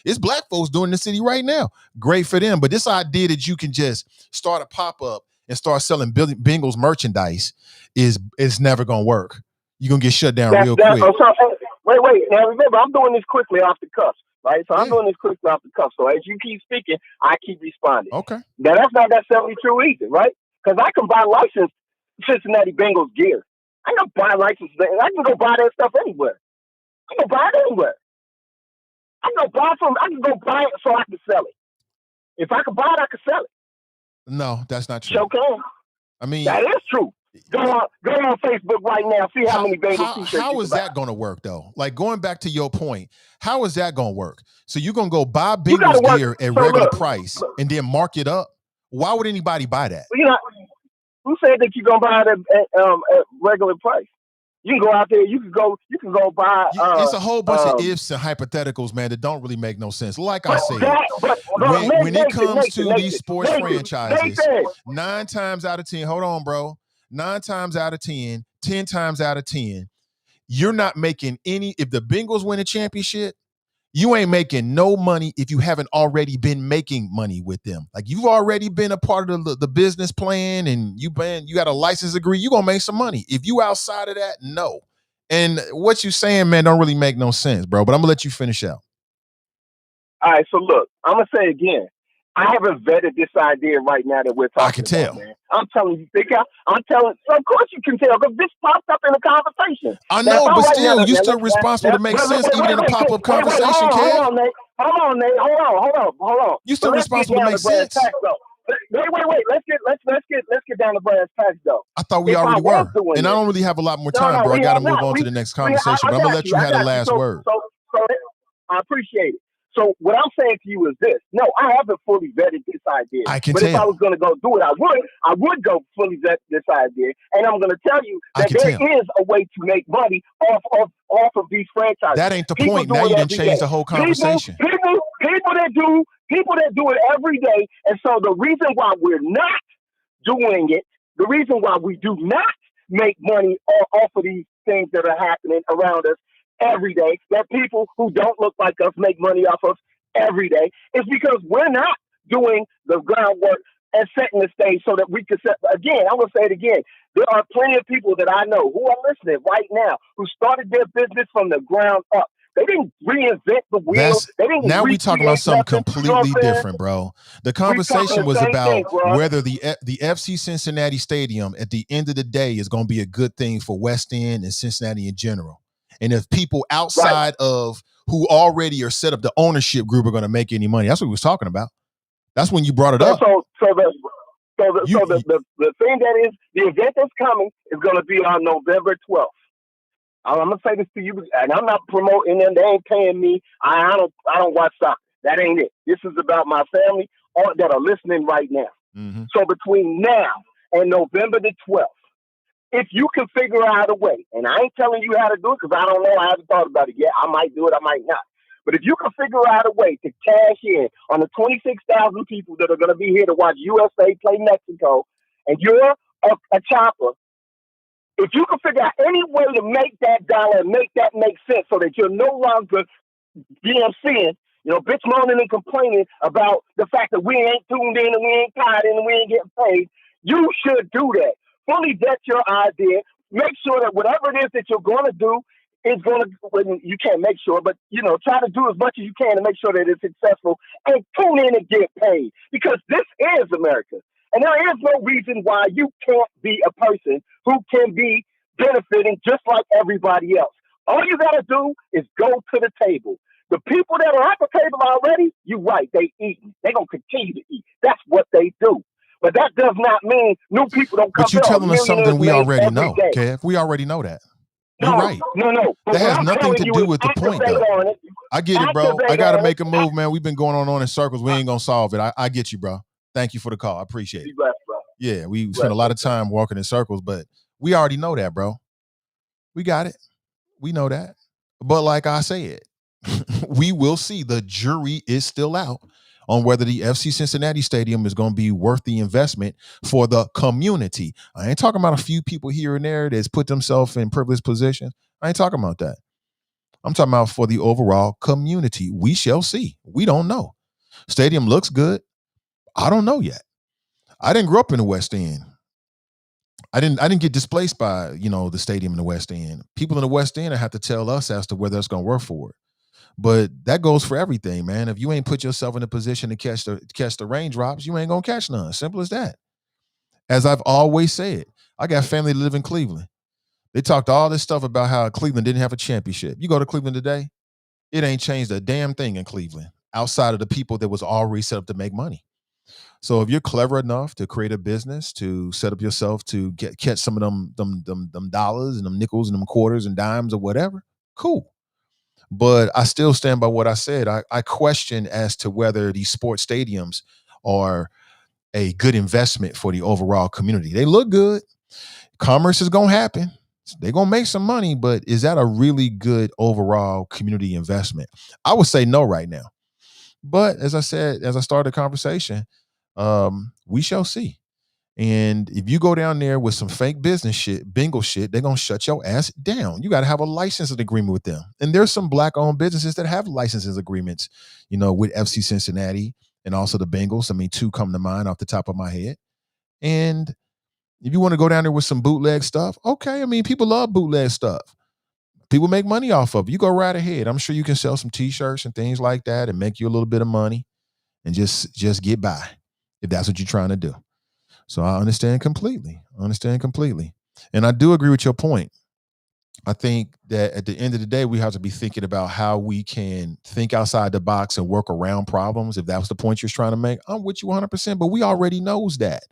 It's black folks doing in the city right now. Great for them. But this idea that you can just start a pop-up and start selling Bengals merchandise is never going to work. You're going to get shut down real quick. Wait. Now, remember, I'm doing this quickly off the cuff, right? So I'm doing this quickly off the cuff. So as you keep speaking, I keep responding. Okay. Now, that's not necessarily true either, right? Because I can buy licensed Cincinnati Bengals gear. I can buy licensed. I can go buy that stuff anywhere. I can buy it anywhere. I can go buy it so I can sell it. If I can buy it, I can sell it. No, that's not true. Sure can. I mean, that is true. Go on Facebook right now. See how many Bengals T-shirts. How is that going to work though? Like going back to your point, how is that going to work? So you're going to go buy Bengals gear at regular price and then mark it up? Why would anybody buy that? Who said that you're going to buy it at regular price? You can go out there. You can go buy. It's a whole bunch of ifs and hypotheticals, man, that don't really make no sense. Like I said, when it comes to these sports franchises, 9 times out of 10, hold on, bro. 9 times out of 10, 10 times out of 10, you're not making any. If the Bengals win a championship, you ain't making no money if you haven't already been making money with them. Like you've already been a part of the business plan and you got a license agree, you're going to make some money. If you outside of that, no. And what you saying, man, don't really make no sense, bro. But I'm going to let you finish out. All right, so look, I'm going to say again, I haven't vetted this idea right now that we're talking about. I can tell. Man. I'm telling you, so of course you can tell because this popped up in the conversation. I know, but still, you're still responsible to make sense even in a pop-up conversation, Kev. Hold on, Nate. Hold on. You still responsible to make sense. Wait. Let's get down to brass tacks, though. I thought we already were. And I don't really have a lot more time, bro. I got to move on to the next conversation. But I'm going to let you have the last word. So I appreciate it. So what I'm saying to you is this. No, I haven't fully vetted this idea. I can but tell. If I was going to go do it, I would go fully vet this idea. And I'm going to tell you that there is a way to make money off of these franchises. That ain't the point. Now you didn't change the whole conversation. People that do it every day. And so the reason why we're not doing it, the reason why we do not make money off of these things that are happening around us every day, that people who don't look like us make money off of every day, is because we're not doing the groundwork and setting the stage so that we can set. Again, I'm going to say it again. There are plenty of people that I know who are listening right now who started their business from the ground up. They didn't reinvent the wheel. Now we talking about something completely different, bro. The conversation was about whether the FC Cincinnati Stadium at the end of the day is going to be a good thing for West End and Cincinnati in general. And if people outside of who already are set up, the ownership group, are going to make any money. That's what we was talking about. That's when you brought it up. So the thing that is, the event that's coming is going to be on November 12th. I'm gonna say this to you, and I'm not promoting them. They ain't paying me. I don't watch soccer. That ain't it. This is about my family that are listening right now. Mm-hmm. So between now and November the 12th, if you can figure out a way, and I ain't telling you how to do it because I don't know. I haven't thought about it yet. I might do it. I might not. But if you can figure out a way to cash in on the 26,000 people that are going to be here to watch USA play Mexico, and you're a chopper. If you can figure out any way to make that dollar and make that make sense so that you're no longer DMCing, bitch moaning and complaining about the fact that we ain't tuned in and we ain't tied in and we ain't getting paid, you should do that. Fully vet your idea. Make sure that whatever it is that you're going to do is going to, you can't make sure, but, try to do as much as you can to make sure that it's successful and tune in and get paid, because this is America. And there is no reason why you can't be a person who can be benefiting just like everybody else. All you got to do is go to the table. The people that are at the table already, you're right, they eat. They're going to continue to eat. That's what they do. But that does not mean new people don't come. But you're telling us something we already know, Kev. We already know that. You're right. No. That has nothing to do with the point, though. I get it, bro. I got to make a move, man. We've been going on in circles. We ain't going to solve it. I get you, bro. Thank you for the call. I appreciate it. Yeah, we spent a lot of time walking in circles, but we already know that, bro. We got it. We know that. But like I said, we will see. The jury is still out on whether the FC Cincinnati Stadium is going to be worth the investment for the community. I ain't talking about a few people here and there that's put themselves in privileged positions. I ain't talking about that. I'm talking about for the overall community. We shall see. We don't know. Stadium looks good. I don't know yet. I didn't grow up in the West End. I didn't get displaced by, the stadium in the West End. People in the West End have to tell us as to whether it's going to work for it. But that goes for everything, man. If you ain't put yourself in a position to catch the raindrops, you ain't going to catch none. Simple as that. As I've always said, I got family that live in Cleveland. They talked all this stuff about how Cleveland didn't have a championship. You go to Cleveland today, it ain't changed a damn thing in Cleveland outside of the people that was already set up to make money. So if you're clever enough to create a business, to set up yourself to catch some of them dollars and them nickels and them quarters and dimes or whatever, cool. But I still stand by what I said. I question as to whether these sports stadiums are a good investment for the overall community. They look good. Commerce is going to happen. They're going to make some money, but is that a really good overall community investment? I would say no right now. But as I said, as I started the conversation, we shall see. And if you go down there with some fake business shit, bingo shit, they're going to shut your ass down. You got to have a licensing agreement with them. And there's some black-owned businesses that have licensing agreements, with FC Cincinnati and also the Bengals. I mean, two come to mind off the top of my head. And if you want to go down there with some bootleg stuff, okay. I mean, people love bootleg stuff. People make money off of it. You go right ahead. I'm sure you can sell some T-shirts and things like that and make you a little bit of money and just get by if that's what you're trying to do. So I understand completely. And I do agree with your point. I think that at the end of the day, we have to be thinking about how we can think outside the box and work around problems. If that was the point you're trying to make, I'm with you 100%, but we already knows that.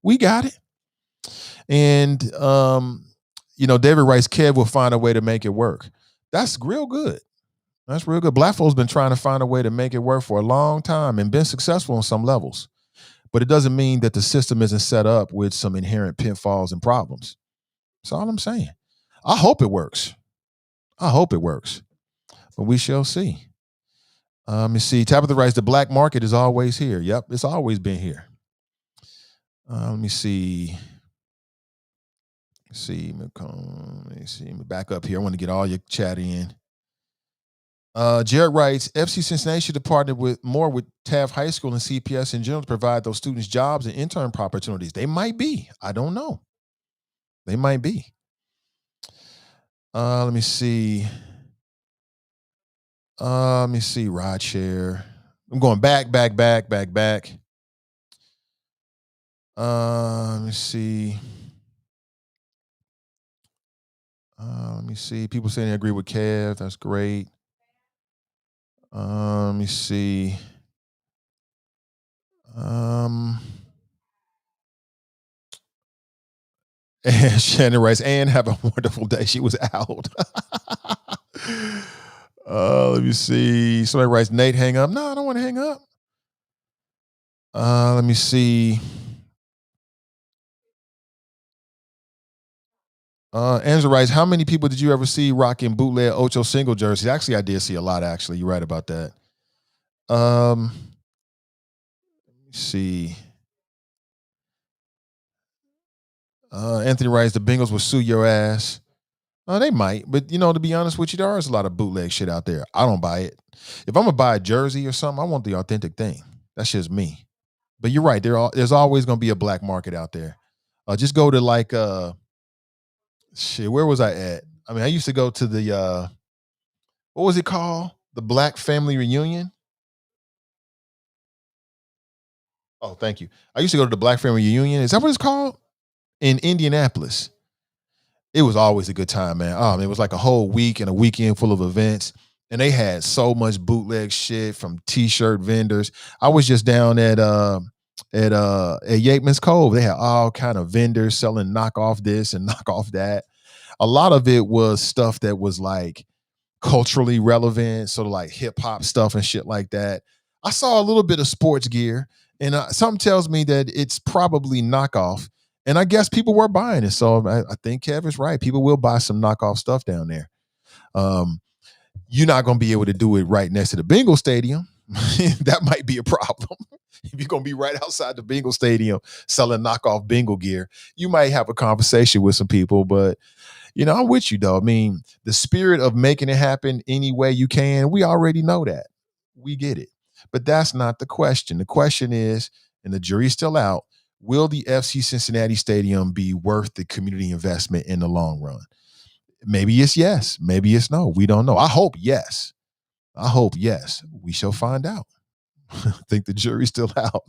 We got it. And, David writes, Kev will find a way to make it work. That's real good. That's real good. Black folks been trying to find a way to make it work for a long time and been successful on some levels. But it doesn't mean that the system isn't set up with some inherent pitfalls and problems. That's all I'm saying. I hope it works. I hope it works. But we shall see. Let me see. Tabitha writes, the black market is always here. Yep, it's always been here. Let me see. Let me see. Let me back up here. I want to get all your chat in. Jared writes, FC Cincinnati should have partnered with Taft High School and CPS in general to provide those students jobs and intern opportunities. They might be. I don't know. They might be. Let me see. Rod share. I'm going back. Let me see. People saying they agree with Kev. That's great. Let me see. And Shannon writes, and have a wonderful day. She was out. Let me see. Somebody writes, Nate, hang up. No, I don't want to hang up. Let me see. Angela writes, how many people did you ever see rocking bootleg Ocho single jerseys? Actually, I did see a lot, actually. You're right about that. Let me see. Anthony writes, the Bengals will sue your ass. They might, but to be honest with you, there is a lot of bootleg shit out there. I don't buy it. If I'm gonna buy a jersey or something, I want the authentic thing. That's just me. But you're right. There's always gonna be a black market out there. Just go to like where was I at? I mean, I used to go to the what was it called? The Black Family Reunion. Oh, thank you. I used to go to the Black Family Reunion. Is that what it's called? In Indianapolis. It was always a good time, man. It was like a whole week and a weekend full of events. And they had so much bootleg shit from t-shirt vendors. I was just down at Yateman's Cove. They had all kind of vendors selling knockoff this and knockoff that. A lot of it was stuff that was like culturally relevant, sort of like hip hop stuff and shit like that. I saw a little bit of sports gear, and something tells me that it's probably knockoff. And I guess people were buying it. So I think Kev is right. People will buy some knockoff stuff down there. You're not going to be able to do it right next to the Bengal Stadium. That might be a problem. If you're going to be right outside the Bengal Stadium selling knockoff Bengal gear, you might have a conversation with some people. But, I'm with you, though. I mean, the spirit of making it happen any way you can, we already know that. We get it. But that's not the question. The question is, and the jury's still out, will the FC Cincinnati Stadium be worth the community investment in the long run? Maybe it's yes. Maybe it's no. We don't know. I hope yes. We shall find out. I think the jury's still out.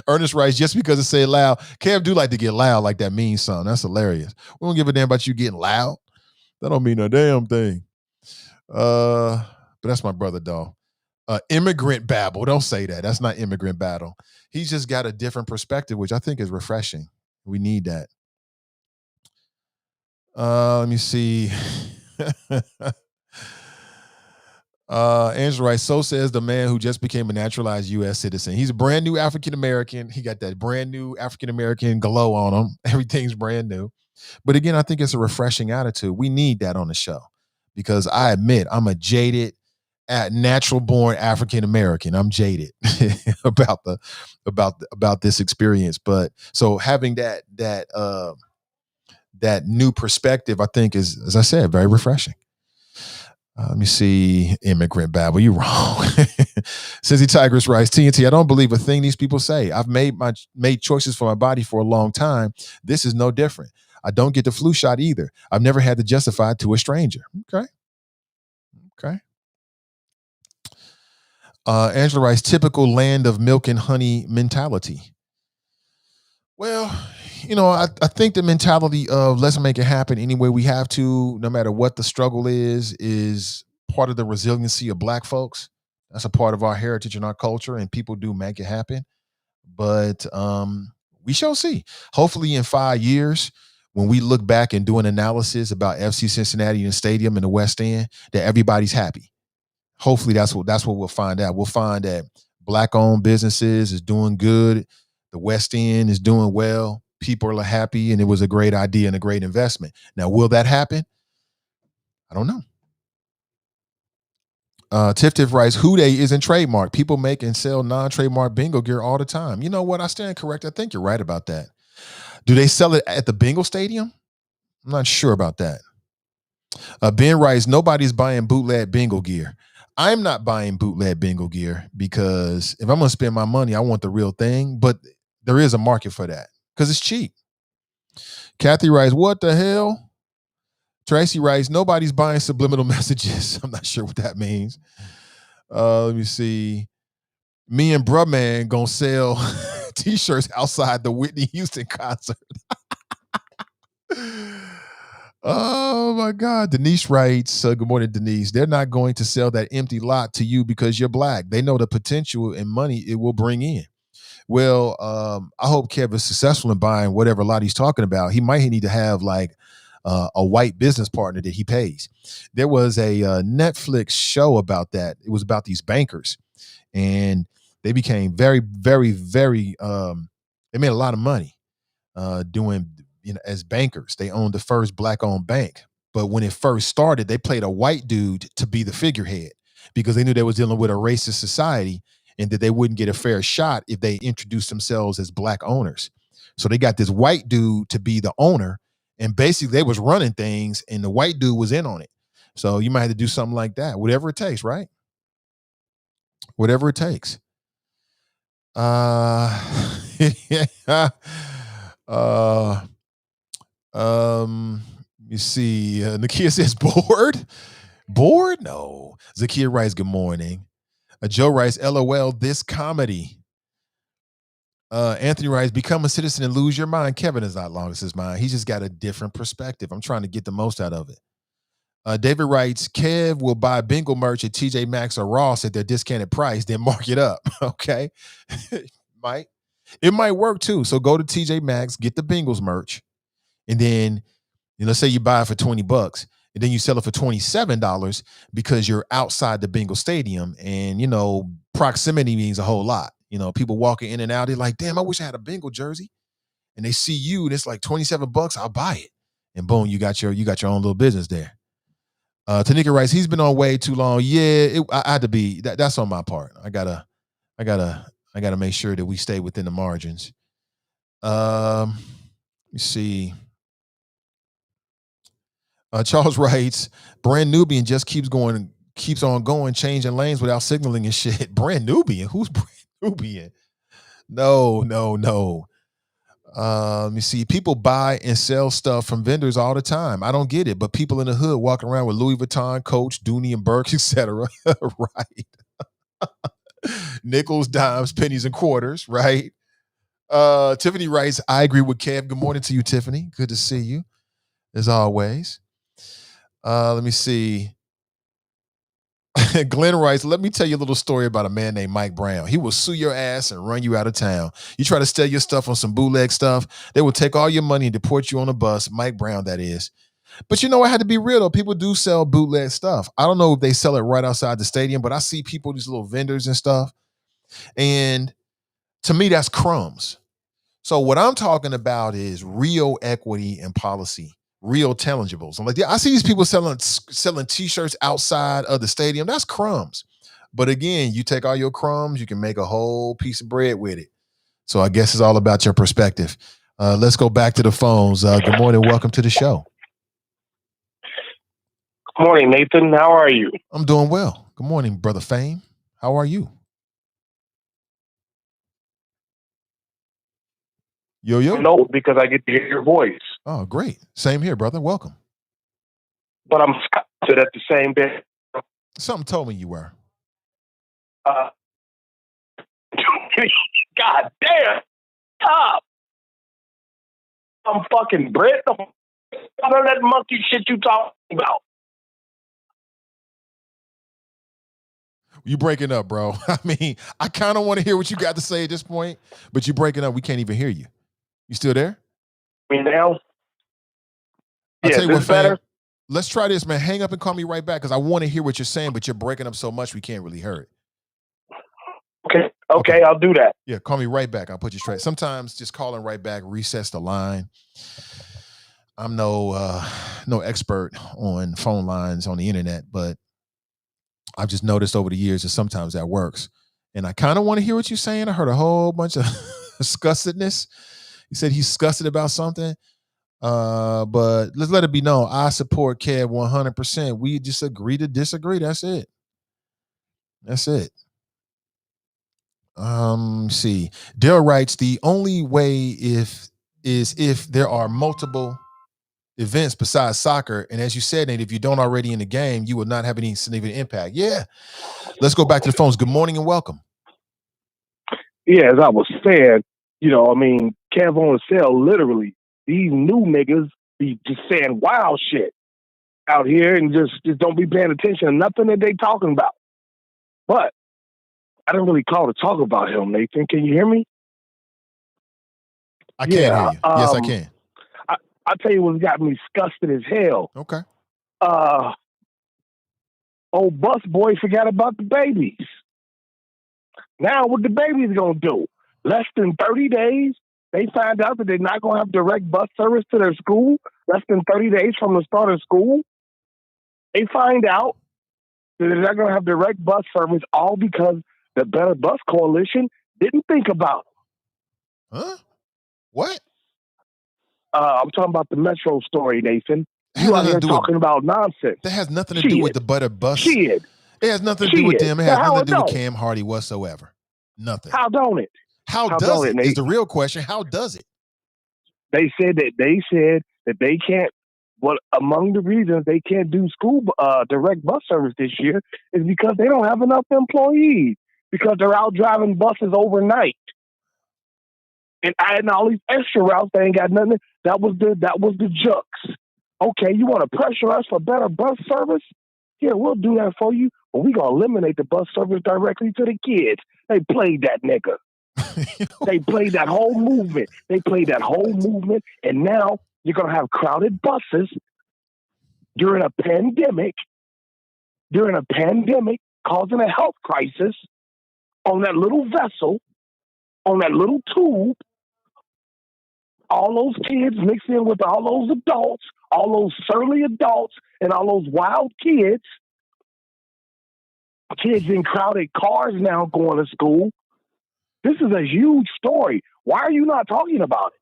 Ernest writes, just because it say loud, Kev do like to get loud like that means something. That's hilarious. We don't give a damn about you getting loud. That don't mean a damn thing. But that's my brother, dog. Immigrant babble. Don't say that. That's not immigrant battle. He's just got a different perspective, which I think is refreshing. We need that. Let me see. Angela writes, so says the man who just became a naturalized U.S. citizen. He's a brand new African-American. He got that brand new African-American glow on him. Everything's brand new. But again, I think it's a refreshing attitude. We need that on the show because I admit I'm a jaded, natural-born African-American. I'm jaded about this experience. But so having that new perspective, I think is, as I said, very refreshing. Let me see. Immigrant babble. You wrong. Cincy Tigress writes, TNT, I don't believe a thing these people say. I've made choices for my body for a long time. This is no different. I don't get the flu shot either. I've never had to justify it to a stranger. Okay. Angela writes, typical land of milk and honey mentality. Well, I think the mentality of let's make it happen any way we have to, no matter what the struggle is part of the resiliency of Black folks. That's a part of our heritage and our culture, and people do make it happen. But we shall see. Hopefully in 5 years, when we look back and do an analysis about FC Cincinnati and the stadium in the West End, that everybody's happy. Hopefully that's what we'll find out. We'll find that Black-owned businesses is doing good. The West End is doing well. People are happy, and it was a great idea and a great investment. Now, will that happen? I don't know. Tiff writes, Houday isn't trademark. People make and sell non-trademark bingo gear all the time. You know what? I stand correct. I think you're right about that. Do they sell it at the bingo stadium? I'm not sure about that. Ben writes, nobody's buying bootleg bingo gear. I'm not buying bootleg bingo gear because if I'm going to spend my money, I want the real thing. But there is a market for that because it's cheap. Kathy writes, what the hell? Tracy writes, nobody's buying subliminal messages. I'm not sure what that means. Let me see. Me and Bruh-Man gonna sell t-shirts outside the Whitney Houston concert. Oh my God. Denise writes, good morning, Denise. They're not going to sell that empty lot to you because you're Black. They know the potential and money it will bring in. Well, I hope Kev is successful in buying whatever lot he's talking about. He might need to have like a white business partner that he pays. There was a Netflix show about that. It was about these bankers, and they became very, very, very. They made a lot of money doing, as bankers. They owned the first Black-owned bank, but when it first started, they played a white dude to be the figurehead because they knew they was dealing with a racist society and that they wouldn't get a fair shot if they introduced themselves as Black owners. So they got this white dude to be the owner. And basically, they was running things, and the white dude was in on it. So you might have to do something like that. Whatever it takes, right? Whatever it takes. You see, Nakia says, bored? Bored? No. Zakia writes, good morning. Joe writes, LOL, this comedy. Anthony writes, become a citizen and lose your mind. Kevin is not lost his mind. He's just got a different perspective. I'm trying to get the most out of it. David writes, Kev will buy bingo merch at TJ Maxx or Ross at their discounted price, then mark it up. Okay. It might work too. So go to TJ Maxx, get the Bengals merch, and then, let's say you buy it for $20, and then you sell it for $27 because you're outside the Bengal stadium, and proximity means a whole lot. People walking in and out, they're like, damn, I wish I had a Bengal jersey. And they see you, and it's like $27, I'll buy it. And boom, you got your own little business there. Tanika writes, he's been on way too long. Yeah, I had to be, that's on my part. I gotta make sure that we stay within the margins. Let me see. Charles writes, Brand Nubian just keeps on going, changing lanes without signaling and shit. Brand Nubian? Who's Brand Nubian? No. Let me see. People buy and sell stuff from vendors all the time. I don't get it, but people in the hood walking around with Louis Vuitton, Coach, Dooney and Burke, etc. Right. Nickels, dimes, pennies, and quarters. Right. Tiffany writes, I agree with Kev. Good morning to you, Tiffany. Good to see you, as always. Let me see. Glenn writes, let me tell you a little story about a man named Mike Brown. He will sue your ass and run you out of town. You try to sell your stuff on some bootleg stuff, they will take all your money and deport you on a bus. Mike Brown, that is. But I had to be real, though. People do sell bootleg stuff. I don't know if they sell it right outside the stadium, but I see people, these little vendors and stuff. And to me, that's crumbs. So what I'm talking about is real equity and policy. Real tangibles. I'm like, I see these people selling t-shirts outside of the stadium. That's crumbs. But again, you take all your crumbs, you can make a whole piece of bread with it. So I guess it's all about your perspective. Let's go back to the phones. Good morning. Welcome to the show. Good morning, Nathan. How are you? I'm doing well. Good morning, Brother Fame. How are you? Yo. No, because I get to hear your voice. Oh, great. Same here, brother. Welcome. But I'm sculpted at the same bit. Something told me you were. God damn. Stop. I'm fucking Brit. None of that monkey shit you talking about. You breaking up, bro. I mean, I kind of want to hear what you got to say at this point, but you breaking up. We can't even hear you. You still there? Me now? I'll tell you what, better? Let's try this, man. Hang up and call me right back because I want to hear what you're saying, but you're breaking up so much we can't really hear it. Okay, I'll do that. Yeah, call me right back. I'll put you straight. Sometimes just calling right back resets the line. I'm no expert on phone lines on the internet, but I've just noticed over the years that sometimes that works. And I kind of want to hear what you're saying. I heard a whole bunch of disgustedness. He said he's disgusted about something. But let's let it be known. I support Kev 100%. We just agree to disagree. That's it. See. Dale writes, the only way is if there are multiple events besides soccer. And as you said, Nate, if you don't already in the game, you will not have any significant impact. Yeah. Let's go back to the phones. Good morning and welcome. Yeah, as I was saying, Kev on sale, literally, these new niggas be just saying wild shit out here and just don't be paying attention to nothing that they talking about. But I didn't really call to talk about him, Nathan. Can you hear me? I can hear you. Yes, I can. I'll tell you what's got me disgusted as hell. Okay. Old bus boy forgot about the babies. Now what the babies gonna do? Less than 30 days, they find out that they're not gonna have direct bus service to their school. Less than 30 days from the start of school, they find out that they're not gonna have direct bus service, all because the Better Bus Coalition didn't think about it. Huh? What? I'm talking about the Metro story, Nathan. You out here talking about nonsense. That has nothing to do with the Better Bus. Shit. It has nothing to do with them. It has nothing to do with Cam Hardy whatsoever. Nothing. How don't it? How does it? Is the real question. How does it? They said that they can't. Well, among the reasons they can't do school direct bus service this year is because they don't have enough employees, because they're out driving buses overnight and adding all these extra routes. They ain't got nothing. That was the jokes. Okay, you want to pressure us for better bus service? Yeah, we'll do that for you, but we're going to eliminate the bus service directly to the kids. They played that nigga. They played that whole movement. And now you're going to have crowded buses during a pandemic, causing a health crisis on that little vessel, on that little tube. All those kids mixed in with all those adults, all those surly adults, and all those wild kids. Kids in crowded cars now going to school. This is a huge story. Why are you not talking about it?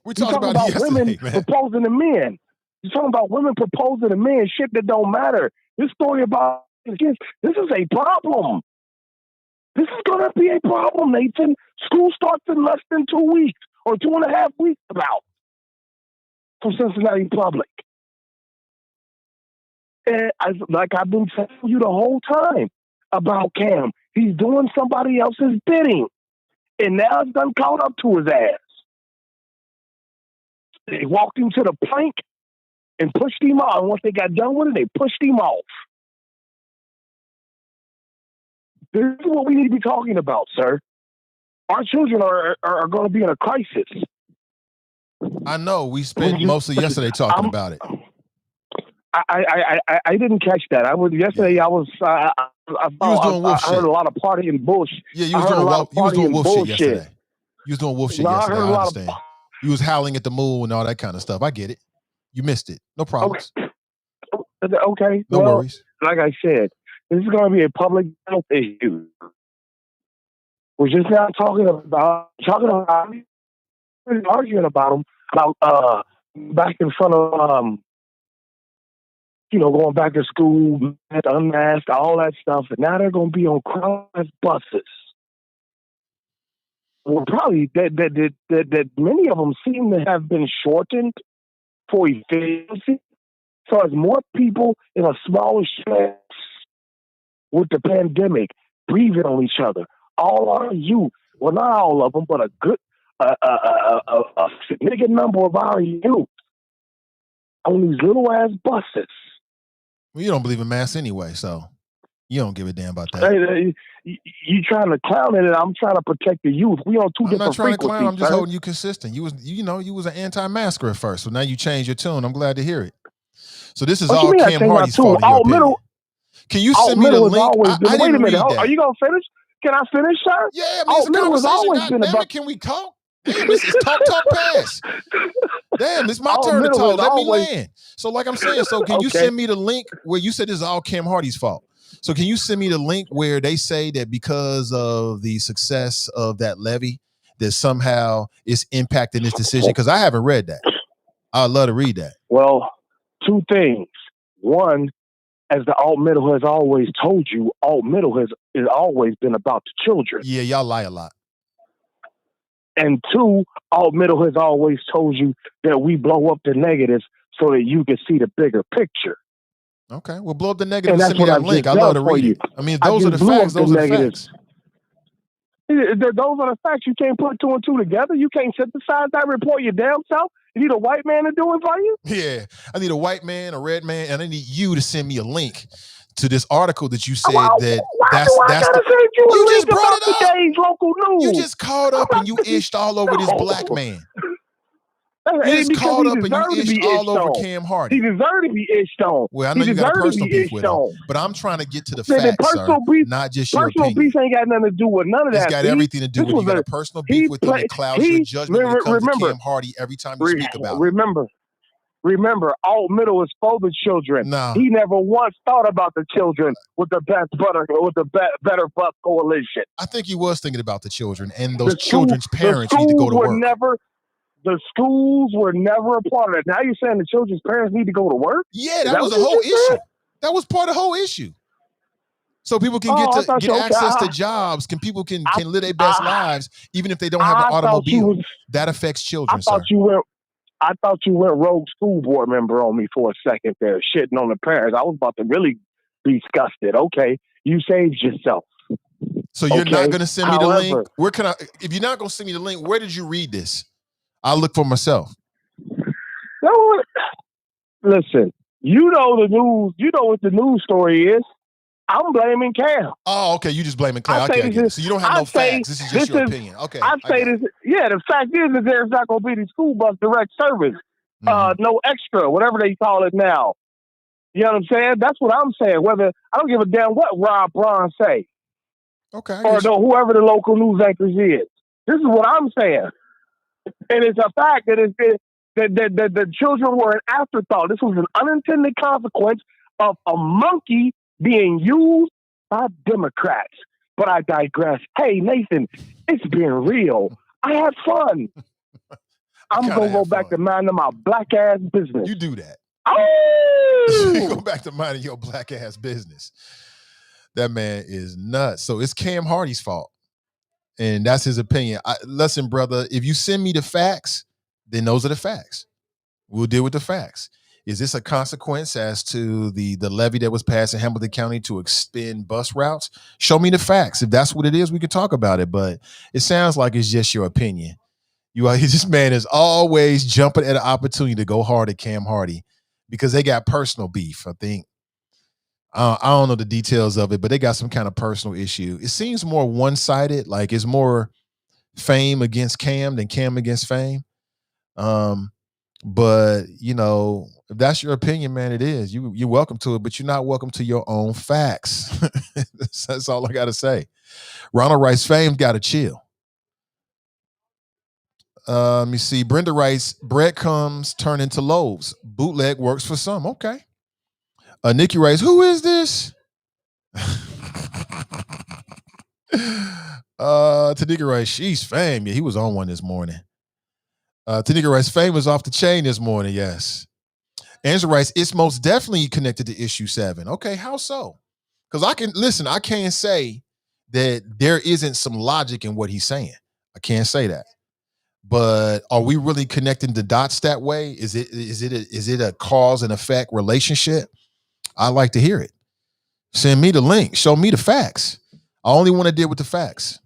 We're talking about women proposing to men. You're talking about women proposing to men, shit that don't matter. This story about kids, this is a problem. This is going to be a problem, Nathan. School starts in less than 2 weeks or 2.5 weeks about from Cincinnati Public. And I've been telling you the whole time about Cam, he's doing somebody else's bidding. And now it's done caught up to his ass. They walked him to the plank and pushed him off. And once they got done with it, they pushed him off. This is what we need to be talking about, sir. Our children are going to be in a crisis. I know. We spent most of yesterday talking about it. I didn't catch that. I was yesterday. I was I heard a lot of partying bullshit. Yeah, you was doing wolf shit yesterday. You was doing wolf shit yesterday. I understand. You was howling at the moon and all that kind of stuff. I get it. You missed it. No problems. Okay. No worries. Like I said, this is going to be a public health issue. We're just not arguing about them about back in front of going back to school, unmasked, all that stuff, and now they're going to be on crowded buses. Well, probably that many of them seem to have been shortened for efficiency. So as more people in a smaller space with the pandemic breathing on each other, all our youth, well, not all of them, but a significant number of our youth on these little ass buses. Well, you don't believe in masks anyway, so you don't give a damn about that. You trying to clown it, and I'm trying to protect the youth. We on two different frequencies. I'm not trying to clown. I'm just holding you consistent. You was an anti-masker at first, so now you changed your tune. I'm glad to hear it. So this is What you all mean I Cam changed my Hardy's tune? fault, in your Alt opinion. middle, Can you alt send me the middle has link? always been. I Wait a didn't minute. read that. Are you gonna finish? Can I finish, sir? Yeah, I mean, Alt it's a middle has conversation. always God been damn about. it, can we talk? Damn, it's talk pass. Damn, it's my Alt turn to middle talk. has Let me always. land. So like I'm saying, so can you Okay. send me the link where you said this is all Cam Hardy's fault? So can you send me the link where they say that because of the success of that levy, that somehow it's impacting this decision? Because I haven't read that. I'd love to read that. Well, two things. One, as the alt middle has always told you, alt middle has always been about the children. Yeah, y'all lie a lot. And two, alt middle has always told you that we blow up the negatives so that you can see the bigger picture. Okay, well, blow up the negative And and that's send me what that I've link. just I'd love done to for read you. it. I mean, if those I are the just blew facts, up those the are the negatives. facts. Those are the facts. You can't put two and two together. You can't synthesize that report your damn self. You need a white man to do it for you? Yeah, I need a white man, a red man, and I need you to send me a link to this article that you said Why that do I gotta send you a you link just brought about it up. today's local news? You just called up and you ished all over this black man. You just Because called he up and you deserved to ished be all ished over on. Cam Hardy. He deserved to be ished on. Well, I know He you got a deserved to personal be beef ished with him, on. but I'm trying to get to the The facts, sir, personal beef, not just your personal opinion. beef ain't got nothing to do with none of It's that. got B. everything to do This with you was got a- a personal beef with him that clouds your judgment when it comes to Cam Hardy every time you speak about him. Remember, alt middle is for the children. No. He never once thought about the children with the Better Buck Coalition. I think he was thinking about the children and The those children's parents need to go to work. The schools were never a part of it. Now you're saying the children's parents need to go to work? Yeah, that was the whole issue. That was part of the whole issue. So people can get access to jobs, people can live their best lives, even if they don't have an automobile. That affects children, I thought you went rogue school board member on me for a second there, shitting on the parents. I was about to really be disgusted. Okay, you saved yourself. So you're not going to send me the link? Where can I? If you're not going to send me the link, where did you read this? I'll look for myself. No, listen, you know the news. You know what the news story is. I'm blaming Cam. Oh, okay. You just blaming Cam. Okay, I get it. So you don't have no facts. This is just your opinion. Okay. I say this. Yeah, the fact is that there's not going to be the school bus direct service. No extra, whatever they call it now. You know what I'm saying? That's what I'm saying. Whether I don't give a damn what Rob Braun say. Okay. Or whoever the local news anchors is. This is what I'm saying. And it's a fact that the children were an afterthought. This was an unintended consequence of a monkey being used by Democrats. But I digress. Hey, Nathan, it's been real. I had fun. I'm going to go back to minding my black ass business. You do that. Oh! You go back to minding your black ass business. That man is nuts. So it's Cam Hardy's fault. And that's his opinion. Listen, brother, if you send me the facts, then those are the facts. We'll deal with the facts. Is this a consequence as to the levy that was passed in Hamilton County to expand bus routes? Show me the facts. If that's what it is, we can talk about it. But it sounds like it's just your opinion. This man is always jumping at an opportunity to go hard at Cam Hardy because they got personal beef, I think. I don't know the details of it, but they got some kind of personal issue. It seems more one-sided, like it's more Fame against Cam than Cam against Fame. But if that's your opinion, man, it is. You're welcome to it, but you're not welcome to your own facts. That's all I got to say. Ronald writes, Fame got to chill. Let me see. Brenda writes, breadcrumbs turn into loaves. Bootleg works for some. Okay. Nikki writes, who is this? Tanika writes, she's Fame. Yeah, he was on one this morning. Tanika writes, Fame was off the chain this morning. Yes. Angela writes, it's most definitely connected to issue 7. Okay, how so? Because I can't say that there isn't some logic in what he's saying. I can't say that. But are we really connecting the dots that way? Is it a cause and effect relationship? I like to hear it. Send me the link. Show me the facts. I only want to deal with the facts.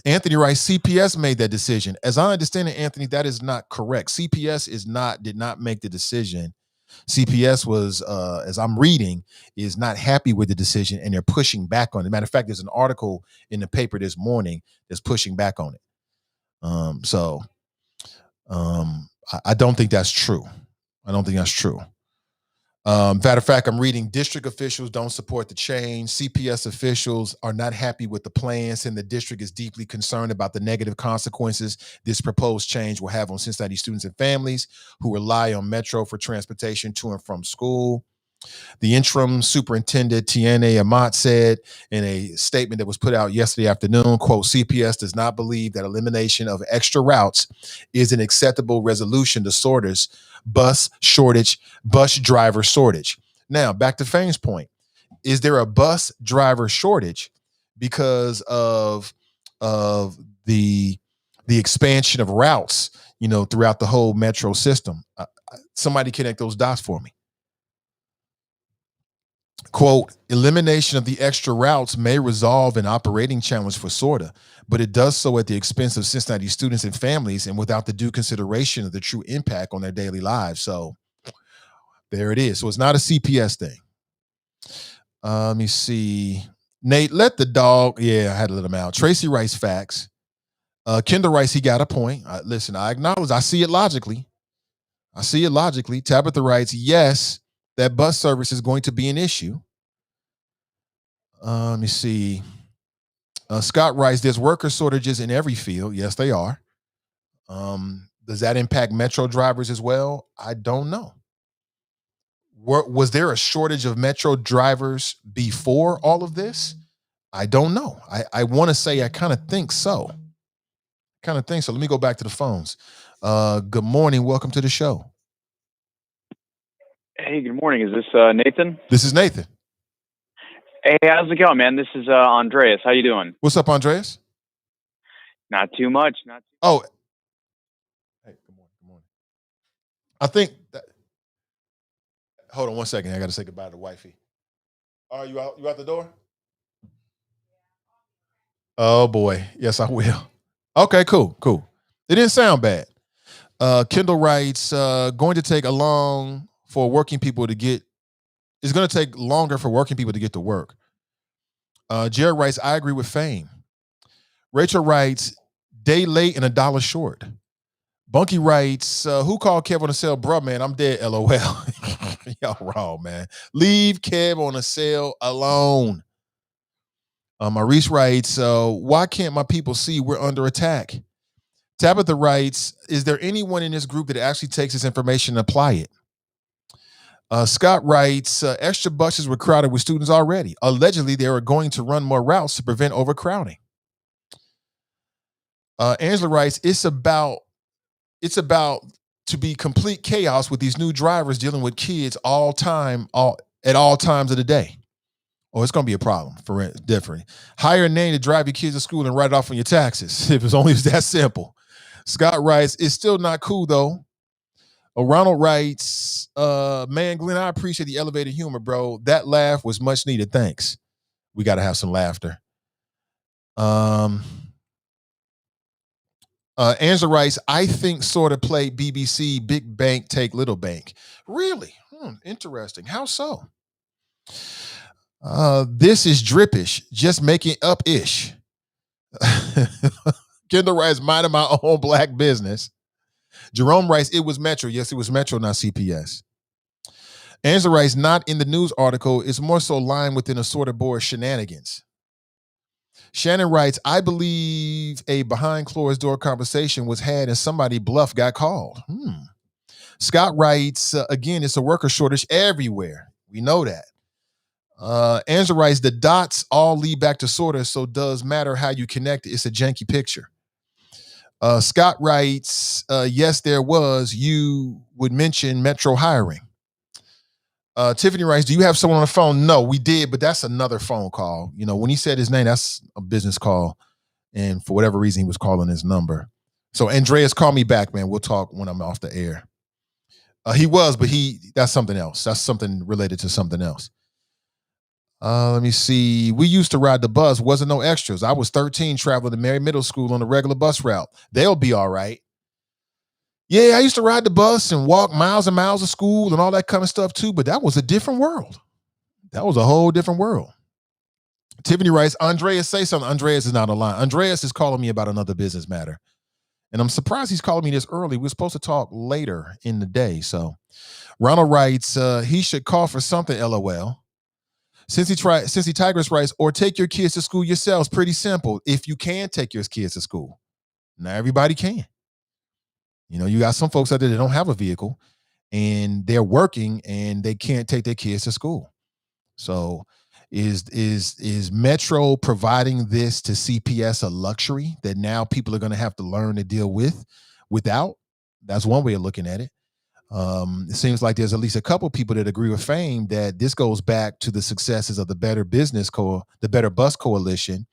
Anthony writes, CPS made that decision. As I understand it, Anthony, that is not correct. CPS did not make the decision. CPS was, as I'm reading, is not happy with the decision and they're pushing back on it. Matter of fact, there's an article in the paper this morning that's pushing back on it. I don't think that's true. I don't think that's true. Matter of fact, I'm reading district officials don't support the change. CPS officials are not happy with the plans, and the district is deeply concerned about the negative consequences this proposed change will have on Cincinnati students and families who rely on Metro for transportation to and from school. The interim superintendent, Tiene Amat, said in a statement that was put out yesterday afternoon, quote, CPS does not believe that elimination of extra routes is an acceptable resolution to SORTA's bus driver shortage. Now, back to Fame's point. Is there a bus driver shortage because of the expansion of routes, throughout the whole metro system? Somebody connect those dots for me. Quote, elimination of the extra routes may resolve an operating challenge for SORTA, but it does so at the expense of Cincinnati students and families and without the due consideration of the true impact on their daily lives. So there it is. So it's not a CPS thing. Let me see. Nate, let the dog. Yeah, I had to let him out. Tracy writes facts. Kendall writes he got a point. Listen, I acknowledge. I see it logically. Tabitha writes, yes, that bus service is going to be an issue. Let me see. Scott writes, there's worker shortages in every field. Yes, they are. Does that impact Metro drivers as well? I don't know. Was there a shortage of Metro drivers before all of this? I don't know. I want to say I kind of think so. Let me go back to the phones. Good morning. Welcome to the show. Hey, good morning. Is this Nathan? This is Nathan. Hey, how's it going, man? This is Andreas. How you doing? What's up, Andreas? Not too much. Oh. Hey, good morning. I think that, hold on one second. I got to say goodbye to wifey. Are you out? You out the door? Oh boy. Yes, I will. Okay, cool. It didn't sound bad. Kendall writes, it's going to take longer for working people to get to work. Jared writes, I agree with Fame. Rachel writes, day late and $1 short. Bunky writes, who called Kev on the cell? Bruh, man, I'm dead, LOL. Y'all wrong, man. Leave Kev on the cell alone. Maurice writes, why can't my people see we're under attack? Tabitha writes, is there anyone in this group that actually takes this information and apply it? Scott writes, extra buses were crowded with students already. Allegedly, they are going to run more routes to prevent overcrowding. Angela writes, it's about to be complete chaos with these new drivers dealing with kids at all times of the day. Oh, it's going to be a problem for different. Hire a nanny to drive your kids to school and write it off on your taxes. If it's only that simple. Scott writes, it's still not cool though. Ronald writes, man, Glenn, I appreciate the elevated humor, bro. That laugh was much needed. Thanks. We got to have some laughter. Angela writes, I think sort of play BBC, Big Bank, Take Little Bank. Really? Interesting. How so? This is drippish, just making up ish. Kendall writes, minding my own black business. Jerome writes, it was Metro. Yes, it was Metro, not CPS. Angela writes, not in the news article. It's more so lying within a sort of board shenanigans. Shannon writes, I believe a behind closed door conversation was had and somebody bluff got called. Scott writes, again, it's a worker shortage everywhere. We know that. Angela writes, the dots all lead back to sorta, so does matter how you connect it. It's a janky picture. Scott writes, yes, there was. You would mention Metro hiring. Tiffany writes, do you have someone on the phone? No, we did, but that's another phone call. When he said his name, that's a business call. And for whatever reason, he was calling his number. So Andreas, call me back, man. We'll talk when I'm off the air. He was, but that's something else. That's something related to something else. Let me see. We used to ride the bus. Wasn't no extras. I was 13 traveling to Mary Middle School on a regular bus route. They'll be all right. Yeah, I used to ride the bus and walk miles and miles to school and all that kind of stuff too, but that was a different world. That was a whole different world. Tiffany writes, Andreas, say something. Andreas is not online. Andreas is calling me about another business matter. And I'm surprised he's calling me this early. We're supposed to talk later in the day. So Ronald writes, he should call for something, LOL. Cincy Tigress writes, or take your kids to school yourselves. Pretty simple. If you can take your kids to school. Not everybody can. You know, you got some folks out there that don't have a vehicle and they're working and they can't take their kids to school. So is Metro providing this to CPS a luxury that now people are going to have to learn to deal without? That's one way of looking at it. It seems like there's at least a couple people that agree with Fame that this goes back to the successes of the Better Bus Coalition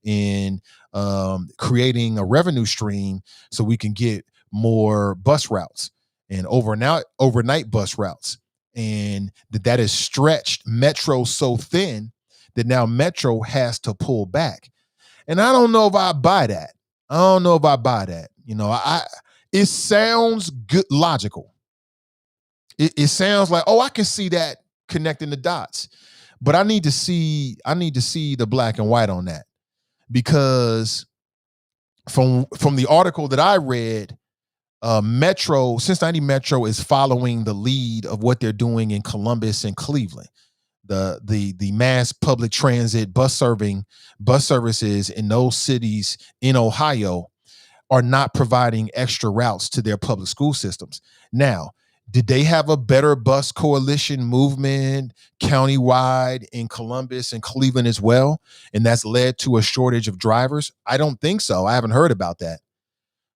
in creating a revenue stream so we can get more bus routes and overnight bus routes. And that has stretched Metro so thin that now Metro has to pull back. And I don't know if I buy that. You know, it sounds good, logical. It sounds like, oh, I can see that connecting the dots. But I need to see the black and white on that. Because from the article that I read, Cincinnati Metro is following the lead of what they're doing in Columbus and Cleveland. The mass public transit bus services in those cities in Ohio are not providing extra routes to their public school systems. Now, did they have a Better Bus Coalition movement countywide in Columbus and Cleveland as well? And that's led to a shortage of drivers? I don't think so. I haven't heard about that.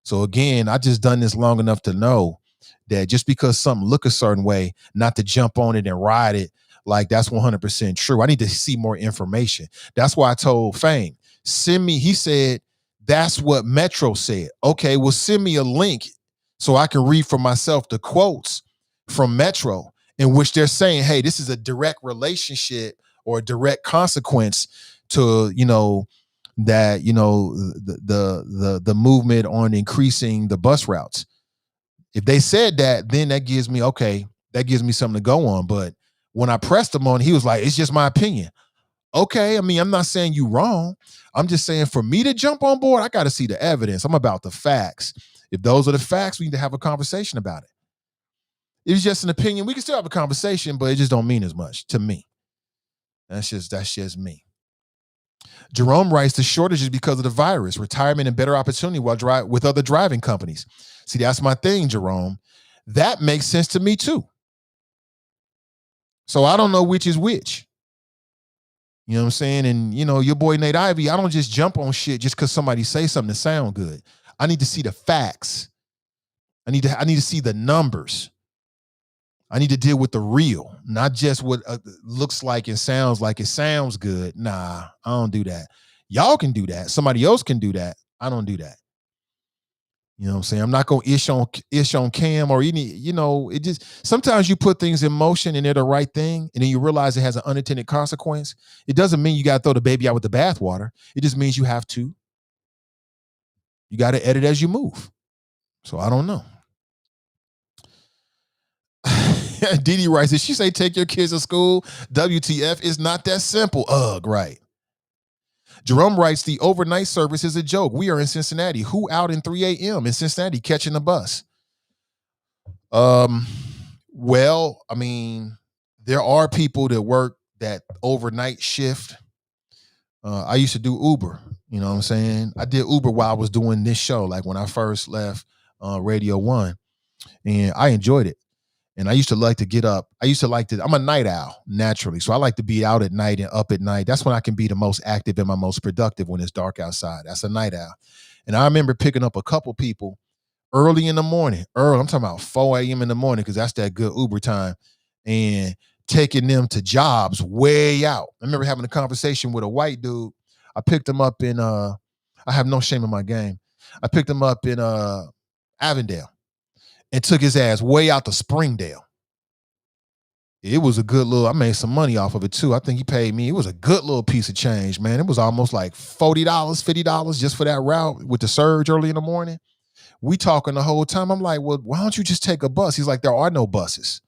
So again, I just done this long enough to know that just because something look a certain way, not to jump on it and ride it like that's 100% true. I need to see more information. That's why I told Fame, send me, he said, that's what Metro said. Okay, well, send me a link so I can read for myself the quotes from Metro in which they're saying, hey, this is a direct relationship or a direct consequence to, you know, that, you know, the movement on increasing the bus routes. If they said that, then that gives me something to go on. But when I pressed him on, he was like, it's just my opinion. Okay, I mean, I'm not saying you wrong. I'm just saying for me to jump on board, I got to see the evidence. I'm about the facts. If those are the facts, we need to have a conversation about it. If it's just an opinion, we can still have a conversation, but it just don't mean as much to me. That's just me. Jerome writes, the shortage is because of the virus, retirement and better opportunity while with other driving companies. See, that's my thing, Jerome. That makes sense to me too. So I don't know which is which. You know what I'm saying? And, you know, your boy Nate Ivey, I don't just jump on shit just because somebody say something to sound good. I need to see the facts. I need to see the numbers. I need to deal with the real, not just what looks like and sounds like it sounds good. Nah, I don't do that. Y'all can do that. Somebody else can do that. I don't do that. You know what I'm saying? I'm not going to ish on Cam or any, you know, it just, sometimes you put things in motion and they're the right thing. And then you realize it has an unintended consequence. It doesn't mean you got to throw the baby out with the bathwater. It just means you got to edit as you move. So I don't know. Didi writes, did she say take your kids to school? WTF, is not that simple. Ugh, right. Jerome writes, the overnight service is a joke. We are in Cincinnati. Who out in 3 a.m. in Cincinnati catching a bus? Well, I mean, there are people that work that overnight shift. I used to do Uber. You know what I'm saying? I did Uber while I was doing this show, like when I first left Radio 1. And I enjoyed it. And I used to like to get up. I'm a night owl naturally. So I like to be out at night and up at night. That's when I can be the most active and my most productive when it's dark outside. That's a night owl. And I remember picking up a couple people early in the morning. I'm talking about 4 a.m. in the morning because that's that good Uber time. And taking them to jobs way out. I remember having a conversation with a white dude. I picked him up in, I have no shame in my game. I picked him up in Avondale. And took his ass way out to Springdale. It was a good little, I made some money off of it too. I think he paid me. It was a good little piece of change, man. It was almost like $40, $50 just for that route with the surge early in the morning. We talking the whole time. I'm like, well, why don't you just take a bus? He's like, there are no buses.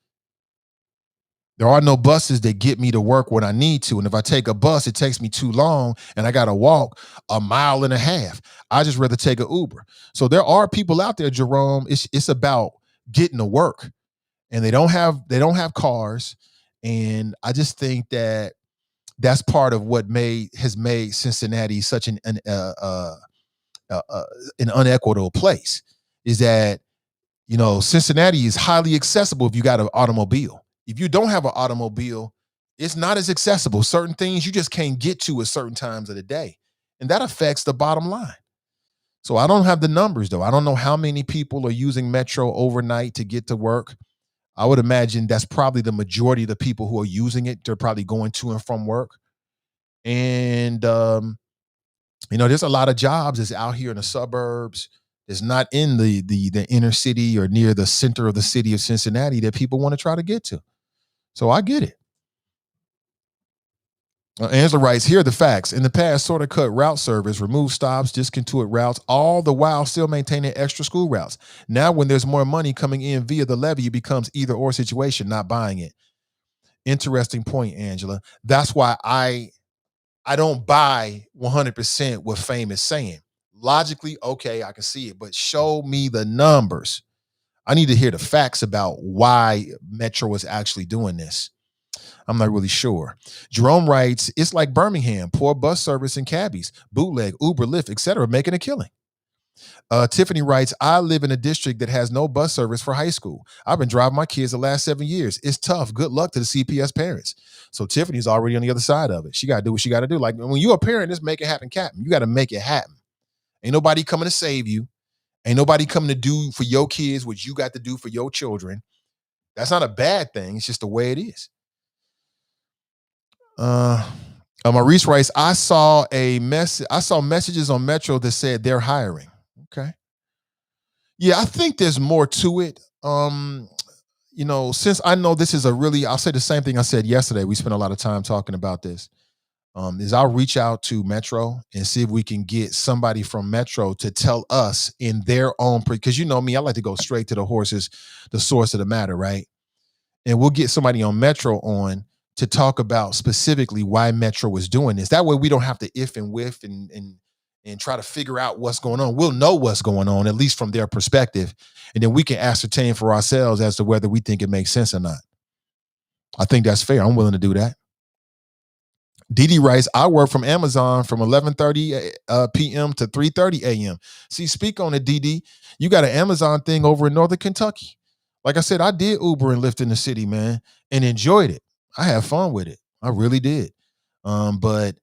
There are no buses that get me to work when I need to. And if I take a bus, it takes me too long and I got to walk a mile and a half. I just rather take an Uber. So there are people out there, Jerome, it's about getting to work, and they don't have cars. And I just think that that's part of what has made Cincinnati such an unequitable place, is that, Cincinnati is highly accessible if you got an automobile. If you don't have an automobile, it's not as accessible. Certain things you just can't get to at certain times of the day. And that affects the bottom line. So I don't have the numbers, though. I don't know how many people are using Metro overnight to get to work. I would imagine that's probably the majority of the people who are using it. They're probably going to and from work. And, there's a lot of jobs that's out here in the suburbs. It's not in the inner city or near the center of the city of Cincinnati that people want to try to get to. So I get it. Angela writes, here are the facts. In the past, sort of cut route service, remove stops, discontinued routes, all the while still maintaining extra school routes. Now, when there's more money coming in via the levy, it becomes either or situation, not buying it. Interesting point, Angela. That's why I don't buy 100% what Fame is saying. Logically, okay, I can see it, but show me the numbers. I need to hear the facts about why Metro is actually doing this. I'm not really sure. Jerome writes, it's like Birmingham, poor bus service and cabbies, bootleg, Uber, Lyft, etc., making a killing. Tiffany writes, I live in a district that has no bus service for high school. I've been driving my kids the last 7 years. It's tough. Good luck to the CPS parents. So Tiffany's already on the other side of it. She got to do what she got to do. Like, when you're a parent, just make it happen, Captain. You got to make it happen. Ain't nobody coming to save you. Ain't nobody coming to do for your kids what you got to do for your children. That's not a bad thing. It's just the way it is. Maurice writes, I saw messages on Metro that said they're hiring. Okay. Yeah, I think there's more to it. Since I know this is I'll say the same thing I said yesterday. We spent a lot of time talking about this. Is I'll reach out to Metro and see if we can get somebody from Metro to tell us in their own, because you know me, I like to go straight to the source of the matter, right? And we'll get somebody on Metro on to talk about specifically why Metro is doing this. That way we don't have to if and whiff and try to figure out what's going on. We'll know what's going on, at least from their perspective. And then we can ascertain for ourselves as to whether we think it makes sense or not. I think that's fair. I'm willing to do that. Didi writes, I work from Amazon from 11:30 p.m. to 3:30 a.m. See, speak on it, Didi. You got an Amazon thing over in Northern Kentucky. Like I said, I did Uber and Lyft in the city, man, and enjoyed it. I had fun with it. I really did. Because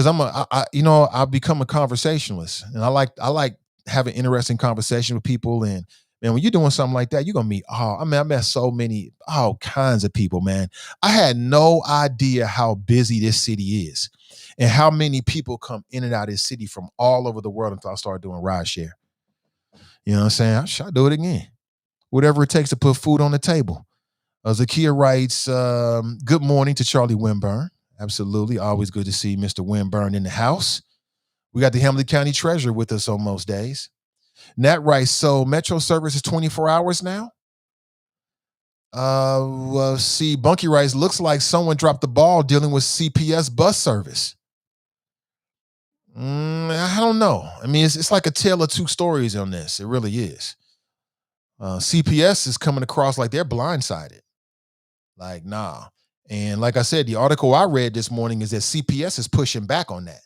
I've become a conversationalist, and I like having interesting conversation with people. And man, when you're doing something like that, you're gonna meet. I met all kinds of people, man. I had no idea how busy this city is, and how many people come in and out of this city from all over the world until I started doing rideshare. You know what I'm saying? I should do it again. Whatever it takes to put food on the table. Zakia writes, good morning to Charlie Winburn. Absolutely. Always good to see Mr. Winburn in the house. We got the Hamilton County Treasurer with us on most days. Nat writes, so Metro service is 24 hours now? See, Bunky writes, looks like someone dropped the ball dealing with CPS bus service. I don't know. I mean, it's like a tale of two stories on this. It really is. CPS is coming across like they're blindsided. Like, nah. And like I said, the article I read this morning is that CPS is pushing back on that.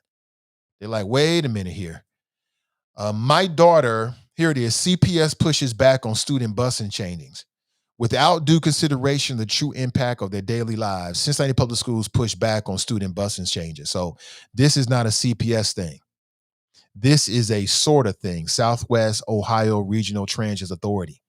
They're like, wait a minute here. My daughter, here it is, CPS pushes back on student busing changings. Without due consideration of the true impact of their daily lives, Cincinnati Public Schools push back on student busing changes. So this is not a CPS thing. This is a sort of thing, Southwest Ohio Regional Transit Authority.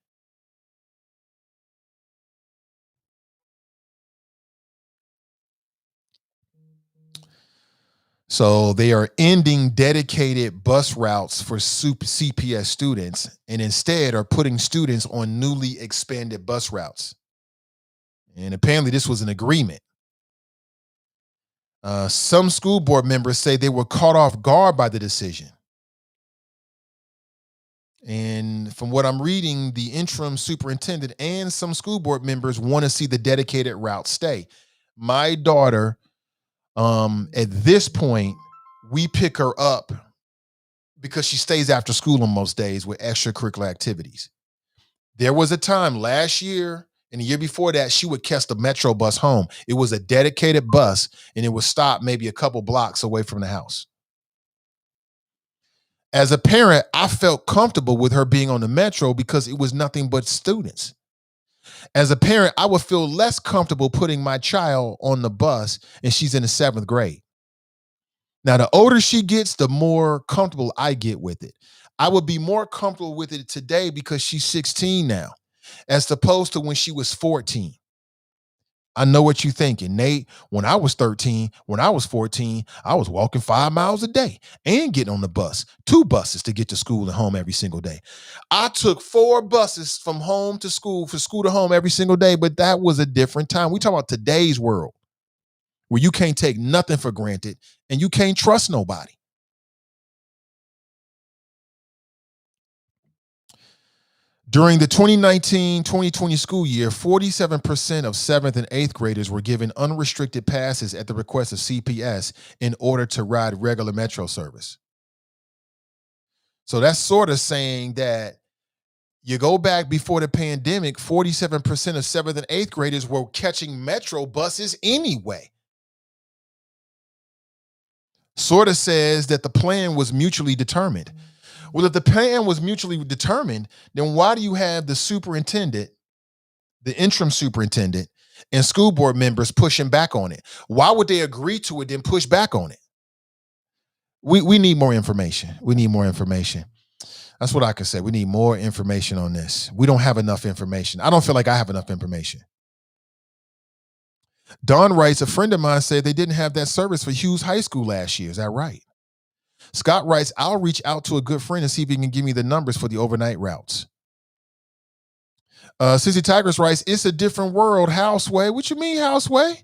So they are ending dedicated bus routes for CPS students and instead are putting students on newly expanded bus routes. And apparently this was an agreement. Some school board members say they were caught off guard by the decision. And from what I'm reading, the interim superintendent and some school board members want to see the dedicated route stay. My daughter, at this point, we pick her up because she stays after school on most days with extracurricular activities. There was a time last year and the year before that, she would catch the Metro bus home. It was a dedicated bus, and it would stop maybe a couple blocks away from the house. As a parent, I felt comfortable with her being on the Metro because it was nothing but students. As a parent, I would feel less comfortable putting my child on the bus and she's in the 7th grade. Now, the older she gets, the more comfortable I get with it. I would be more comfortable with it today because she's 16 now, as opposed to when she was 14. I know what you're thinking, Nate. When I was 13, when I was 14, I was walking 5 miles a day and getting on the bus, 2 buses to get to school and home every single day. I took 4 buses from home to school, for school to home every single day, but that was a different time. We talk about today's world where you can't take nothing for granted and you can't trust nobody. During the 2019-2020 school year, 47% of 7th and 8th graders were given unrestricted passes at the request of CPS in order to ride regular Metro service. So that's sort of saying that you go back before the pandemic, 47% of 7th and 8th graders were catching Metro buses anyway. Sort of says that the plan was mutually determined. Well, if the plan was mutually determined, then why do you have the superintendent, the interim superintendent, and school board members pushing back on it? Why would they agree to it then push back on it? We need more information. We need more information. That's what I can say. We need more information on this. We don't have enough information. I don't feel like I have enough information. Don writes, a friend of mine said they didn't have that service for Hughes High School last year. Is that right? Scott writes, I'll reach out to a good friend and see if he can give me the numbers for the overnight routes. Sissy Tigers writes, it's a different world, Houseway. What you mean, Houseway?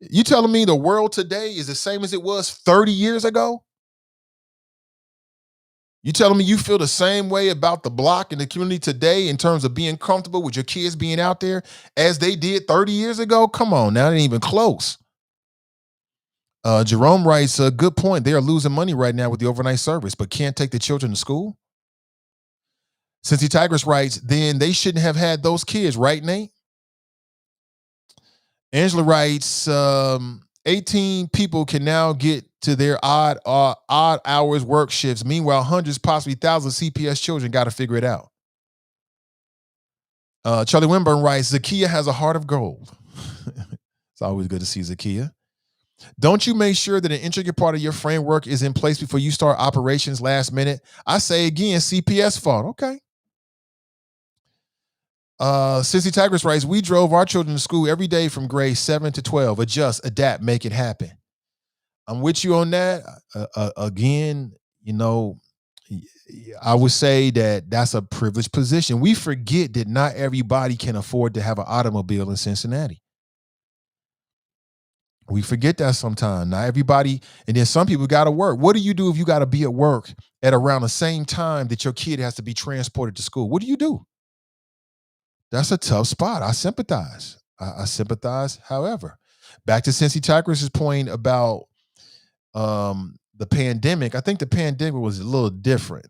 You telling me the world today is the same as it was 30 years ago? You telling me you feel the same way about the block and the community today in terms of being comfortable with your kids being out there as they did 30 years ago? Come on, now, it ain't even close. Jerome writes, a good point. They are losing money right now with the overnight service, but can't take the children to school. Cincy Tigers writes, then they shouldn't have had those kids, right, Nate? Angela writes, 18 people can now get to their odd hours work shifts. Meanwhile, hundreds, possibly thousands of CPS children got to figure it out. Charlie Winburn writes, Zakia has a heart of gold. It's always good to see Zakia. Don't you make sure that an intricate part of your framework is in place before you start operations last minute? I say again, CPS fault. Okay. Sissy Tigers writes, we drove our children to school every day from grade 7 to 12. Adjust, adapt, make it happen. I'm with you on that. Again, you know, I would say that that's a privileged position. We forget that not everybody can afford to have an automobile in Cincinnati. We forget that sometimes. Not everybody, and then some people got to work. What do you do if you got to be at work at around the same time that your kid has to be transported to school? What do you do? That's a tough spot. I sympathize. I sympathize. However, back to Cincy Tigers' point about the pandemic, I think the pandemic was a little different.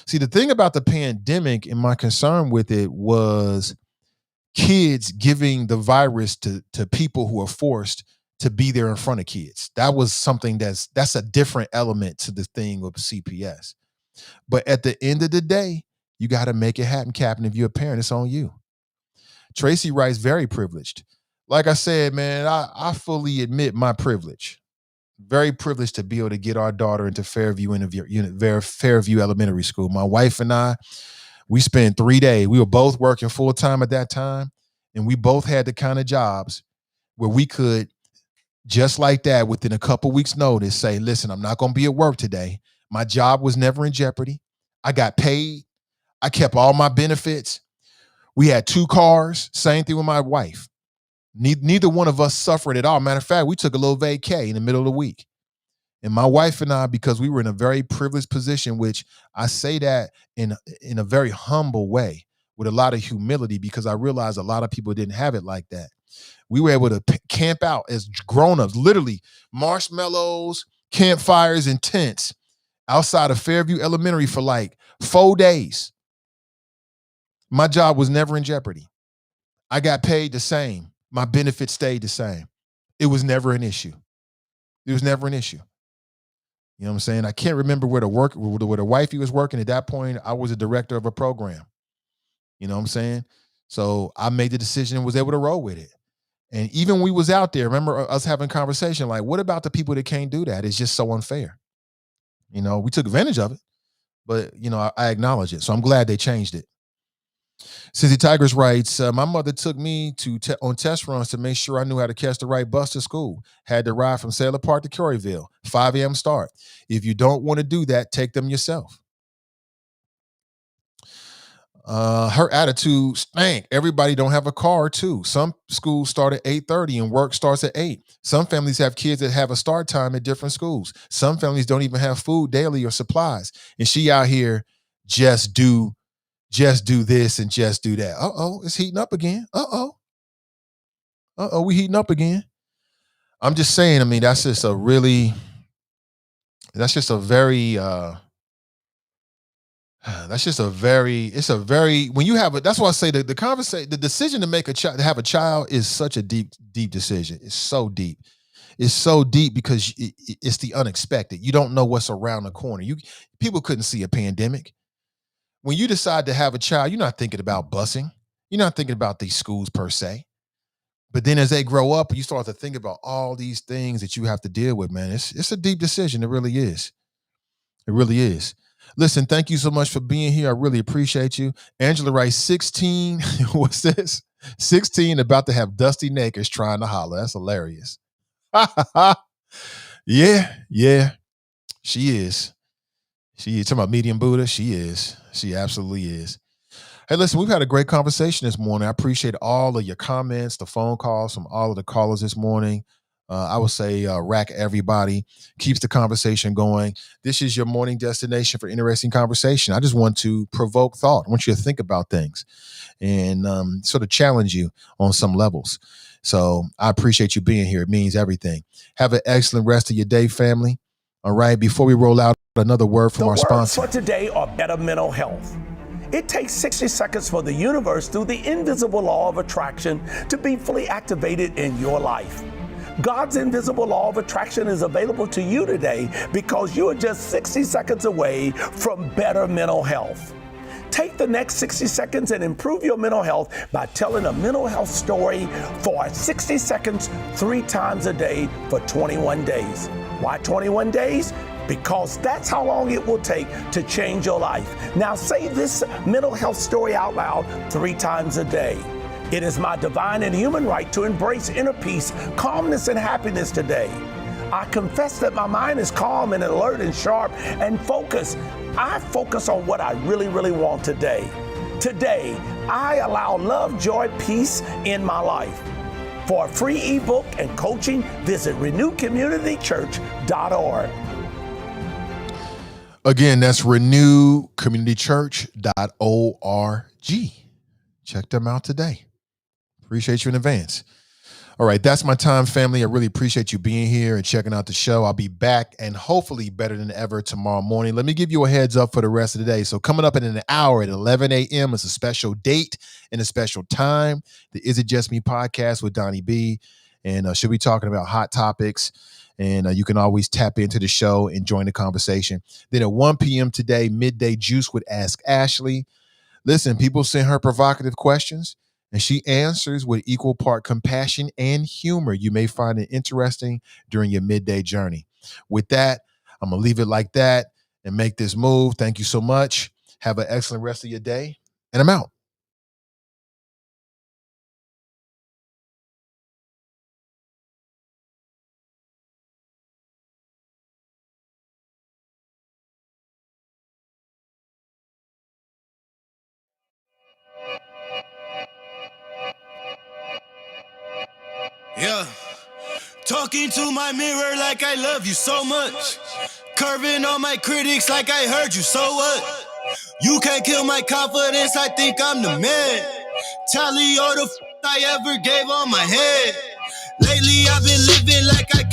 See, the thing about the pandemic and my concern with it was kids giving the virus to people who are forced to be there in front of kids. That was something that's a different element to the thing of CPS. But at the end of the day, you got to make it happen, Captain. If you're a parent, it's on you. Tracy writes, very privileged. Like I said, man, I fully admit my privilege. Very privileged to be able to get our daughter into Fairview Elementary School. My wife and I, we spent 3 days. We were both working full time at that time, and we both had the kind of jobs where we could, just like that, within a couple weeks' notice, say, listen, I'm not going to be at work today. My job was never in jeopardy. I got paid. I kept all my benefits. We had 2 cars. Same thing with my wife. Neither one of us suffered at all. Matter of fact, we took a little vacay in the middle of the week. And my wife and I, because we were in a very privileged position, which I say that in a very humble way, with a lot of humility, because I realized a lot of people didn't have it like that. We were able to camp out as grown-ups, literally marshmallows, campfires, and tents outside of Fairview Elementary for like 4 days. My job was never in jeopardy. I got paid the same. My benefits stayed the same. It was never an issue. It was never an issue. You know what I'm saying? I can't remember where the wifey was working at that point. I was a director of a program. You know what I'm saying? So I made the decision and was able to roll with it. And even when we was out there, remember us having conversation like, what about the people that can't do that? It's just so unfair. You know, we took advantage of it, but you know, I acknowledge it. So I'm glad they changed it. Cincy Tigers writes, my mother took me on test runs to make sure I knew how to catch the right bus to school. Had to ride from Sailor Park to Curryville, 5 a.m. start. If you don't want to do that, take them yourself. Her attitude stank. Everybody don't have a car too. Some schools start at 8:30 and work starts at 8. Some families have kids that have a start time at different schools. Some families don't even have food daily or supplies. And she out here just do this and just do that. Uh-oh, it's heating up again. Uh-oh, we heating up again. I'm just saying, I mean, that's just a very when you have that's why I say the decision to make to have a child is such a deep decision. It's so deep. It's so deep because it's the unexpected. You don't know what's around the corner. People couldn't see a pandemic. When you decide to have a child, you're not thinking about busing. You're not thinking about these schools per se. But then as they grow up, you start to think about all these things that you have to deal with, man. It's a deep decision. It really is. It really is. Listen, thank you so much for being here. I really appreciate you. Angela writes 16. What's this? 16 about to have dusty nakeds trying to holler. That's hilarious. Yeah. She is. She is. Talking about medium Buddha. She is. She absolutely is. Hey, listen, we've had a great conversation this morning. I appreciate all of your comments, the phone calls from all of the callers this morning. I would say rack everybody, keeps the conversation going. This is your morning destination for interesting conversation. I just want to provoke thought. I want you to think about things and sort of challenge you on some levels. So I appreciate you being here. It means everything. Have an excellent rest of your day, family. All right, before we roll out, another word from our sponsor. The words for today are better mental health. It takes 60 seconds for the universe through the invisible law of attraction to be fully activated in your life. God's invisible law of attraction is available to you today because you are just 60 seconds away from better mental health. Take the next 60 seconds and improve your mental health by telling a mental health story for 60 seconds 3 times a day for 21 days. Why 21 days? Because that's how long it will take to change your life. Now say this mental health story out loud 3 times a day. It is my divine and human right to embrace inner peace, calmness, and happiness today. I confess that my mind is calm and alert and sharp and focused. I focus on what I really, really want today. Today, I allow love, joy, peace in my life. For a free ebook and coaching, visit renewcommunitychurch.org. Again, that's renewcommunitychurch.org. Check them out today. Appreciate you in advance. All right, that's my time, family. I really appreciate you being here and checking out the show. I'll be back and hopefully better than ever tomorrow morning. Let me give you a heads up for the rest of the day. So coming up in an hour at 11 a.m. is a special date and a special time. The Is It Just Me podcast with Donnie B. And she'll be talking about hot topics. And you can always tap into the show and join the conversation. Then at 1 p.m. today, Midday Juice with Ask Ashley. Listen, people send her provocative questions, and she answers with equal part compassion and humor. You may find it interesting during your midday journey. With that, I'm going to leave it like that and make this move. Thank you so much. Have an excellent rest of your day, and I'm out. Yeah. Talking to my mirror like I love you so much. Curving on my critics like I heard you, so what? You can't kill my confidence, I think I'm the man. Tally all the I ever gave on my head. Lately I've been living like I